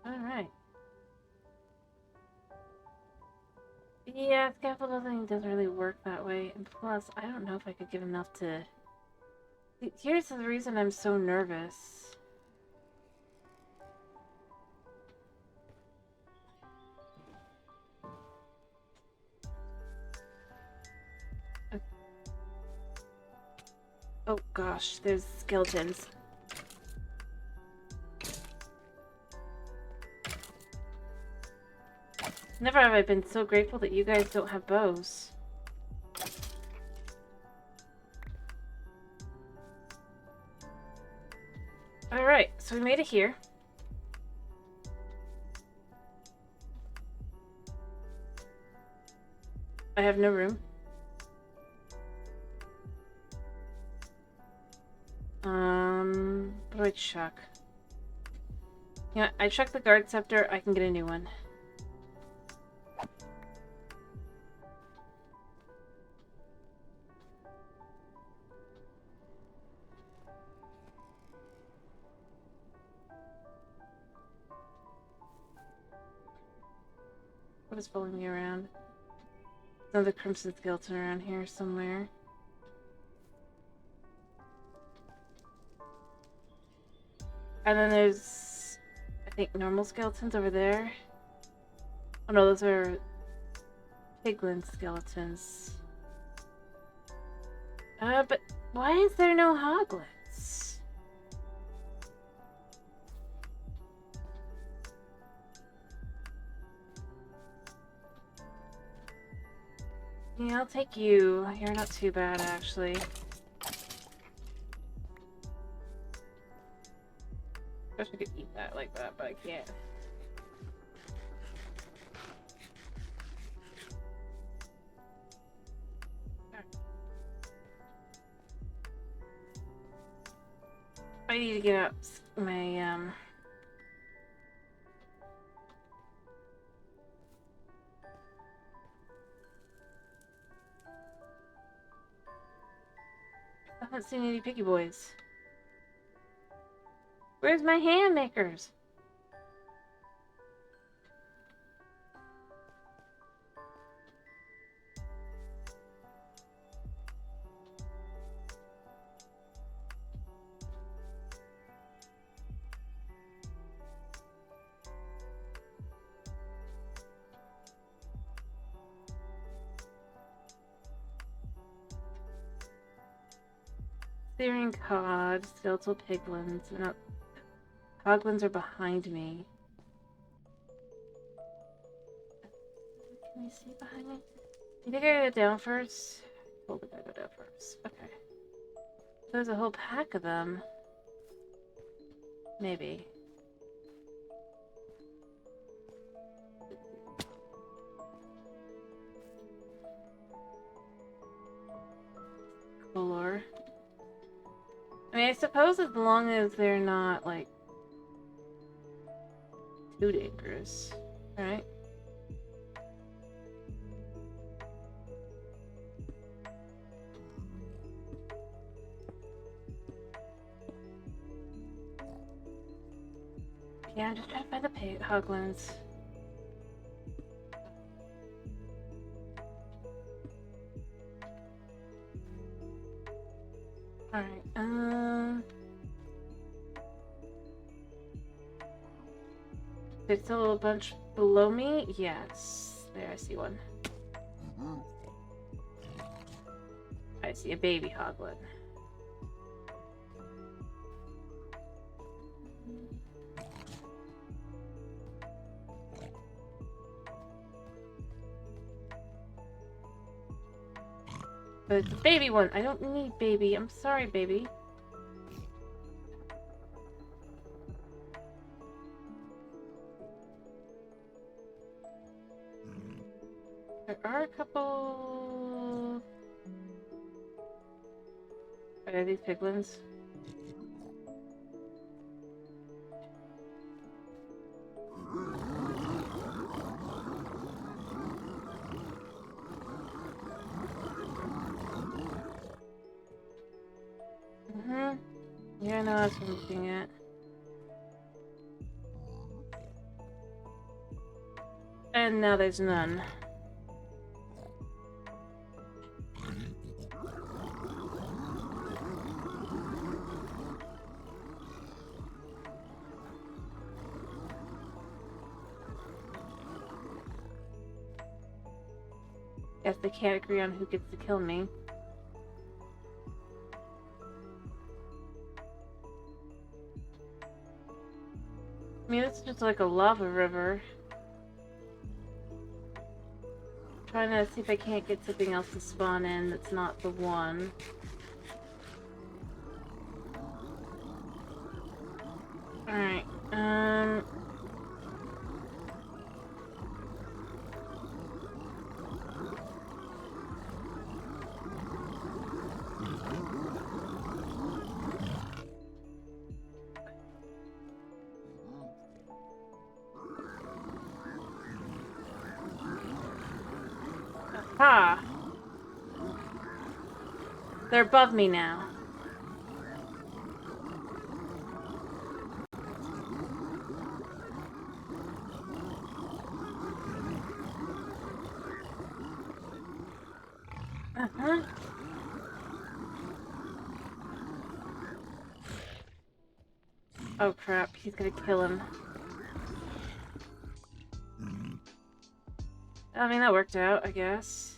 Alright. Yeah, scaffolding doesn't really work that way. And plus, I don't know if I could get enough to... Here's the reason I'm so nervous. Oh gosh, there's skeletons. Never have I been so grateful that you guys don't have bows. Alright, so we made it here. I have no room. What do I chuck? Yeah, I chuck the guard scepter, I can get a new one. What is following me around? Another crimson skeleton around here somewhere. And then there's, I think, normal skeletons over there. Oh no, those are piglin skeletons. But why is there no hoglets? Yeah, I'll take you. You're not too bad, actually. I wish I could eat that like that, but I can't. I need to get out my, I haven't seen any piggy boys. Where's my hand makers? Searing cod, skeletal piglins. They're not. Hoglins are behind me. Can you see behind me? You think I go down first? I think I go down first. Okay. There's a whole pack of them. Maybe. Color. I mean, I suppose as long as they're not, like, too dangerous. Alright. Yeah, I'm just trying to find the hoglins. Alright, there's still a bunch below me? Yes. There, I see one. I see a baby hoglin. But it's a baby one. I don't need baby. I'm sorry, baby. There are a couple... Are these piglins? Yeah, no, that's what I'm looking at. And now there's none. Guess they can't agree on who gets to kill me. I mean, it's just like a lava river. Trying to see if I can't get something else to spawn in that's not the one. Alright, aha! They're above me now. Uh-huh. Oh crap, he's gonna kill him. I mean, that worked out, I guess.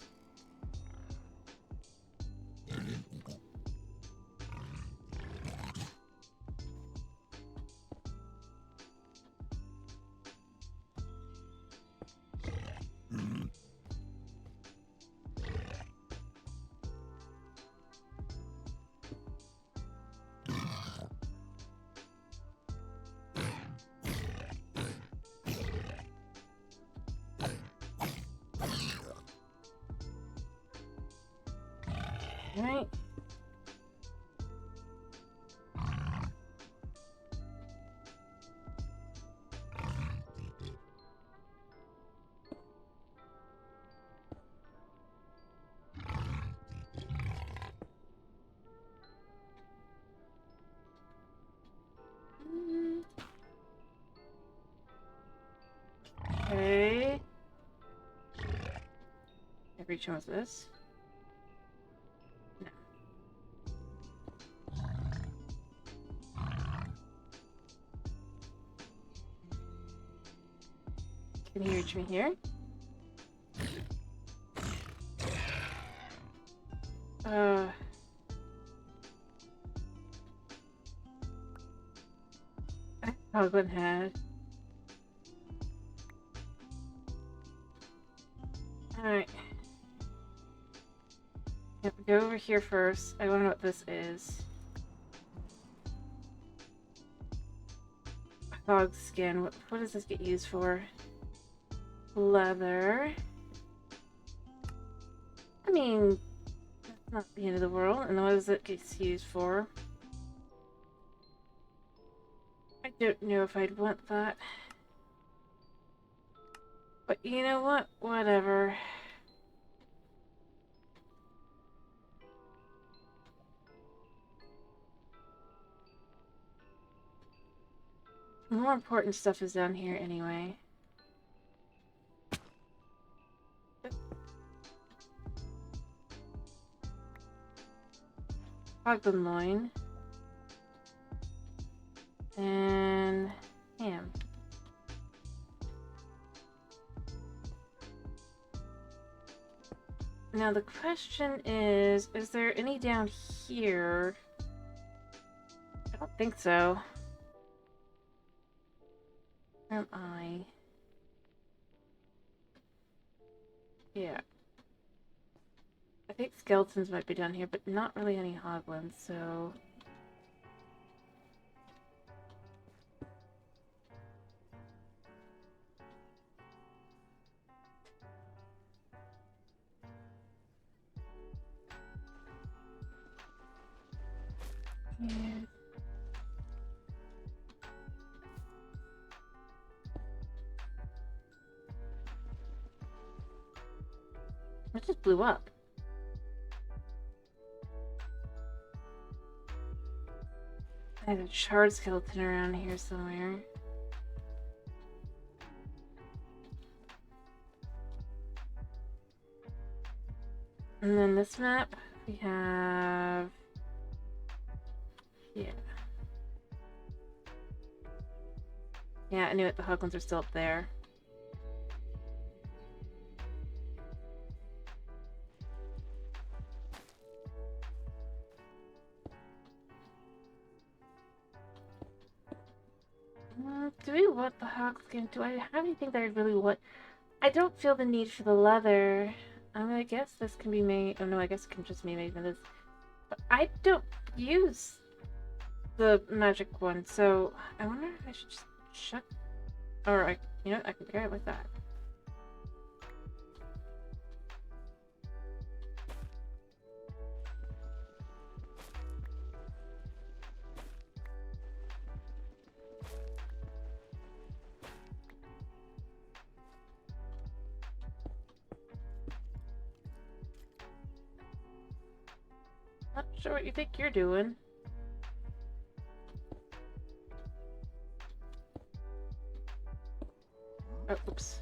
Right. Okay. Every one was this. No. Can you reach me here? Hoglin head. Alright. Yep, go over here first. I want to know what this is. Hog skin. What does this get used for? Leather. I mean, that's not the end of the world. And what does it get used for? I don't know if I'd want that. But you know what? Whatever. The more important stuff is down here anyway. Ogden loin. And ham. Now the question is there any down here? I don't think so. Where am I? Yeah. I think skeletons might be down here, but not really any hoglins, so... Yeah. It just blew up. I have a charred skeleton around here somewhere. And then this map, we have... Yeah. Yeah, I knew it. The hoglins are still up there. Do we want the hog skin? Do I have anything that I really want? I don't feel the need for the leather. I mean, I guess this can be made... Oh no, I guess it can just be made from this. But I don't use the magic one, so I wonder if I should just chuck... Or, you know, I can pair it with that. Not sure what you think you're doing. Oh, oops.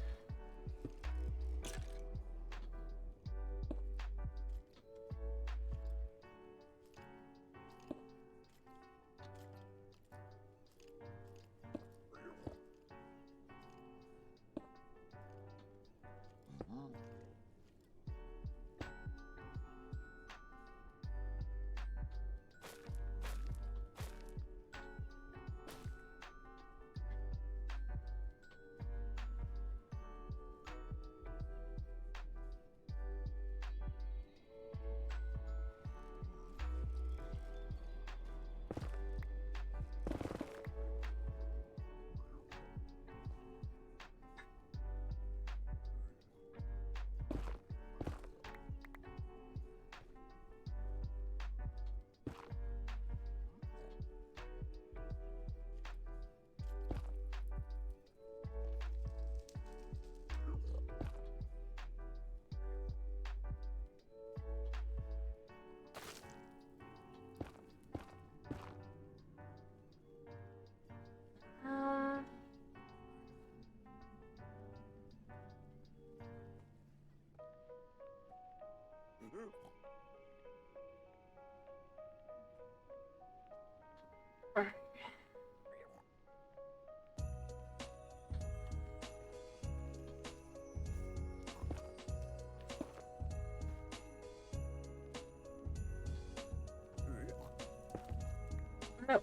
Nope.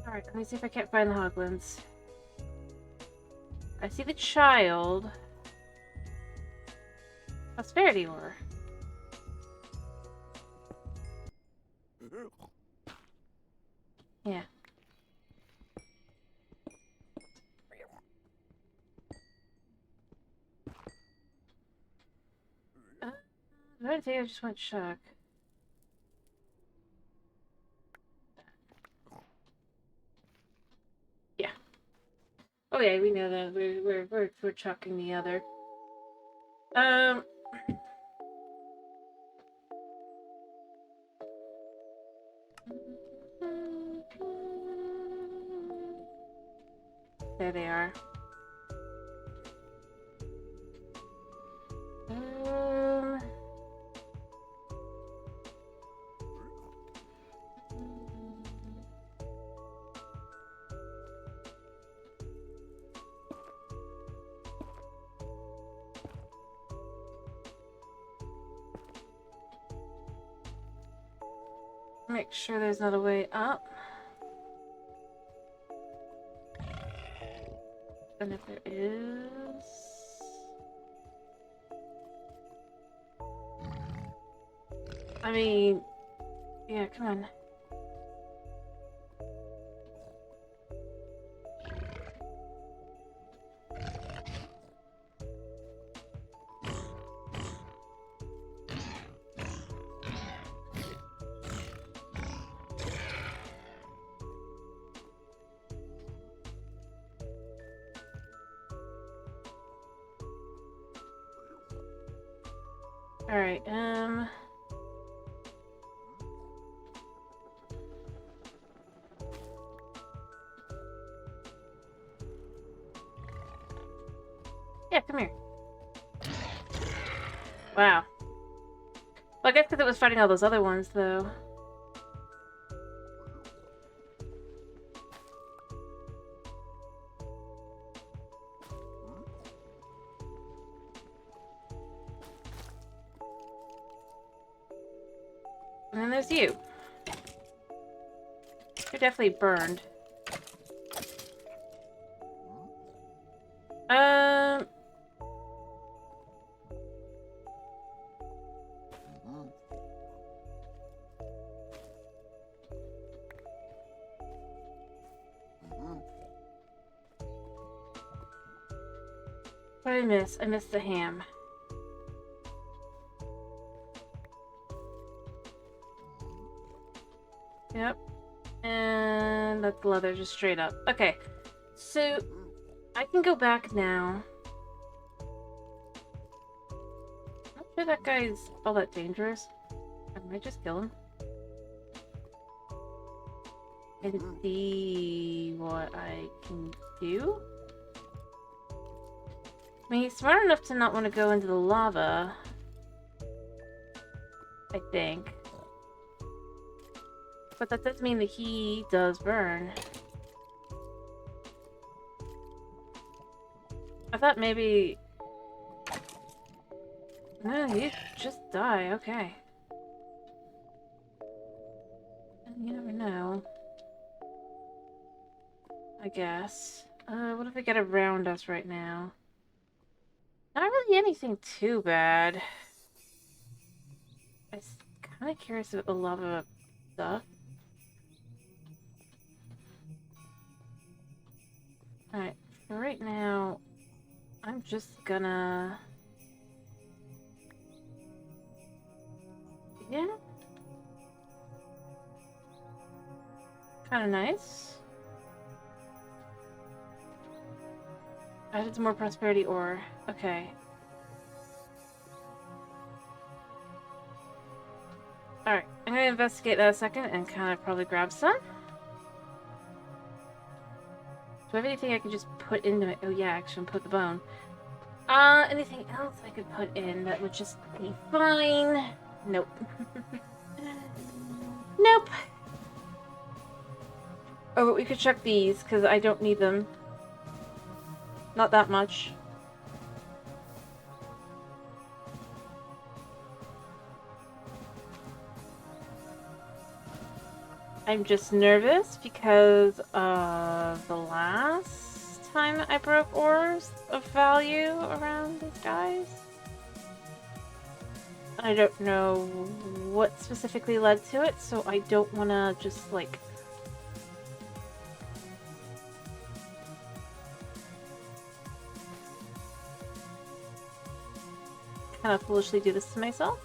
Alright, let me see if I can't find the hoglins. I see the child. Prosperity ore. Yeah. I don't think I just went shock. Yeah. Oh yeah, we know that. We're chucking the other. There they are. Make sure there's not a way up. And if there is... I mean... Yeah, come on. Alright, yeah, come here. Wow. Well, I guess because it was fighting all those other ones, though. And then there's you. You're definitely burned. What did I miss? I missed the ham. Yep. And that's leather, just straight up. Okay. So, I can go back now. I'm not sure that guy's all that dangerous. I might just kill him. And see what I can do. I mean, he's smart enough to not want to go into the lava. I think. But that does mean that he does burn. I thought maybe... No, you just die. Okay. You never know. I guess. What if we get around us right now? Not really anything too bad. I'm kind of curious about the lava stuff. Alright, for right now, I'm just gonna... Yeah? Kinda nice. Added some more prosperity ore. Okay. Alright, I'm gonna investigate that a second and kind of probably grab some. Do I have anything I can just put into it? Oh yeah, actually put the bone. Anything else I could put in that would just be fine? Nope. Nope. Oh, but we could check these, because I don't need them. Not that much. I'm just nervous because of the last time I broke ores of value around these guys. I don't know what specifically led to it, so I don't want to just, like... kind of foolishly do this to myself.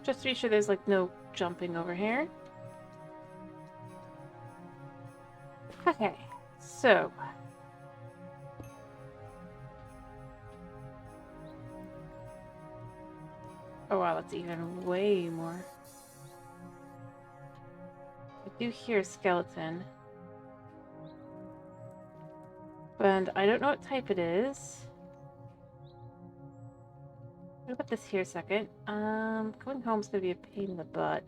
Just to be sure there's like no jumping over here. Okay, so oh wow, that's even way more. I do hear a skeleton. But I don't know what type it is. I'll put this here a second. Going home is gonna be a pain in the butt.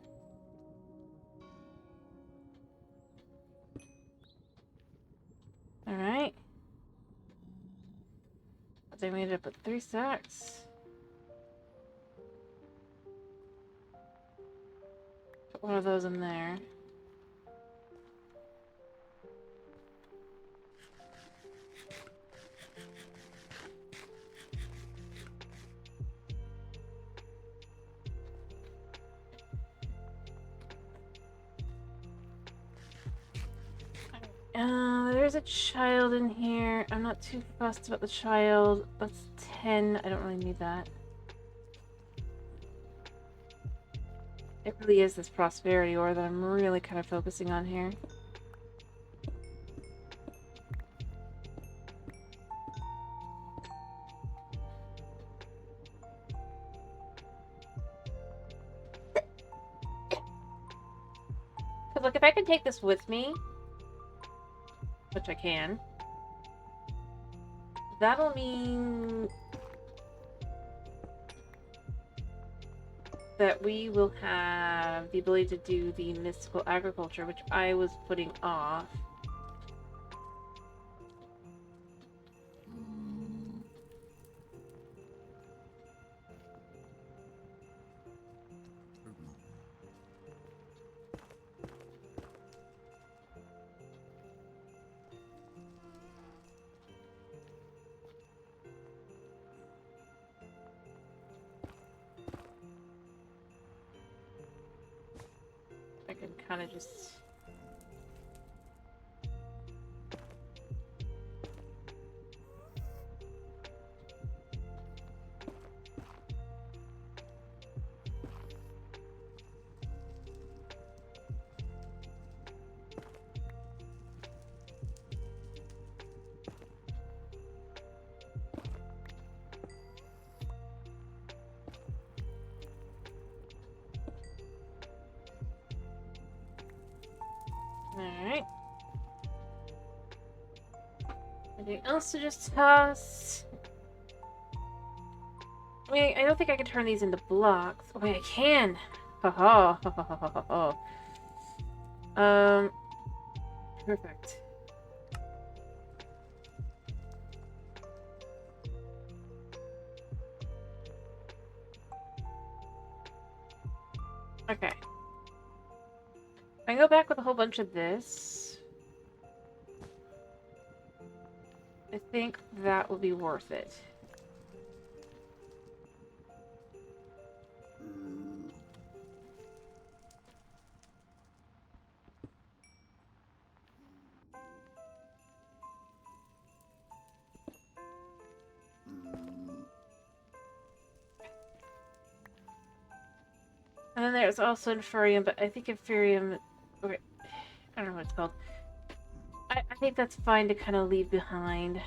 Alright. They made it up with 3 stacks. Put one of those in there. There's a child in here. I'm not too fussed about the child. That's 10. I don't really need that. It really is this prosperity ore that I'm really kind of focusing on here. Because, look, if I can take this with me, which I can, that'll mean that we will have the ability to do the mystical agriculture, which I was putting off. I can kind of just... Alright. Anything else to just toss? I mean, I don't think I can turn these into blocks. Oh, wait, I can! Haha. Perfect. Okay. I go back with a whole bunch of this. I think that will be worth it. And then there's also Inferium, but I think Inferium... Or, I don't know what it's called. I think that's fine to kind of leave behind.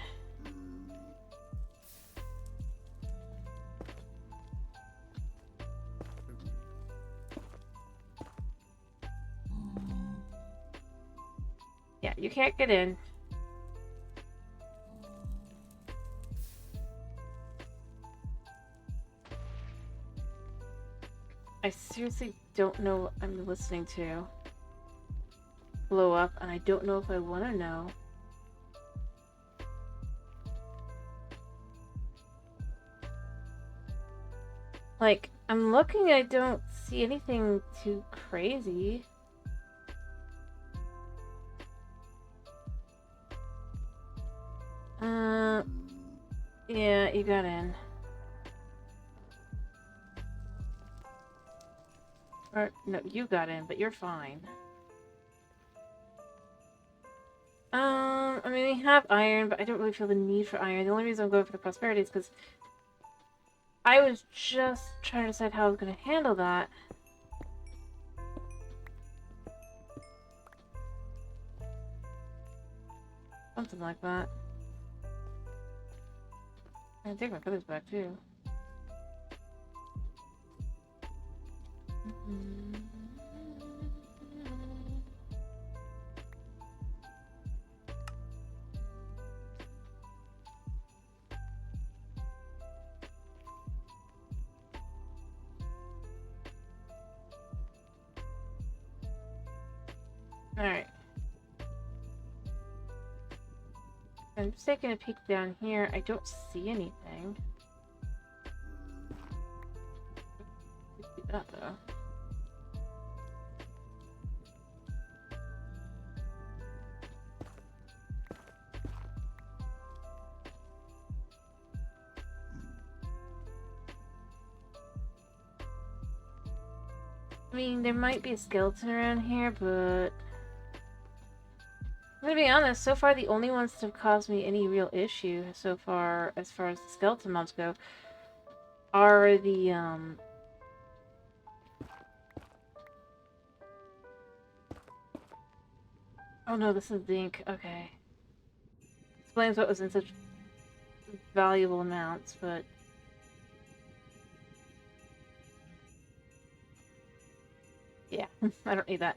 Yeah, you can't get in. I seriously don't know what I'm listening to blow up, and I don't know if I want to know. Like, I'm looking, I don't see anything too crazy. Yeah, you got in. Or, no, you got in, but you're fine. I mean, we have iron, but I don't really feel the need for iron. The only reason I'm going for the prosperity is because I was just trying to decide how I was going to handle that. Something like that. I can take my feathers back too. Alright. I'm just taking a peek down here. I don't see anything. See that though. I mean, there might be a skeleton around here, but I'm gonna be honest, so far the only ones that have caused me any real issue so far, as the skeleton mobs go, are the, oh no, this is zinc. Okay. Explains what was in such valuable amounts, but... yeah, I don't need that.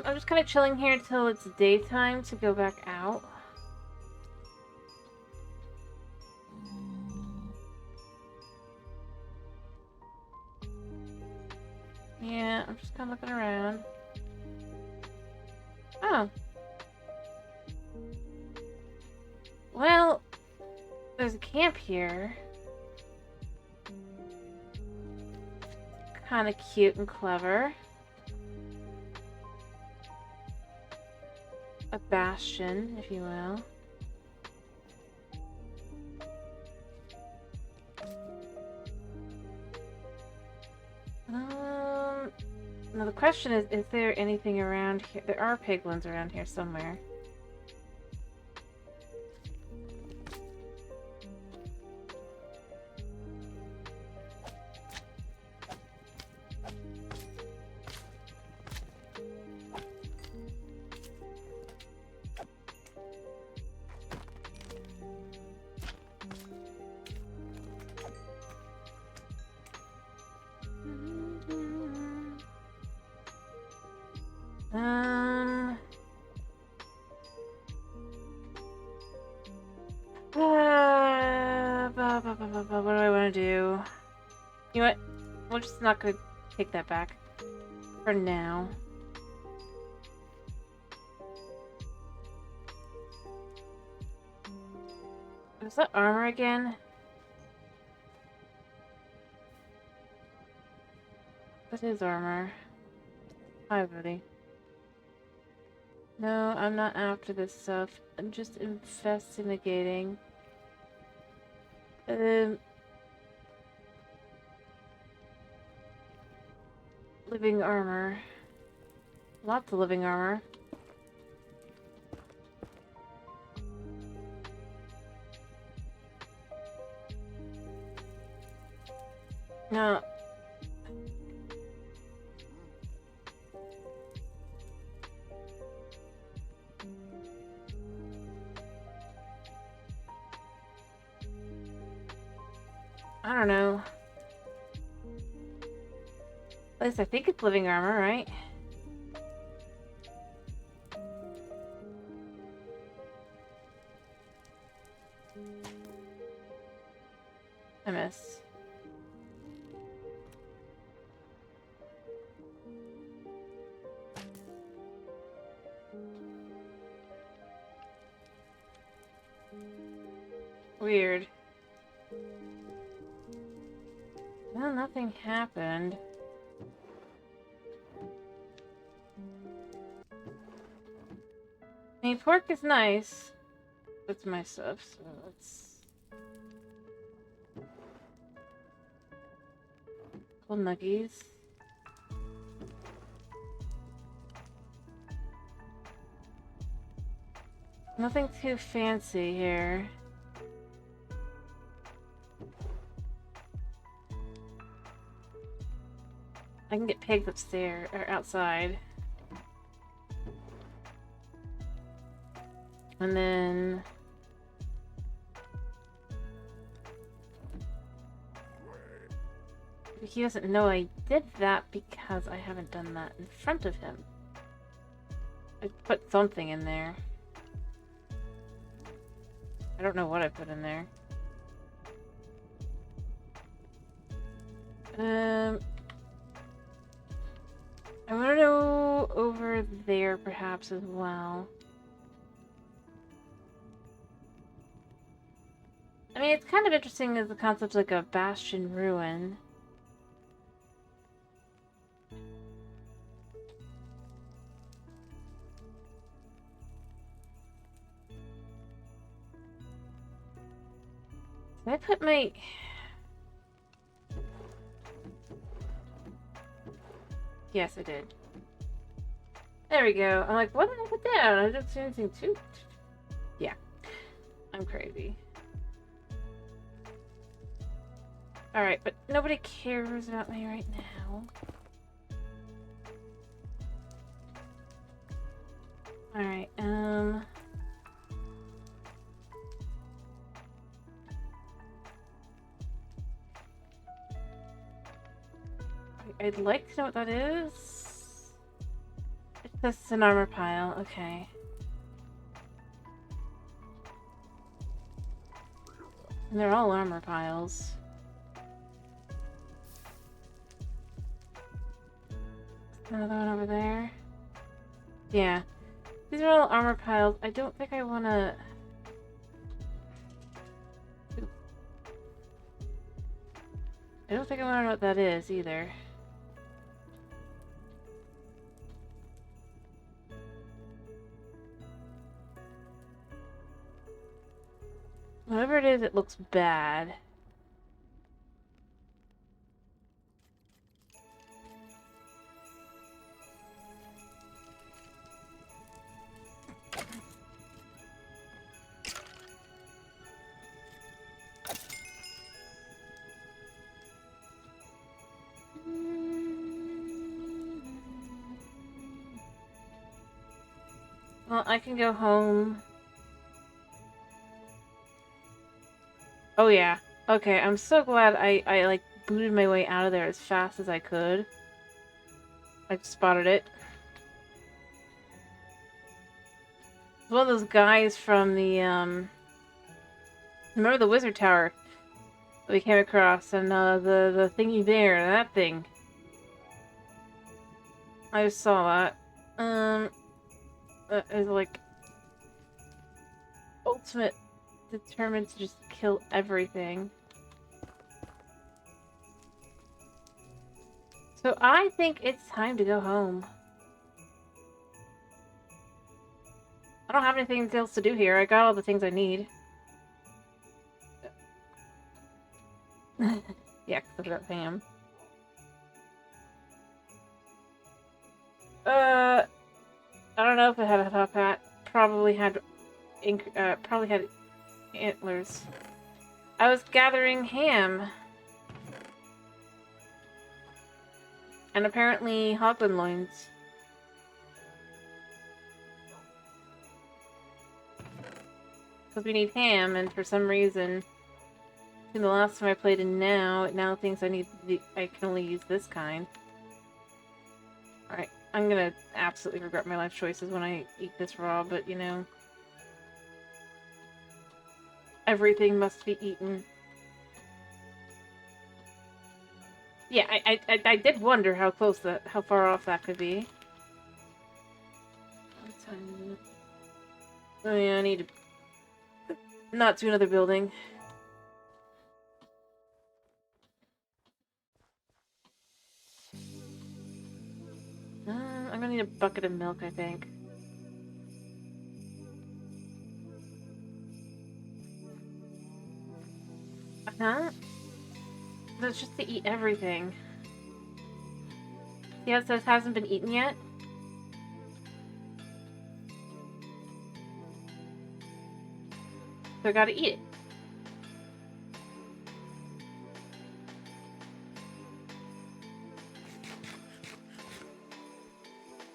I'm just kind of chilling here till it's daytime to go back out. Yeah, I'm just kind of looking around. Oh. Well, there's a camp here. Kind of cute and clever. A bastion, if you will. Now the question is there anything around here? There are piglins around here somewhere. What do I want to do? You know what? We're just not going to take that back. For now. Is that armor again? That is armor. Hi, buddy. No, I'm not after this stuff. I'm just investigating. Living armor. Lots of living armor. No. I don't know. At least I think it's living armor, right? I miss. Weird. Well, nothing happened. I mean, pork is nice. It's my stuff, so let's... couple nuggies. Nothing too fancy here. I can get pigs upstairs or outside. And then he doesn't know I did that because I haven't done that in front of him. I put something in there. I don't know what I put in there. I want to go over there perhaps as well. I mean, it's kind of interesting as the concept like a bastion ruin. Did I put my... Yes, I did. There we go. I'm like, what did I put down? I didn't see anything too... Yeah. I'm crazy. Alright, but nobody cares about me right now. Alright, I'd like to know what that is. It's just an armor pile, okay. And they're all armor piles. Another one over there. Yeah. These are all armor piles. I don't think I want to... I don't think I want to know what that is either. Whatever it is, it looks bad. Well, I can go home. Oh yeah. Okay, I'm so glad I like booted my way out of there as fast as I could. I spotted it. One of those guys from the remember the wizard tower that we came across, and the thingy there, that thing. I just saw that. That is like ultimate determined to just kill everything. So I think it's time to go home. I don't have anything else to do here. I got all the things I need. Yeah, because I've got Pam. I don't know if it had a top hat. Probably had antlers. I was gathering ham. And apparently hoglin loins. Because we need ham, and for some reason, between the last time I played and now, it now thinks I can only use this kind. Alright, I'm gonna absolutely regret my life choices when I eat this raw, but you know, everything must be eaten. Yeah, I did wonder how far off that could be. Oh yeah, I need to not to another building. I'm gonna need a bucket of milk, I think. Huh? That's just to eat everything. Yeah, it says hasn't been eaten yet. So I gotta eat it.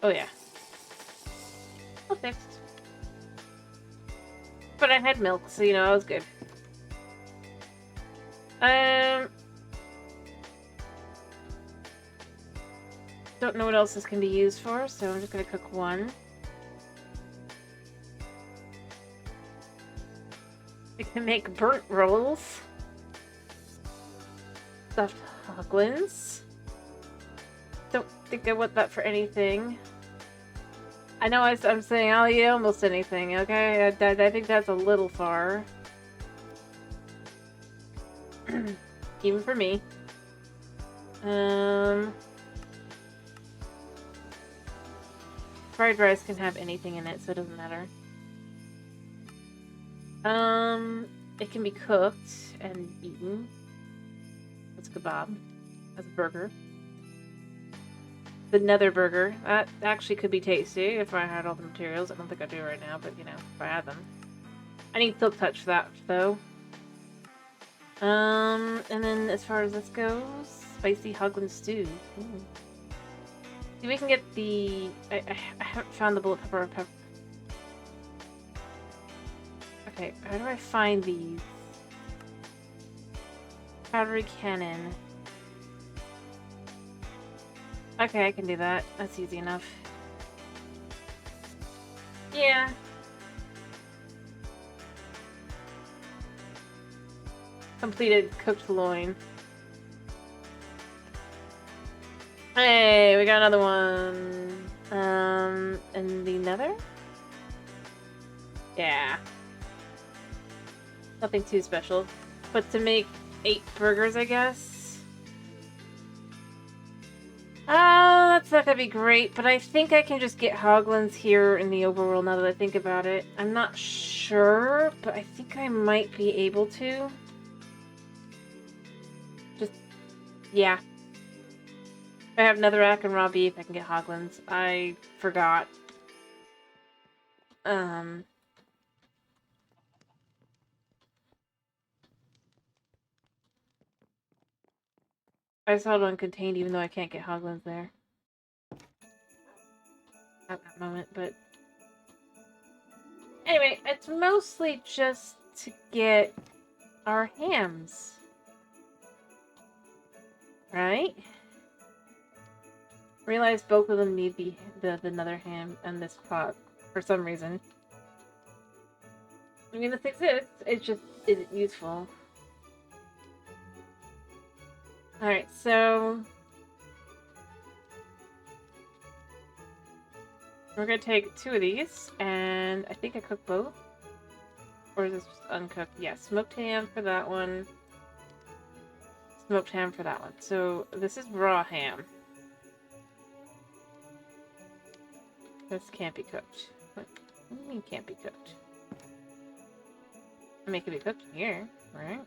Oh yeah. All fixed. But I had milk, so you know, I was good. Don't know what else this can be used for, so I'm just gonna cook one. I can make burnt rolls. Stuffed hoglins. Don't think I want that for anything. I know I'm saying I'll eat almost anything, okay? I think that's a little far. Even for me. Fried rice can have anything in it, so it doesn't matter. It can be cooked and eaten. That's kebab. That's a burger. The nether burger. That actually could be tasty if I had all the materials. I don't think I do right now, but you know, if I had them. I need Silk Touch for that, though. And then as far as this goes, spicy hoglin stew. Ooh. See, we can get the... I haven't found the bullet pepper. Okay, how do I find these? Powdery cannon. Okay, I can do that. That's easy enough. Yeah. Completed cooked loin. Hey, we got another one. And the nether? Yeah. Nothing too special. But to make 8 burgers, I guess. Oh, that's not gonna be great, but I think I can just get hoglins here in the overworld now that I think about it. I'm not sure, but I think I might be able to. Just, yeah. If I have netherrack and raw beef, I can get hoglins. I forgot. I saw it uncontained even though I can't get hoglins there. At that moment, but... Anyway, it's mostly just to get our hams. Right? Realize both of them need the nether ham and this pot for some reason. I mean, this exists, it just isn't useful. Alright, so... we're gonna take 2 of these, and I think I cooked both. Or is this just uncooked? Yeah, smoked ham for that one. Smoked ham for that one. So, this is raw ham. This can't be cooked. What do you mean can't be cooked? I mean, it can be cooked here, right?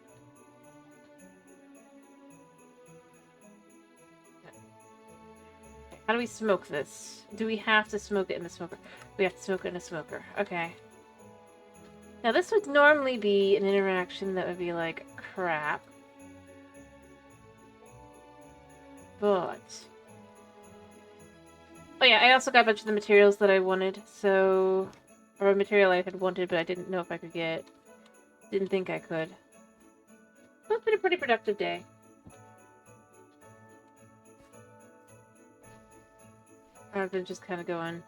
How do we smoke this? Do we have to smoke it in the smoker? We have to smoke it in a smoker. Okay. Now, this would normally be an interaction that would be like, crap. But... oh yeah, I also got a bunch of the materials that I wanted, so... or a material I had wanted, but I didn't know if I could get. Didn't think I could. So it's been a pretty productive day. I've been just kind of going...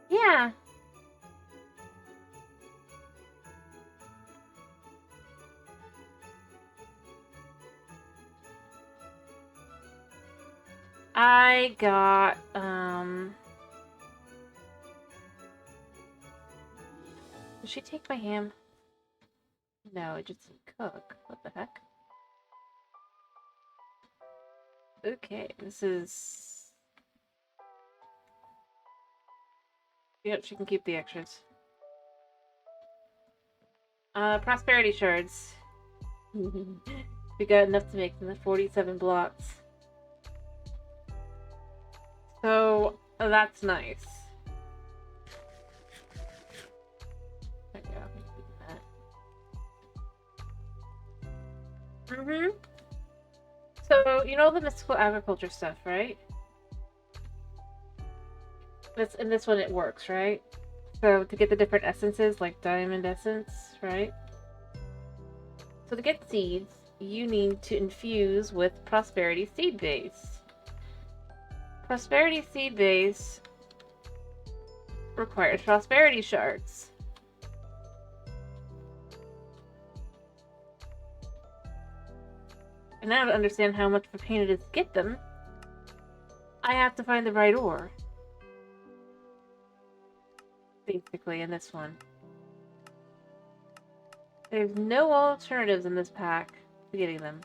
yeah. I got, did she take my ham? No, it just didn't cook. What the heck? Okay, this is... yep, she can keep the extras. Prosperity shards. We got enough to make them, 47 blocks. So, that's nice. Mm-hmm. So, you know the mystical agriculture stuff, right? In this one it works, right? So to get the different essences, like diamond essence, right? So to get seeds, you need to infuse with prosperity seed base. Prosperity seed base requires prosperity shards. And now to understand how much of a pain it is to get them, I have to find the right ore. Basically, in this one. There's no alternatives in this pack to getting them.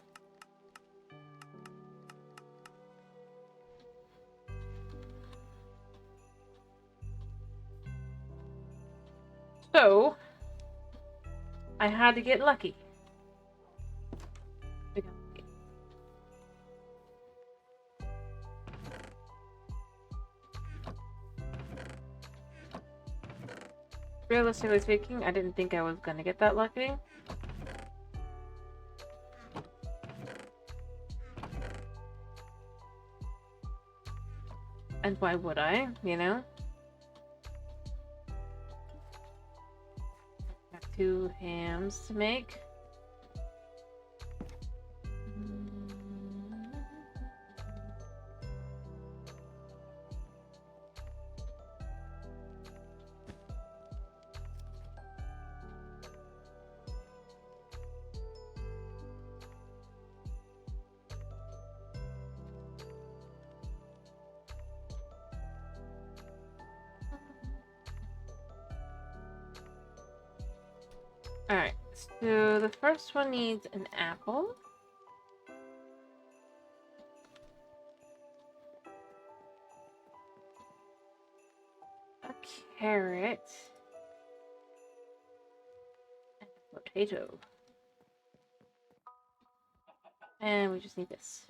So, I had to get lucky. Realistically speaking, I didn't think I was gonna get that lucky. And why would I, you know? Got 2 hams to make. Alright, so the first one needs an apple. A carrot. And a potato. And we just need this.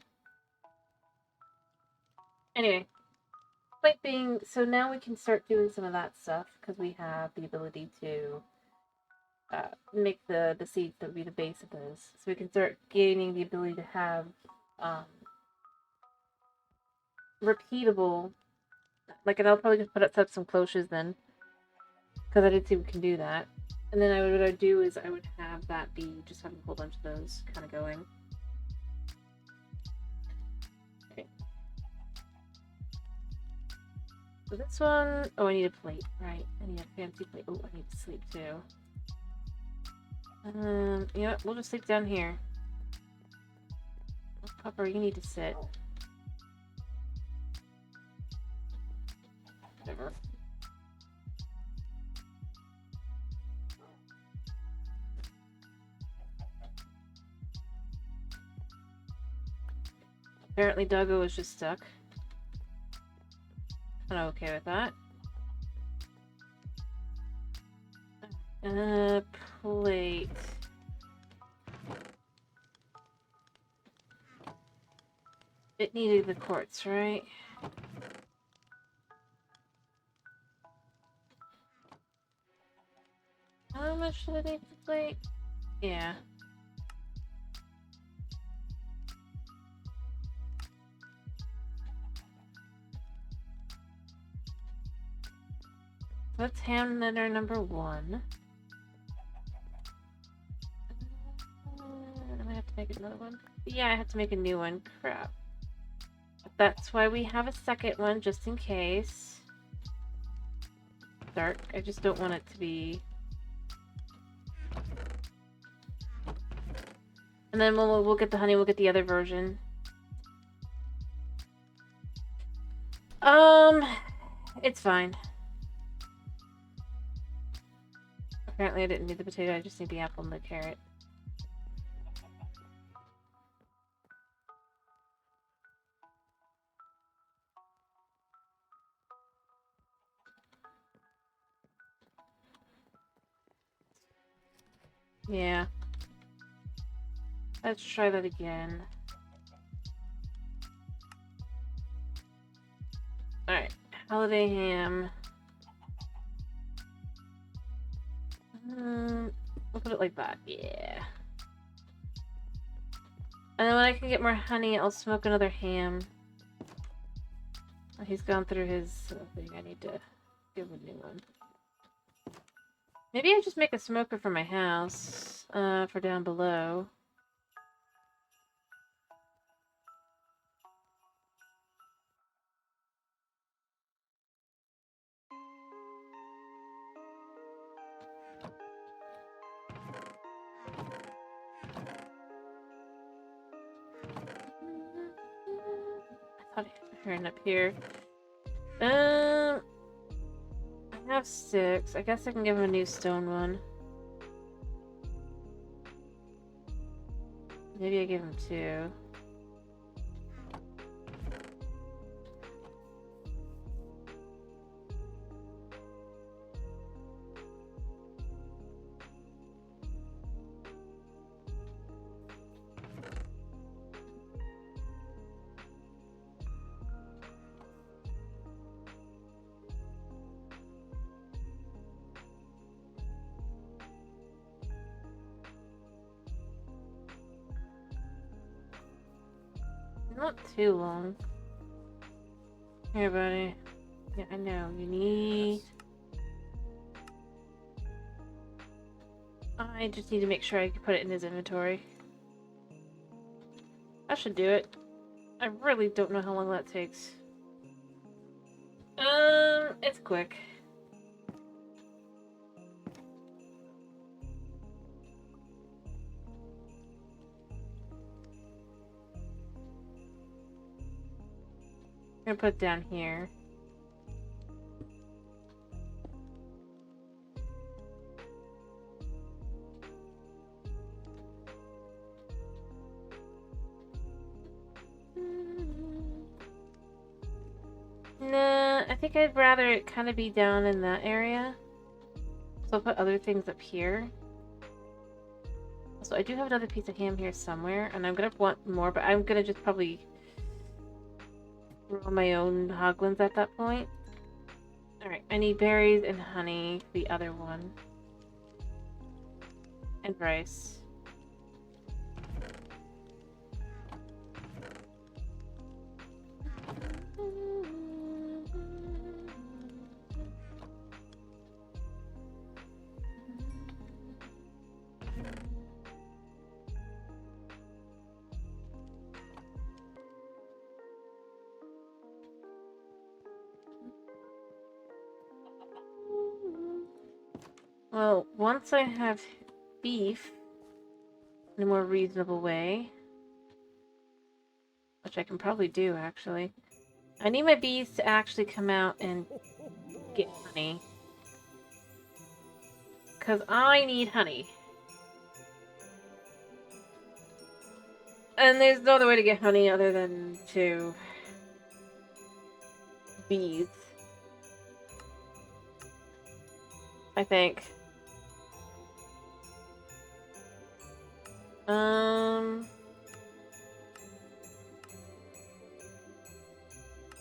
Anyway, point being, so now we can start doing some of that stuff because we have the ability to make the seeds that would be the base of those. So we can start gaining the ability to have repeatable, like, and I'll probably just put up some cloches then, because I did see we can do that. And then what I would do is I would have that be just having a whole bunch of those kind of going. Okay. So this one, oh, I need a plate, right? I need a fancy plate. Oh, I need to sleep too. You know what? We'll just sleep down here. Pupper, you need to sit. Whatever. Apparently Doggo is just stuck. I'm okay with that. Plate. It needed the quartz, right? How much did it need the plate? Yeah. Let's ham knitter number 1. I'm gonna have to make another one. Yeah, I have to make a new one. Crap. But that's why we have a second one, just in case. Dark. I just don't want it to be... And then we'll get the honey, we'll get the other version. It's fine. Apparently I didn't need the potato, I just need the apple and the carrot. Yeah. Let's try that again. Alright, holiday ham. We'll put it like that, yeah. And then when I can get more honey, I'll smoke another ham. Oh, he's gone through his thing. I need to give him a new one. Maybe I just make a smoker for my house, for down below. I thought I heard up here. I have 6. I guess I can give him a new stone one. Maybe I give him 2. Not too long. Here, buddy. Yeah, I know. You need... I just need to make sure I can put it in his inventory. I should do it. I really don't know how long that takes. It's quick. I'm gonna put it down here. Nah, I think I'd rather it kind of be down in that area. So I'll put other things up here. So I do have another piece of ham here somewhere, and I'm gonna want more, but I'm gonna just probably grow my own hoglins at that point. Alright, I need berries and honey, the other one. And rice. Well, once I have beef in a more reasonable way, which I can probably do actually, I need my bees to actually come out and get honey. Because I need honey. And there's no other way to get honey other than to bees. I think.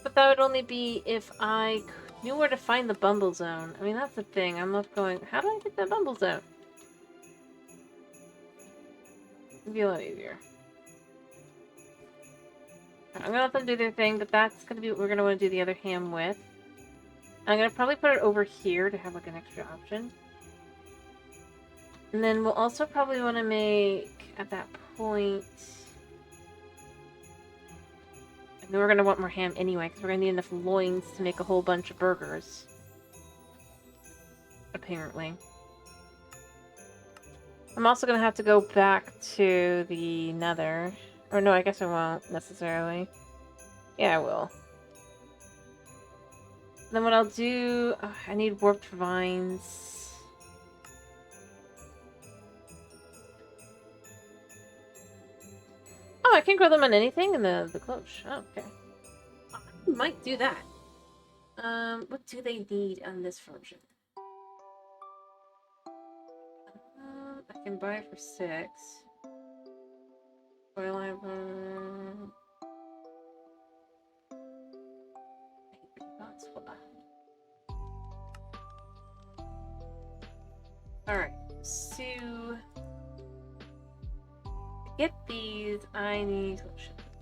But that would only be if I knew where to find the bumble zone. I mean, that's the thing. I'm not going, how do I get that bumble zone? It'd be a lot easier. I'm gonna let them do their thing, but that's gonna be what we're gonna want to do the other ham with. I'm gonna probably put it over here to have like an extra option. And then we'll also probably want to make, at that point... And we're gonna want more ham anyway, because we're gonna need enough loins to make a whole bunch of burgers. Apparently. I'm also gonna have to go back to the nether. Or no, I guess I won't, necessarily. Yeah, I will. Then what I'll do... Oh, I need warped vines. Oh, I can grow them on anything in the cloche. Oh, okay. I might do that. What do they need on this version? I can buy it for 6. Oil library. That's what. Alright, so... get these, I need to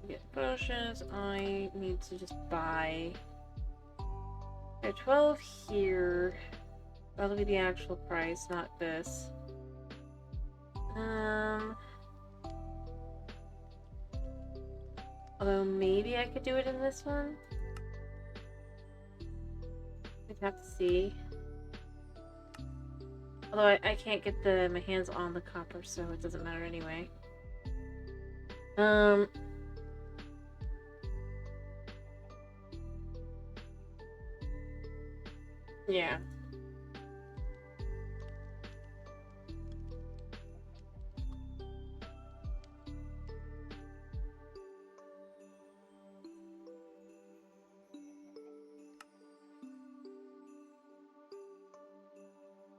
get potions. I need to just buy. There are 12 here. That'll be the actual price, not this. Although maybe I could do it in this one. I'd have to see. Although I can't get my hands on the copper, so it doesn't matter anyway. Yeah.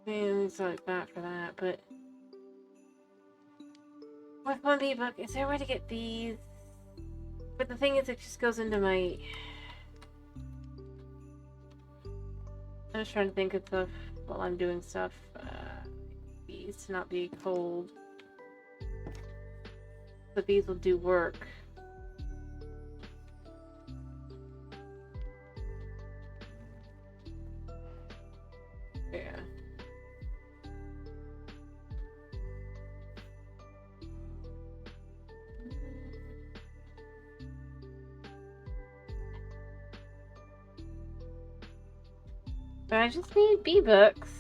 It's like that for that, but with 1 V-Buck, is there a way to get these? But the thing is, it just goes into my. I'm just trying to think of stuff while I'm doing stuff. These to not be cold. But these will do work. Yeah. But I just need V-Bucks.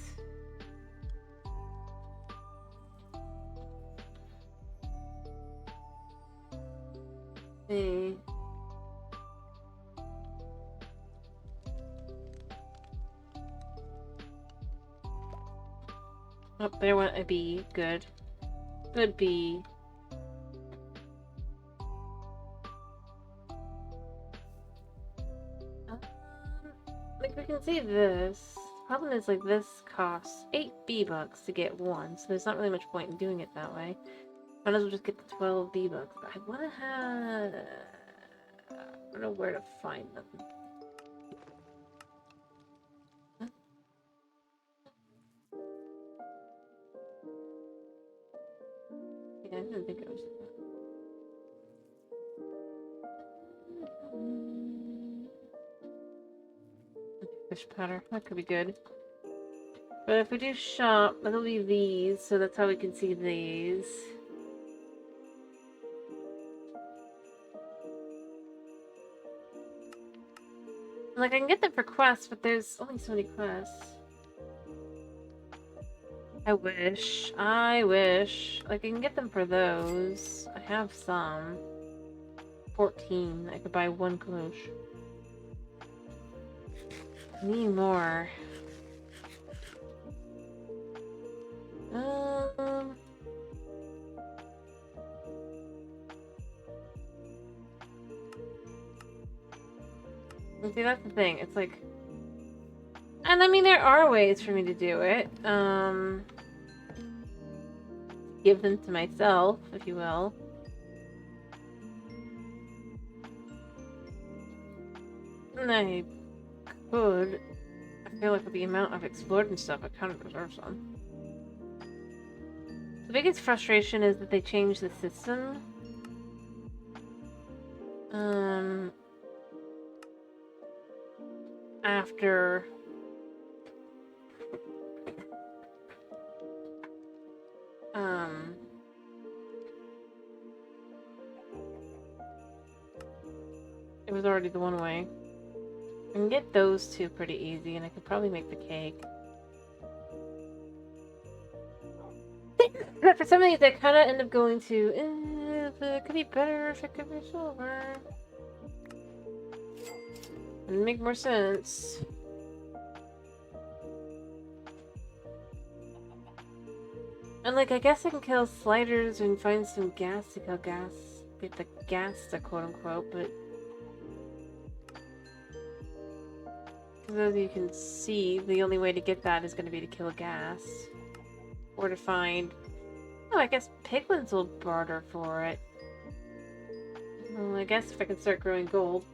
See. Oh, there went a B. Good. Good B. Like, we can see this. Problem is, like, this costs 8 V-Bucks to get one, so there's not really much point in doing it that way. Might as well just get the 12 V-Bucks. But I want to have... I don't know where to find them. Huh? Yeah, I didn't think it was... Fish powder. That could be good. But if we do shop, that'll be these, so that's how we can see these. Like, I can get them for quests, but there's only so many quests. I wish. I wish. Like, I can get them for those. I have some. 14. I could buy 1 cloche. I need more. See, that's the thing. It's like... And I mean, there are ways for me to do it. Give them to myself, if you will. And I could. I feel like with the amount I've explored and stuff, I kind of deserve some. The biggest frustration is that they changed the system. After... It was already the one way. I can get those two pretty easy, and I could probably make the cake. But for some of these, I kind of end up going to, it could be better if it could be silver. It'd make more sense. And like, I guess I can kill sliders and find some gas to kill gas. Get the gas to quote unquote, but... As you can see, the only way to get that is going to be to kill a gas. Or to find... Oh, I guess piglins will barter for it. Well, I guess if I can start growing gold.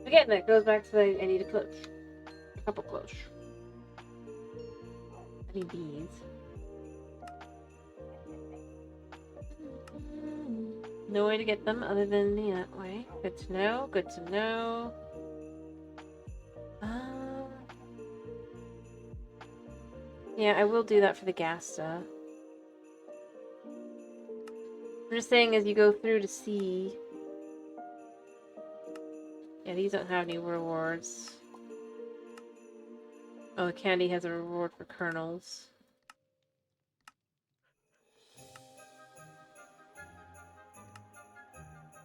Again, that goes back to I need a cloche. A couple cloche. I need bees. No way to get them other than that way. Good to know. Good to know. Yeah, I will do that for the Gasta. I'm just saying as you go through to see. Yeah, these don't have any rewards. Oh, the candy has a reward for kernels.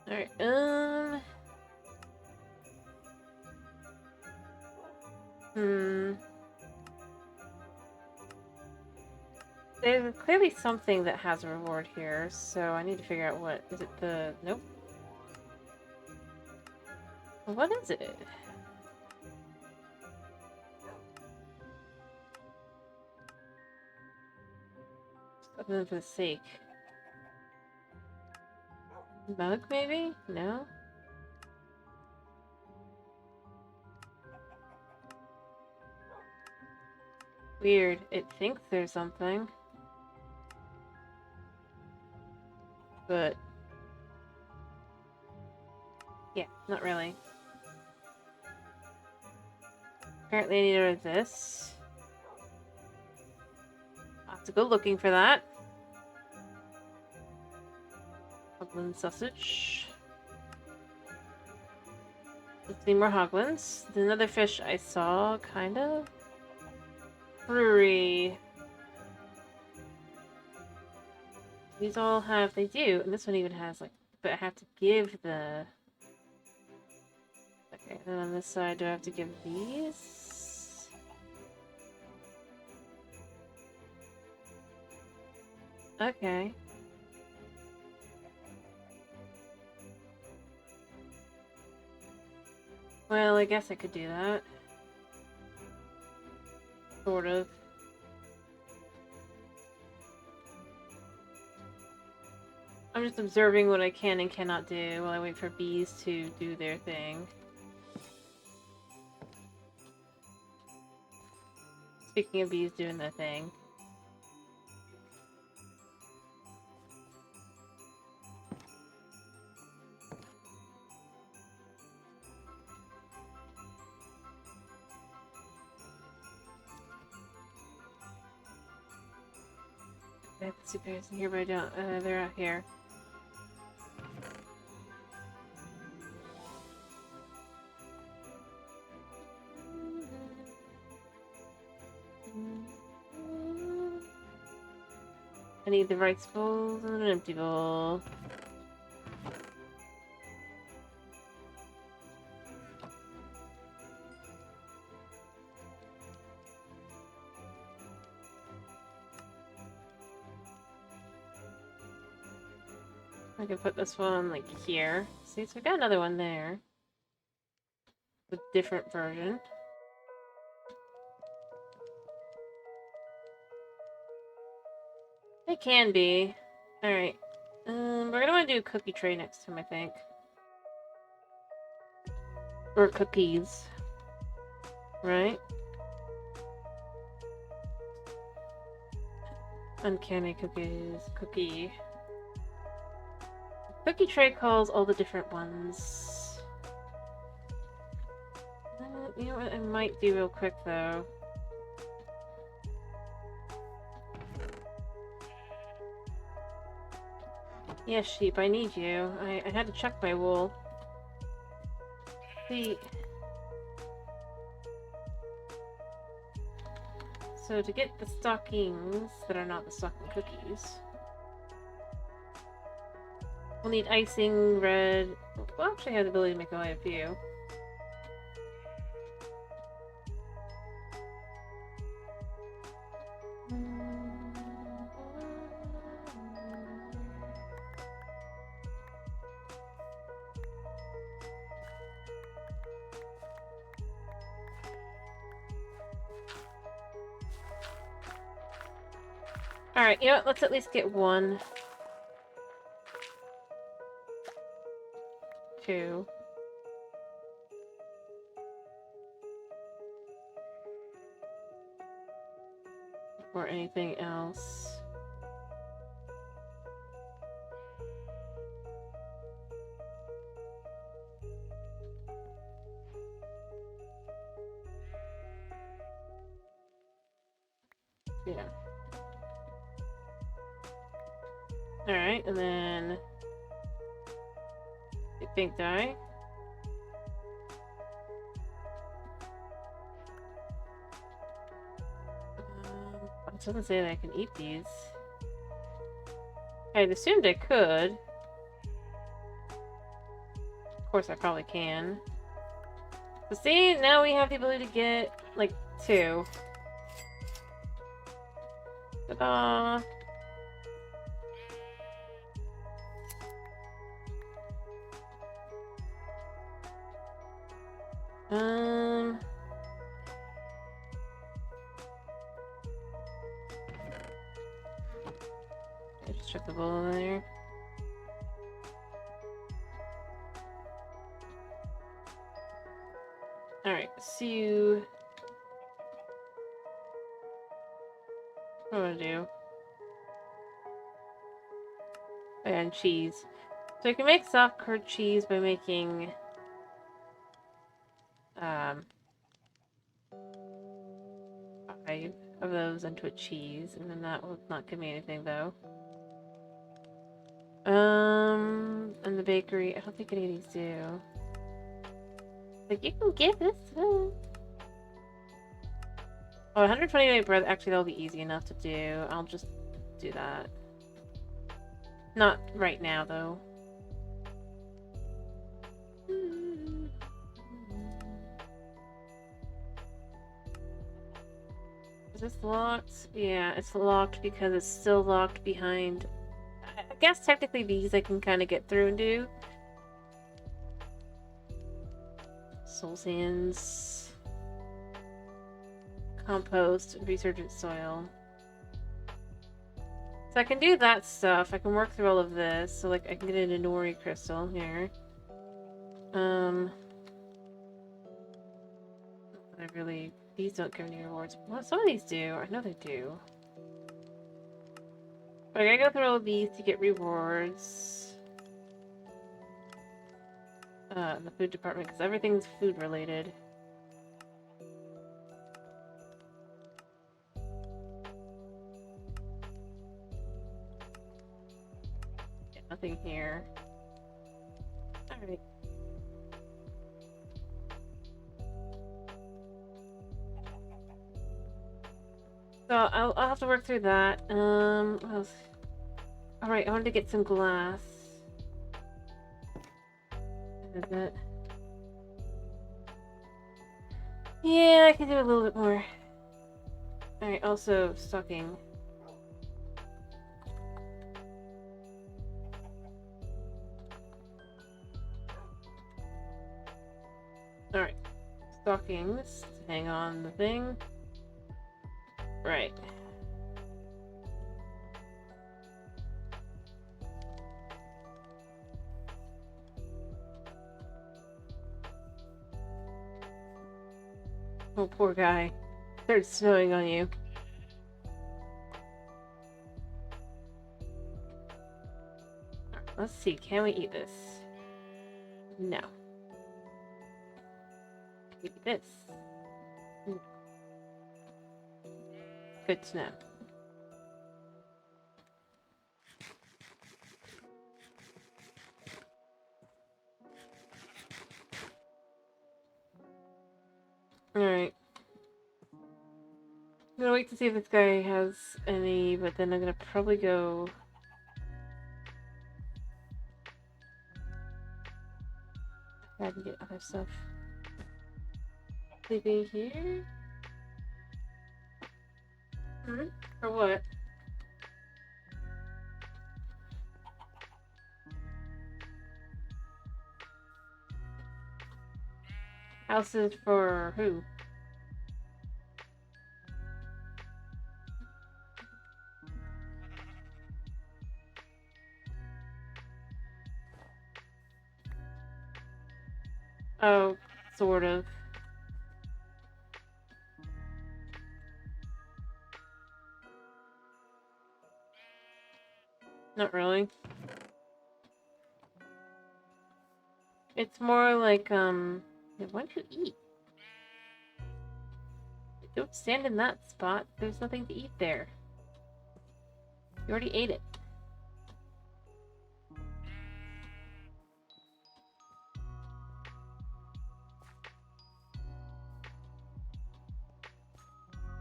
Alright, There's clearly something that has a reward here, so I need to figure out what. Is it the... Nope. What is it? Other than for the sake. Mug, maybe? No? Weird. It thinks there's something. But... yeah, not really. Apparently I need to order this. I'll have to go looking for that. Hoglin sausage. Let's see more hoglins. There's another fish I saw, kind of. Brewery. These all have, they do, and this one even has like, but I have to give the... Okay, and then on this side, do I have to give these? Okay. Well, I guess I could do that. Sort of. I'm just observing what I can and cannot do while I wait for bees to do their thing. Speaking of bees doing their thing. I have to see bears in here, but I don't. They're out here. I need the rice bowls and an empty bowl. I can put this one like here. See, so we got another one there. With different version. It can be. Alright. We're gonna want to do a cookie tray next time, I think. Or cookies. Right? Uncanny cookies. Cookie. Cookie tray calls all the different ones. You know what I might do real quick, though? Yeah, sheep, I need you. I had to check my wool. See... So to get the stockings that are not the stocking cookies... we'll need icing, red... We'll actually have the ability to make only a few. Alright, you know what? Let's at least get one. Two. Or anything else. Alright, and then... pink dye. It doesn't say that I can eat these. I'd assumed I could. Of course I probably can. So see, now we have the ability to get, like, 2. Ta-da! I just check the bowl in there. Alright, so... what do I do? Oh, yeah, and cheese. So I can make soft curd cheese by making... 5 of those into a cheese, and then that will not give me anything, though. And the bakery, I don't think any of these do. Like, you can get this. Oh, 128 bread, actually that'll be easy enough to do. I'll just do that. Not right now, though. Is this locked? Yeah, it's locked because it's still locked behind... I guess technically these I can kind of get through and do. Soul sands. Compost. Resurgent soil. So I can do that stuff. I can work through all of this. So like I can get an Inori crystal here. I really... these don't give any rewards. Well, some of these do. I know they do. But I gotta go through all of these to get rewards. In the food department, because everything's food related. Yeah, nothing here. Alright. So I'll have to work through that. What else? Alright, I wanted to get some glass. Is it? Yeah, I can do a little bit more. Alright, also stocking. Alright. Stockings. Hang on the thing. Right. Oh, poor guy. Started snowing on you. Let's see, can we eat this? No. Can we eat this? No. Good to know. Alright. I'm gonna wait to see if this guy has any, but then I'm gonna probably go... I can get other stuff. Sleeping here? Hmm? For what? Houses for who? Oh, sort of. Not really. It's more like, why don't you eat? Don't stand in that spot. There's nothing to eat there. You already ate it.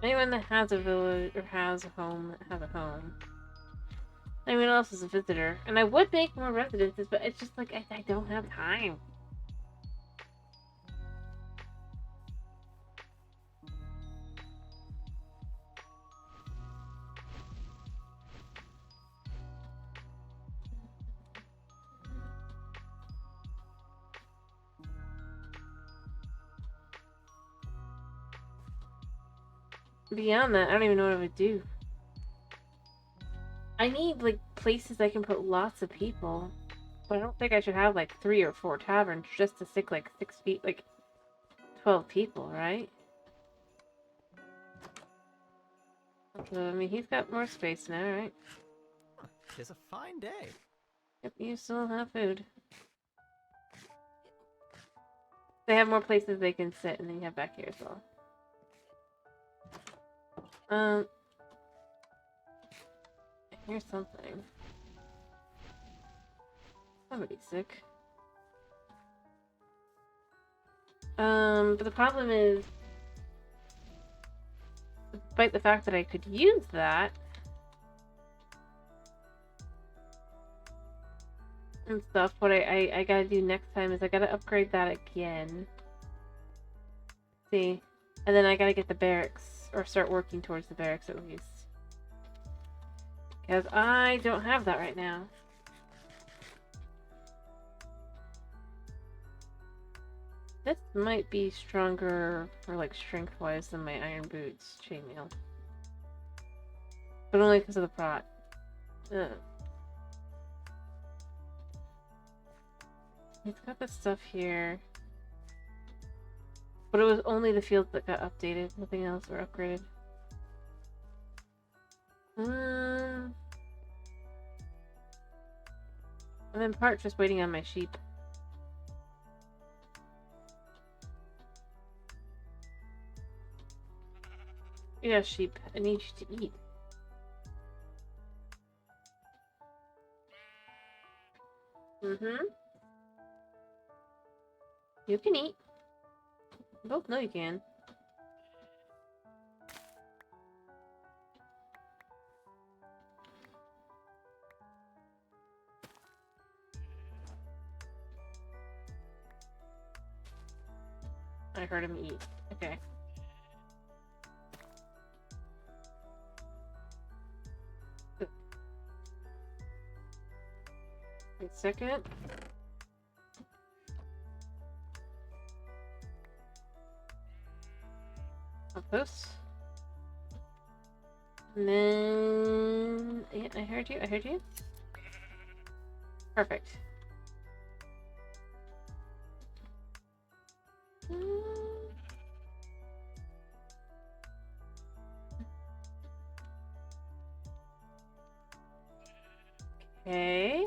Anyone that has a village or has a home has a home. Anyone else is a visitor. And I would make more residences, but it's just like I don't have time. Beyond that, I don't even know what I would do. I need, like, places I can put lots of people. But I don't think I should have, like, 3 or 4 taverns just to stick, like, 6 feet, like, 12 people, right? So, I mean, he's got more space now, right? Tis a fine day. Yep, you still have food. They have more places they can sit, and then you have back here as well. Here's something. Somebody's sick. But the problem is, despite the fact that I could use that and stuff, what I gotta do next time is I gotta upgrade that again. See? And then I gotta get the barracks, or start working towards the barracks at least. Because I don't have that right now. This might be stronger for, like, strength-wise than my iron boots chainmail. But only because of the prot. Ugh. He's got this stuff here. But it was only the fields that got updated. Nothing else or upgraded. I'm in part just waiting on my sheep. Yeah, sheep. I need you to eat. Mm-hmm. You can eat. You both know you can. I heard him eat. Okay. Wait a second. Outpost. And then... Yeah, I heard you. I heard you. Perfect. Okay.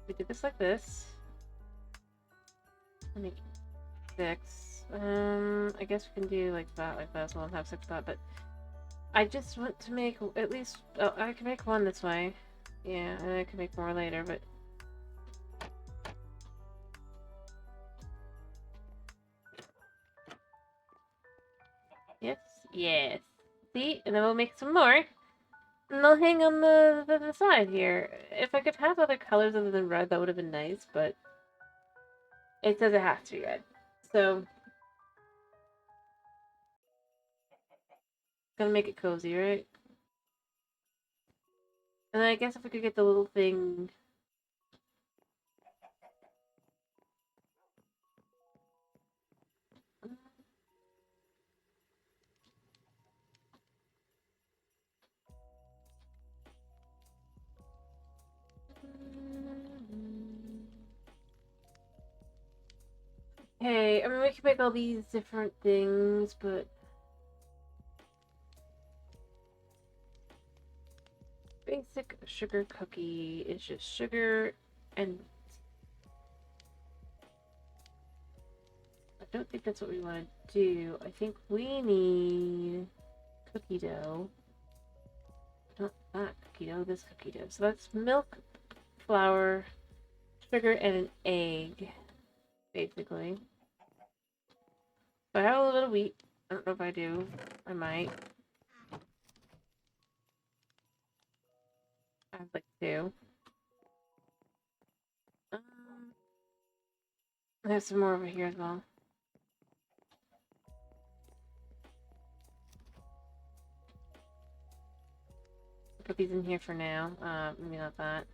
We did this like this. Let me 6. I guess we can do like that, so I'll have 6 of that, but I just want to make at least, oh, I can make 1 this way. Yeah, and I can make more later, but yes, yes. See, and then we'll make some more. And they'll hang on the side here. If I could have other colors other than red, that would have been nice, but it says it has to be red. So, gonna make it cozy, right? And then I guess if we could get the little thing... Hey, I mean, we can make all these different things, but... Basic sugar cookie is just sugar and... I don't think that's what we want to do. I think we need cookie dough. Not that cookie dough, this cookie dough. So that's milk, flour, sugar, and an egg, basically. So I have a little bit of wheat. I don't know if I do. I might. I have like 2. There's some more over here as well. Put these in here for now. Maybe not that.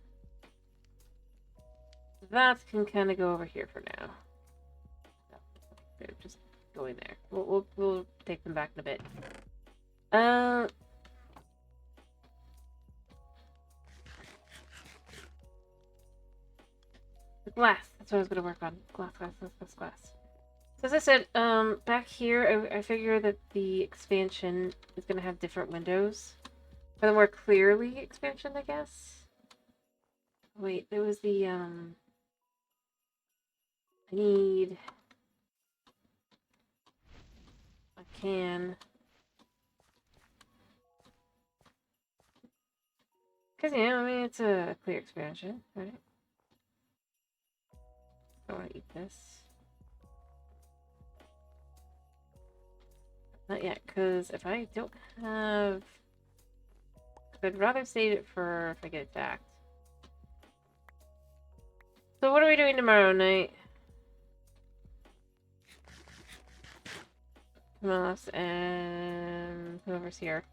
That can kind of go over here for now. They're just going there. We'll take them back in a bit. The glass. That's what I was gonna work on. Glass. So as I said, back here, I figure that the expansion is gonna have different windows. For the more clearly expansion, I guess. Wait, there was the, I need a can. Because, yeah, I mean, it's a clear expansion, right? I want to eat this. Not yet, because if I don't have... I'd rather save it for if I get attacked. So what are we doing tomorrow night? Moss and whoever's here.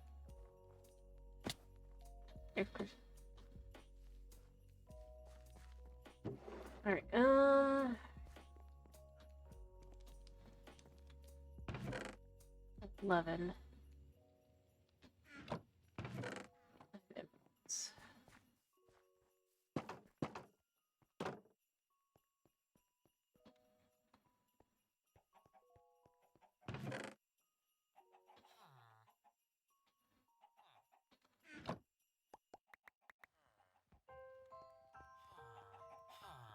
Of course. Alright, 11.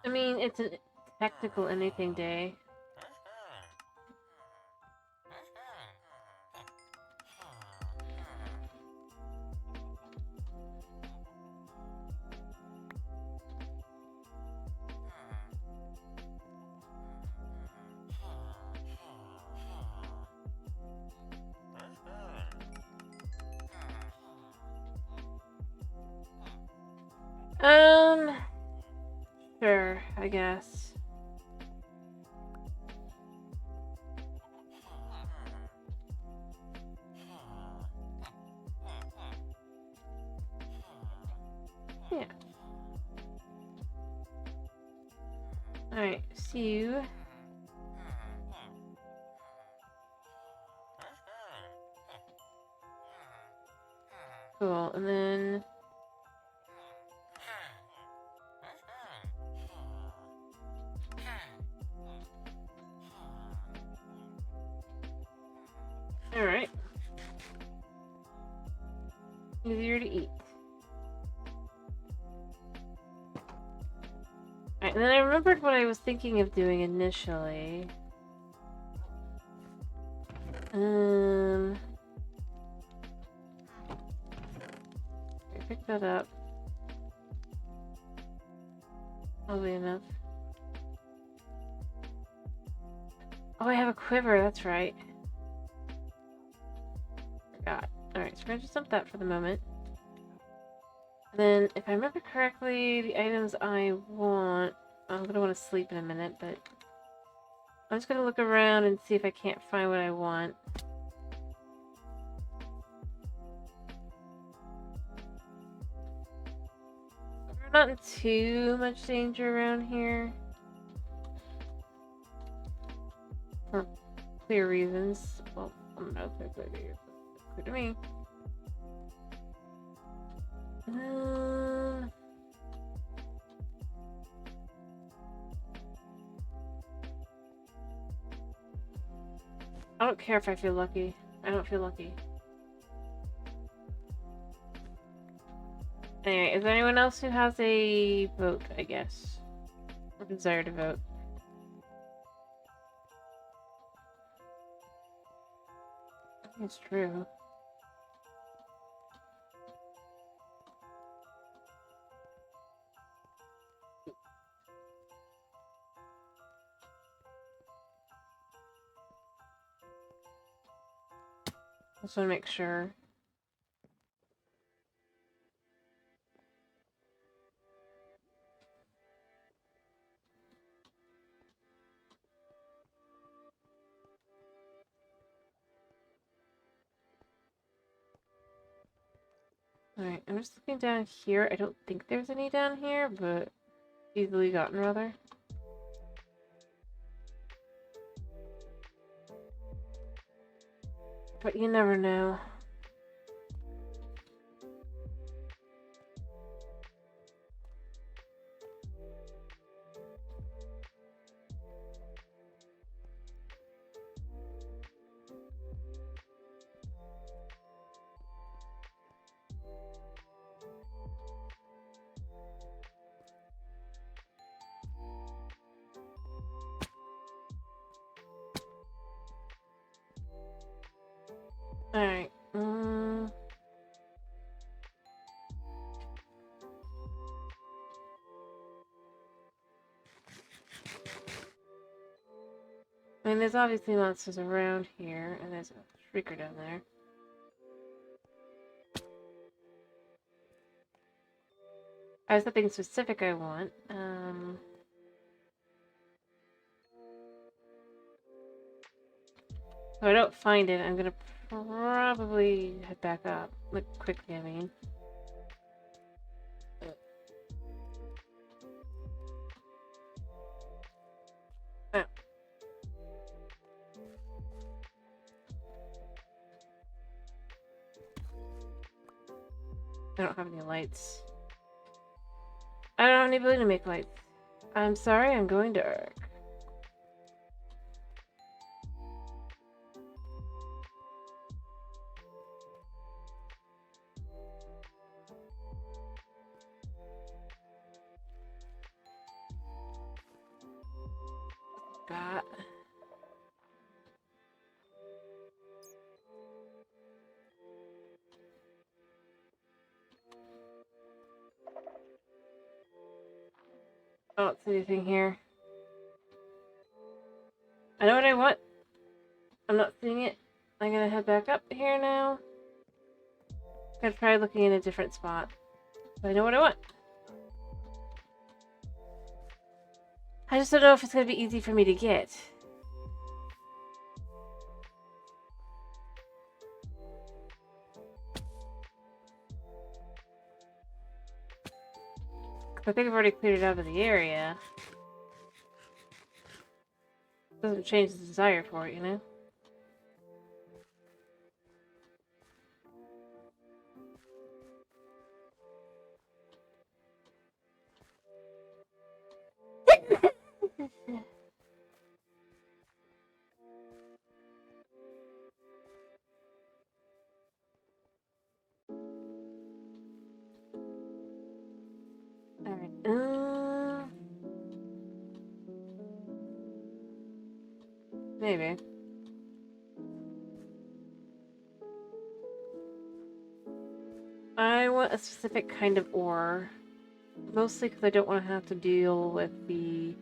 I mean, it's a technical anything day. Sure, I guess. Yeah. Alright, see you. Cool, and then... Alright. Easier to eat. Alright, and then I remembered what I was thinking of doing initially. Pick that up. Oddly enough. Oh, I have a quiver, that's right. Forgot. Alright, so we're gonna just dump that for the moment. And then, if I remember correctly, the items I want... I'm gonna want to sleep in a minute, but... I'm just gonna look around and see if I can't find what I want. We're not in too much danger around here. For clear reasons. Well, I don't know if they're clear to you, but clear to me. I don't care if I feel lucky. I don't feel lucky. Anyway, is there anyone else who has a vote, I guess? Or desire to vote? I think it's true. Just want to make sure. Alright, I'm just looking down here. I don't think there's any down here, but easily gotten, rather. But you never know. Alright. I mean, there's obviously monsters around here, and there's a shrieker down there. I have something specific I want. If I don't find it, I'm gonna probably head back up. Like, quickly, I mean. Oh. I don't have any lights. I don't have any ability to make lights. I'm sorry, I'm going dark. God. I don't see anything here. I know what I want. I'm not seeing it. I'm gonna head back up here now. I'm gonna try looking in a different spot. But I know what I want. I just don't know if it's gonna be easy for me to get. I think I've already cleared it out of the area. Doesn't change the desire for it, you know? Alright. Maybe. I want a specific kind of ore. Mostly because I don't want to have to deal with the...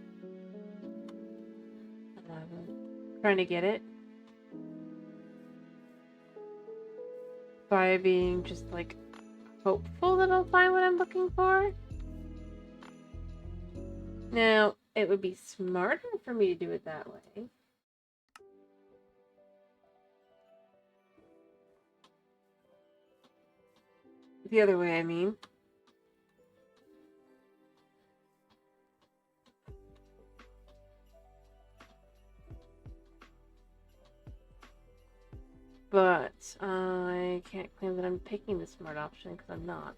trying to get it. By being just, like, hopeful that I'll find what I'm looking for. Now, it would be smarter for me to do it that way. The other way, I mean. But I can't claim that I'm taking the smart option because I'm not.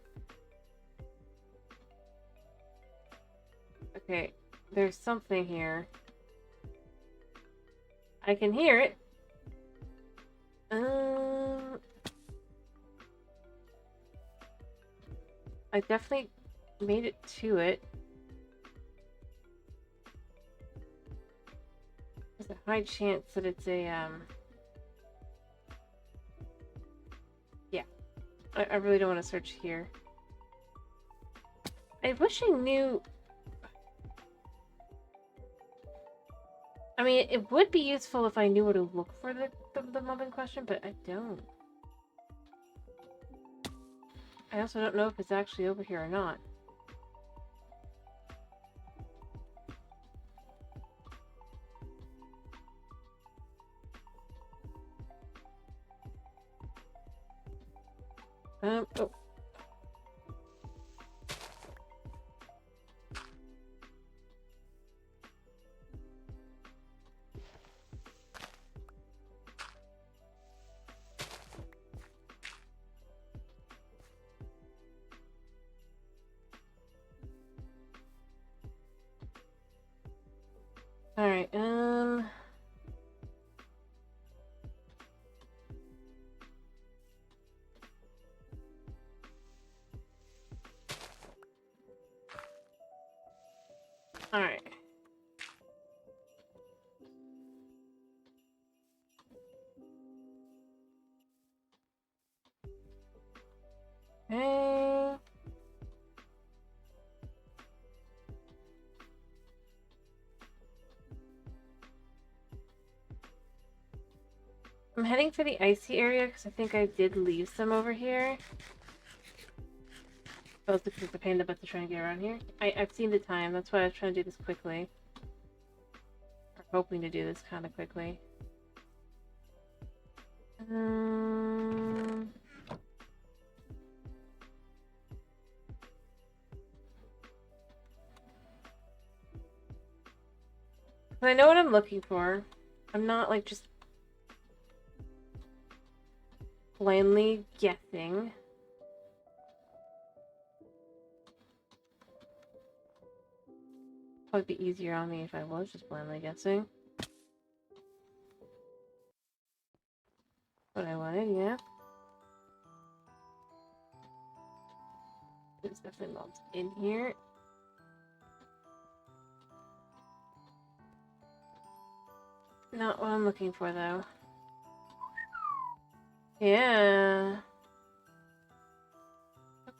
Okay, there's something here. I can hear it. I definitely made it to it. There's a high chance that it's a, yeah. I really don't want to search here. I wish I knew... I mean, it would be useful if I knew where to look for the mob in question, but I don't. I also don't know if it's actually over here or not. Oh. Alright, Alright. Hey. I'm heading for the icy area because I think I did leave some over here. Oh, because it's a pain in the butt to try and get around here. I've seen the time, that's why I was trying to do this quickly. Or hoping to do this kind of quickly. I know what I'm looking for. I'm not like just blindly guessing. Probably be easier on me if I was just blindly guessing. What I wanted, yeah. There's definitely mobs in here. Not what I'm looking for, though. Yeah.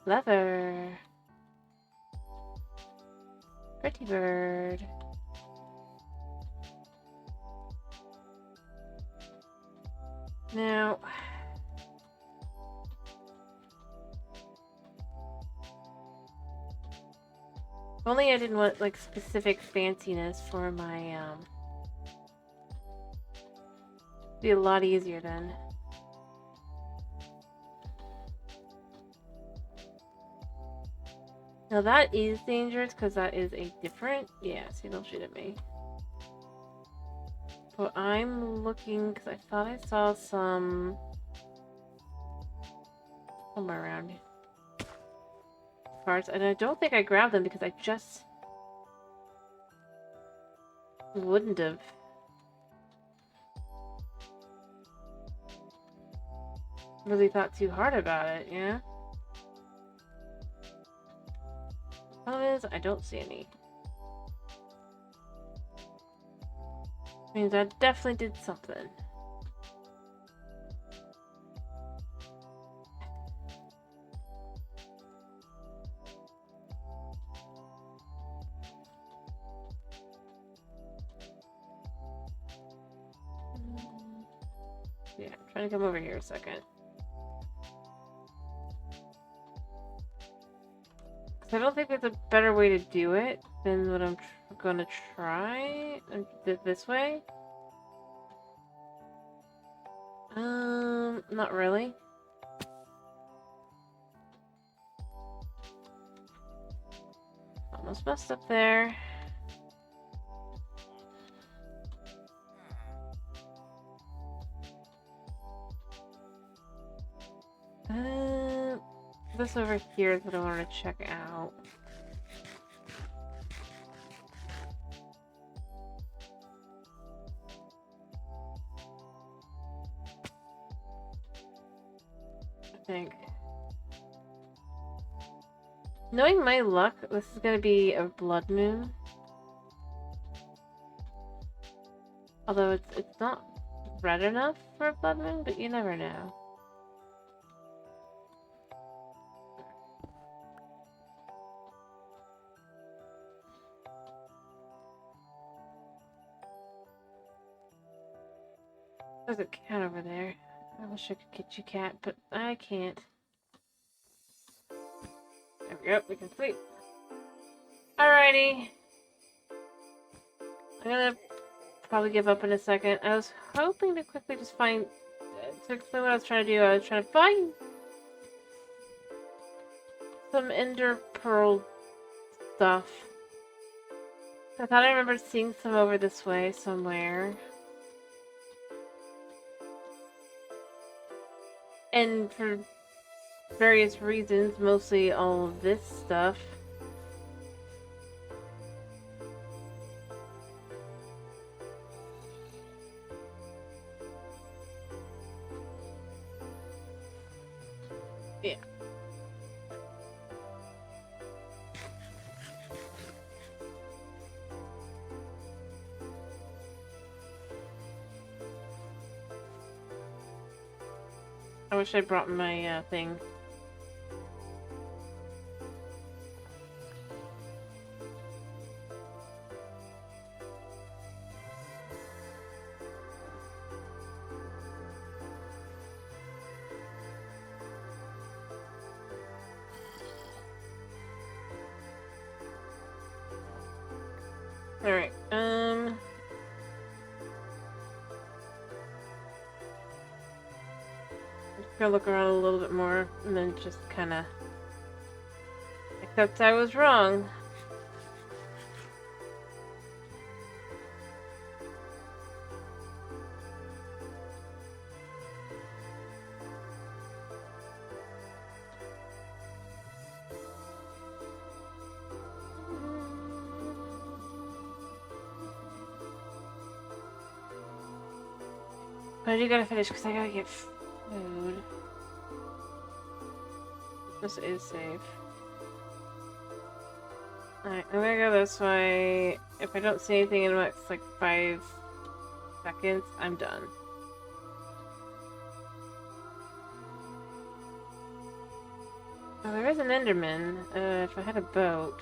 Leather. Pretty bird. Now... if only I didn't want, like, specific fanciness for my, be a lot easier then. Now that is dangerous because that is a different... yeah, see, they'll shoot at me. But I'm looking because I thought I saw some... somewhere around here. Parts, and I don't think I grabbed them because I just wouldn't have. Really thought too hard about it, yeah? Problem is, I don't see any. Means I definitely did something. Yeah, I'm trying to come over here a second. I don't think there's a better way to do it than what I'm gonna try. This way? Not really. Almost messed up there. This over here is what I want to check out. I think. Knowing my luck, this is gonna be a blood moon. Although it's not red enough for a blood moon, but you never know. There's a cat over there. I wish I could get you, cat, but I can't. Yep, we can sleep. Alrighty. I'm gonna probably give up in a second. I was hoping to quickly just find... to explain what I was trying to do, I was trying to find some Ender Pearl stuff. I thought I remembered seeing some over this way somewhere. And for various reasons, mostly all of this stuff. Yeah. I wish I brought my thing. Alright, just gonna look around a little bit more and then just kinda accept I was wrong. But I do gotta finish because I gotta get food. This is safe. Alright, I'm gonna go this way. If I don't see anything in the next like 5 seconds, I'm done. Oh, there is an Enderman. If I had a boat.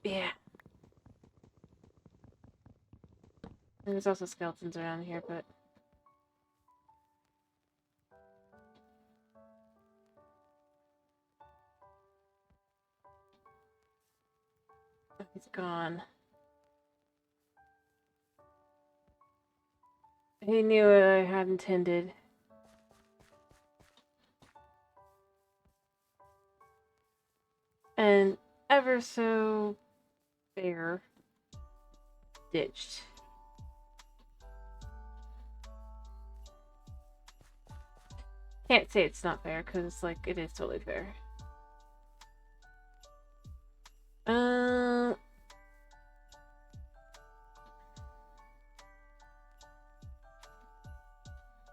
Yeah. There's also skeletons around here, but... oh, he's gone. He knew what I had intended. And ever so fair ditched. Can't say it's not fair because like it is totally fair.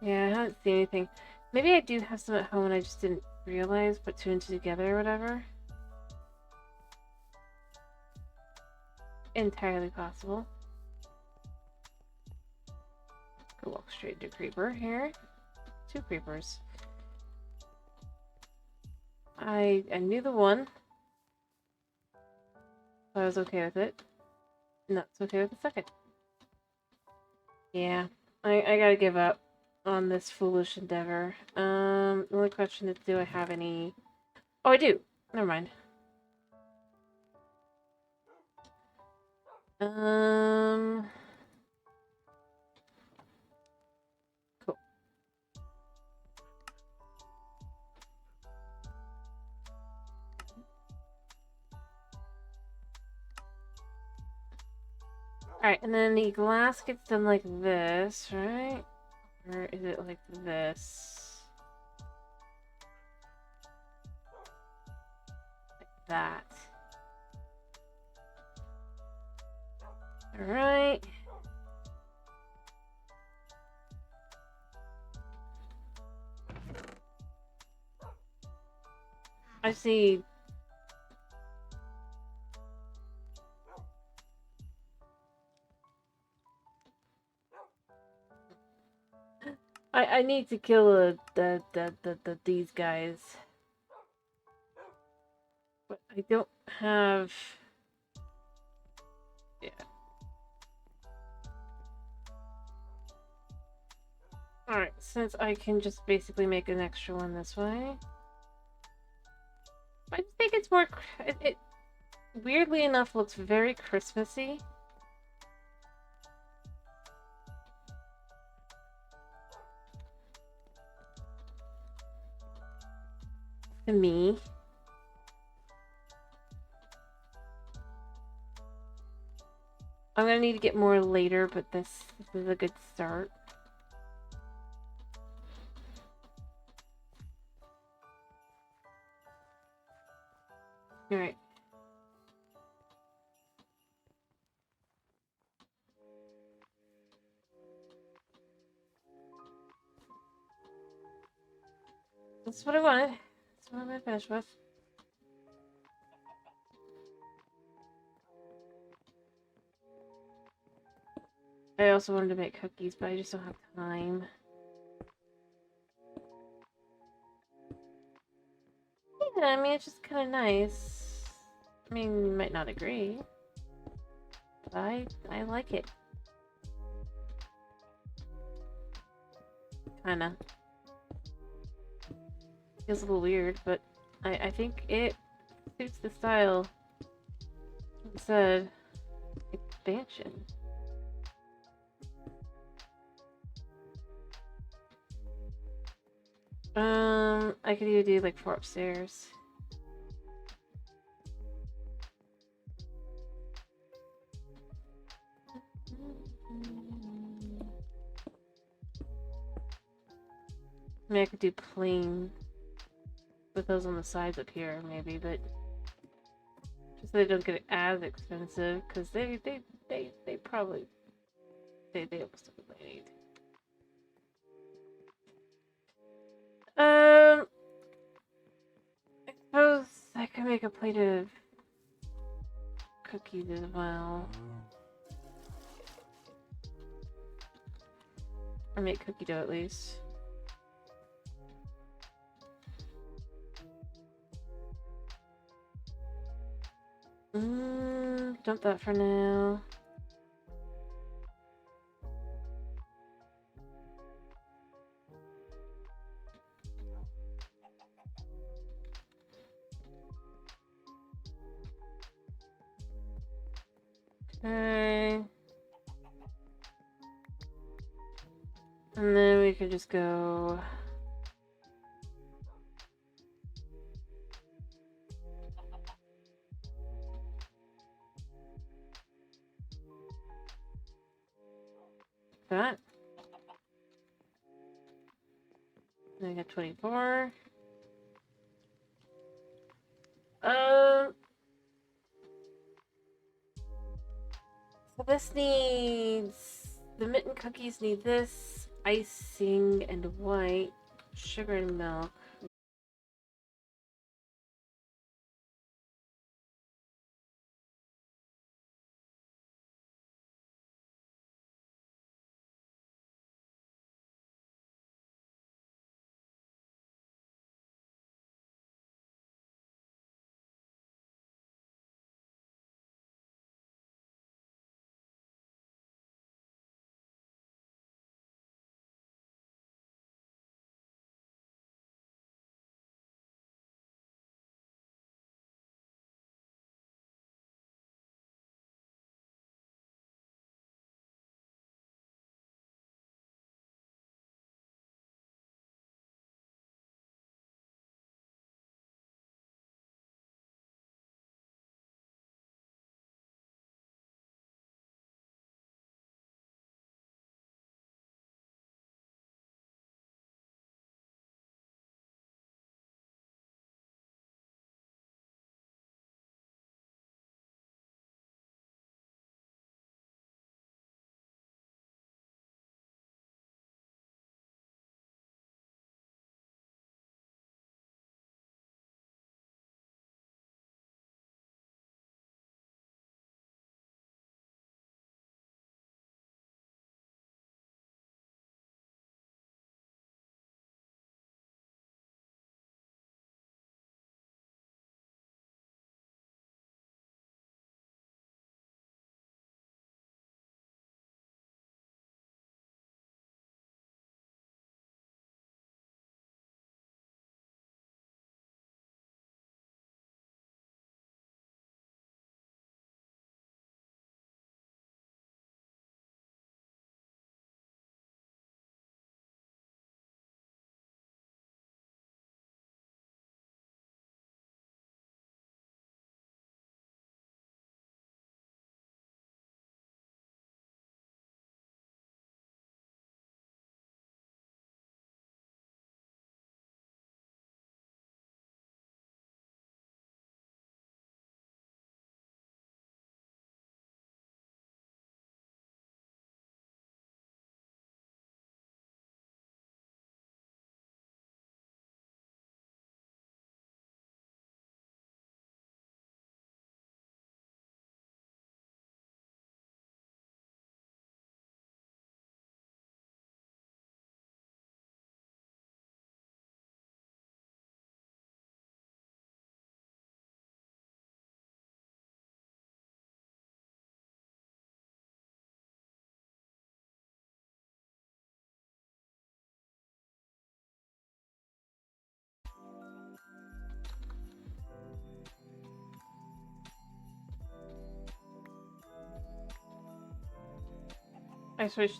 Yeah, I haven't seen anything. Maybe I do have some at home and I just didn't realize, put 2 and 2 together or whatever. Entirely possible. Go walk straight to creeper here. 2 creepers. I knew the one. So I was okay with it. Not so okay with the second. Yeah, I gotta give up on this foolish endeavor. The only question is, do I have any... oh, I do! Never mind. Cool. Alright, and then the glass gets done like this, right? Or is it like this? Like that. Alright. I see. I need to kill these guys. But I don't have... yeah. Alright, since I can just basically make an extra one this way. I just think it's more... It weirdly enough looks very Christmassy. To me. I'm gonna need to get more later, but this is a good start. Alright. That's what I wanted. That's what I'm gonna finish with. I also wanted to make cookies, but I just don't have time. Yeah, I mean, it's just kind of nice. I mean, you might not agree, but I like it. Kinda. Feels a little weird, but I think it suits the style. It said expansion. I could either do like 4 upstairs. I mean, I could do plain with those on the sides up here, maybe, but just so they don't get as expensive, because they probably they almost don't need. I suppose I could make a plate of cookies as well. Or make cookie dough at least. Dump that for now. Okay. And then we could just go... that. Then we got 24. So this needs... The mitten cookies need this, icing and white, sugar and milk.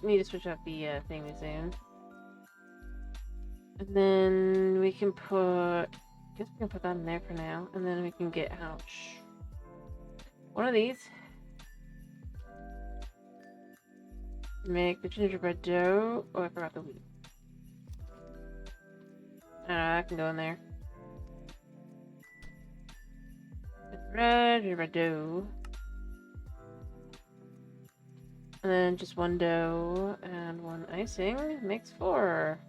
need to switch up the thing soon. And then we can put... I guess we can put that in there for now. And then we can get... Ouch. One of these. Make the gingerbread dough. Oh, I forgot the wheat. That can go in there. Gingerbread dough. And then just one dough and one icing makes 4.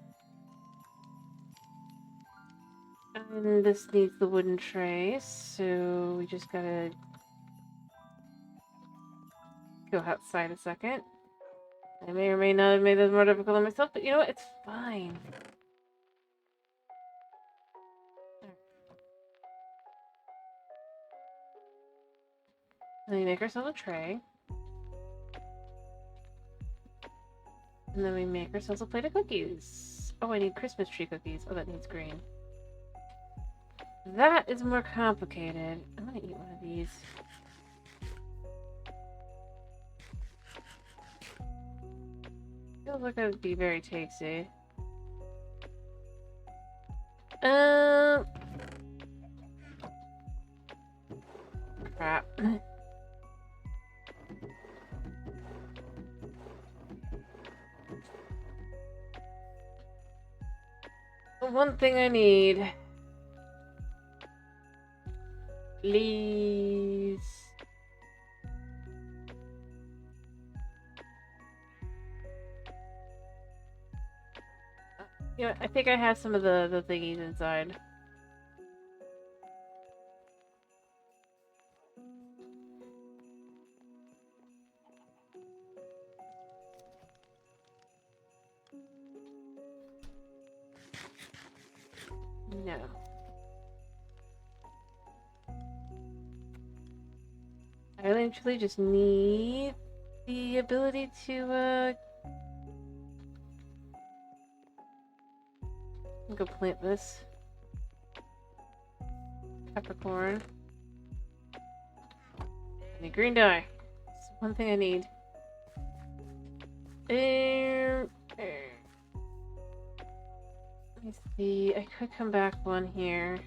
And this needs the wooden tray, so we just gotta go outside a second. I may or may not have made this more difficult on myself, but you know what? It's fine. And then we make ourselves a tray. And then we make ourselves a plate of cookies. Oh, I need Christmas tree cookies. Oh, that needs green. That is more complicated. I'm gonna eat one of these. Feels like that would be very tasty. Crap. The one thing I need. Please. You know, I think I have some of the thingies inside. No. I eventually just need the ability to go plant this peppercorn. I need green dye. It's one thing I need. Let me see. I could come back one here.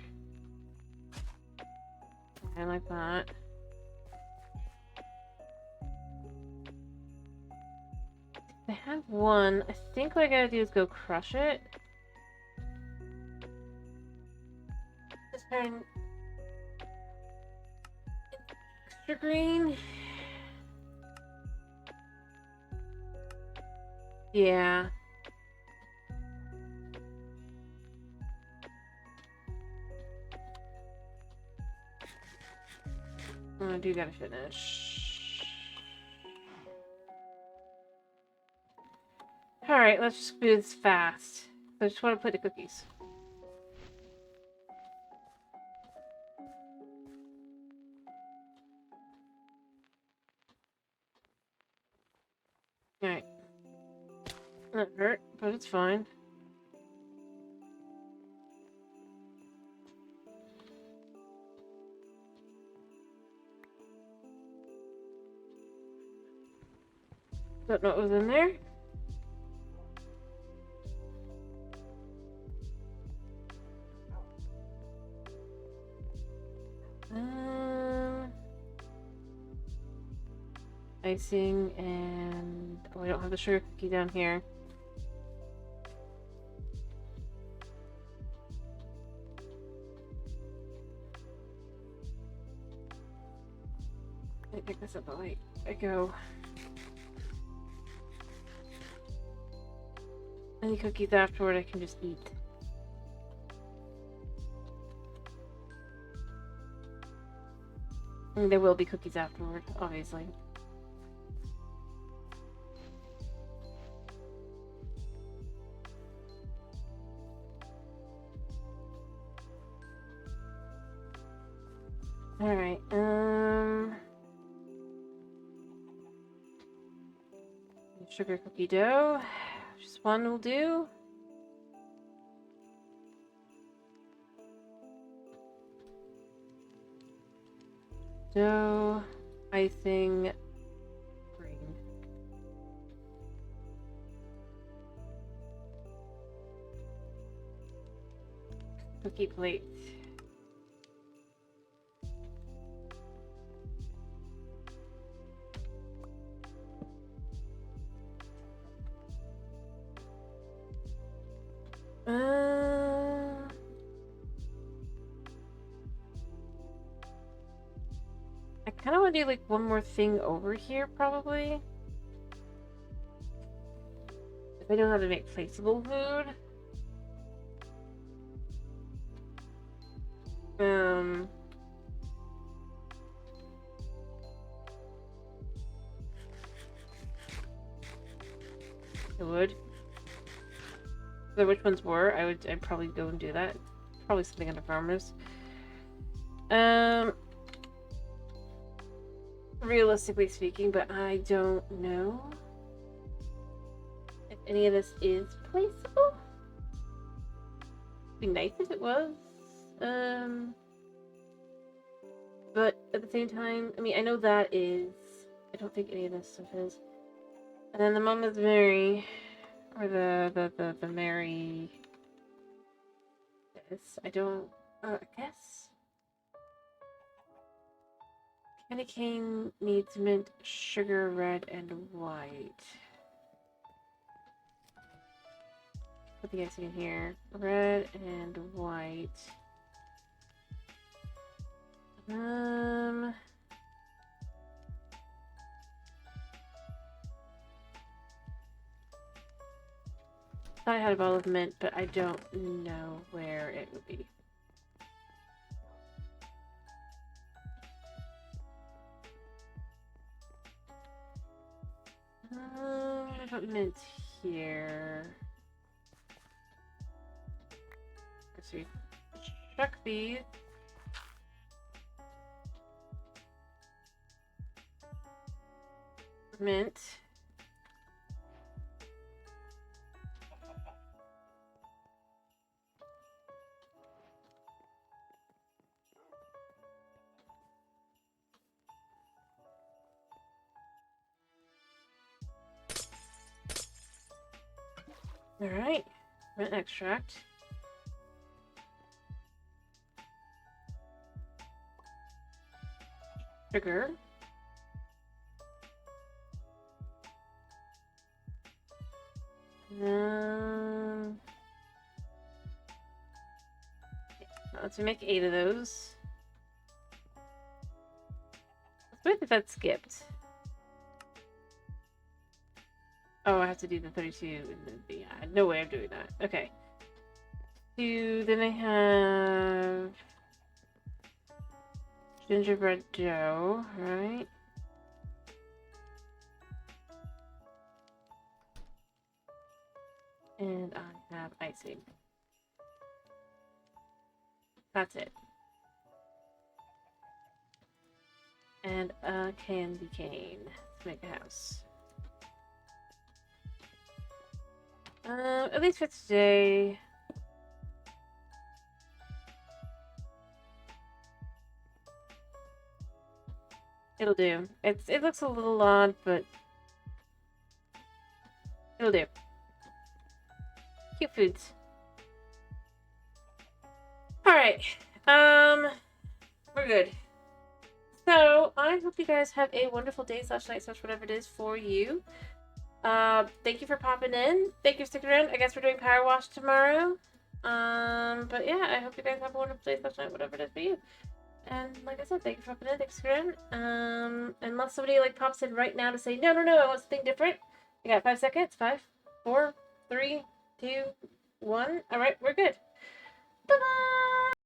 I like that. I have one. I think what I gotta do is go crush it. Just turn extra green. Yeah. I do gotta finish. Alright, let's just do this fast. I just want to play the cookies. Alright. That hurt, but it's fine. Don't know what was in there. Icing and... Oh, I don't have the sugar cookie down here. Let me pick this up. Wait, I go. Any cookies afterward I can just eat. And there will be cookies afterward, obviously. Alright, sugar cookie dough. Just one will do. Dough, icing, green. Cookie plate. I kind of want to do like one more thing over here, probably. If I know how to make placeable food. I would. So which ones were? I'd probably go and do that. Probably something under farmers. Realistically speaking, but I don't know if any of this is placeable. It'd be nice if it was. But at the same time, I mean, I know that is. I don't think any of this stuff is. And then the Mama's Mary, or the Mary. This I don't. I guess. Candy cane needs mint, sugar, red, and white. Put the icing in here. Red and white. Thought I had a bottle of mint, but I don't know where it would be. I put mint here. Let's see. Chuck these. Mint. All right, mint extract. Sugar. Let's make 8 of those. Let's wait if that skipped. Oh, I have to do the 32 and then yeah, no way I'm doing that. Okay. Then I have gingerbread dough, right? And I have icing. That's it. And a candy cane to make a house. At least for today. It'll do. It looks a little odd, but it'll do. Cute foods. Alright. We're good. So, I hope you guys have a wonderful day / night / whatever it is for you. Thank you for popping in. Thank you for sticking around. I guess we're doing power wash tomorrow. But yeah, I hope you guys have a wonderful day / night, whatever it is for you. And like I said, thank you for popping in. Thanks for sticking around. Unless somebody like pops in right now to say, no, I want something different. You got 5 seconds. 5, 4, 3, 2, 1. Alright, we're good. Bye-bye!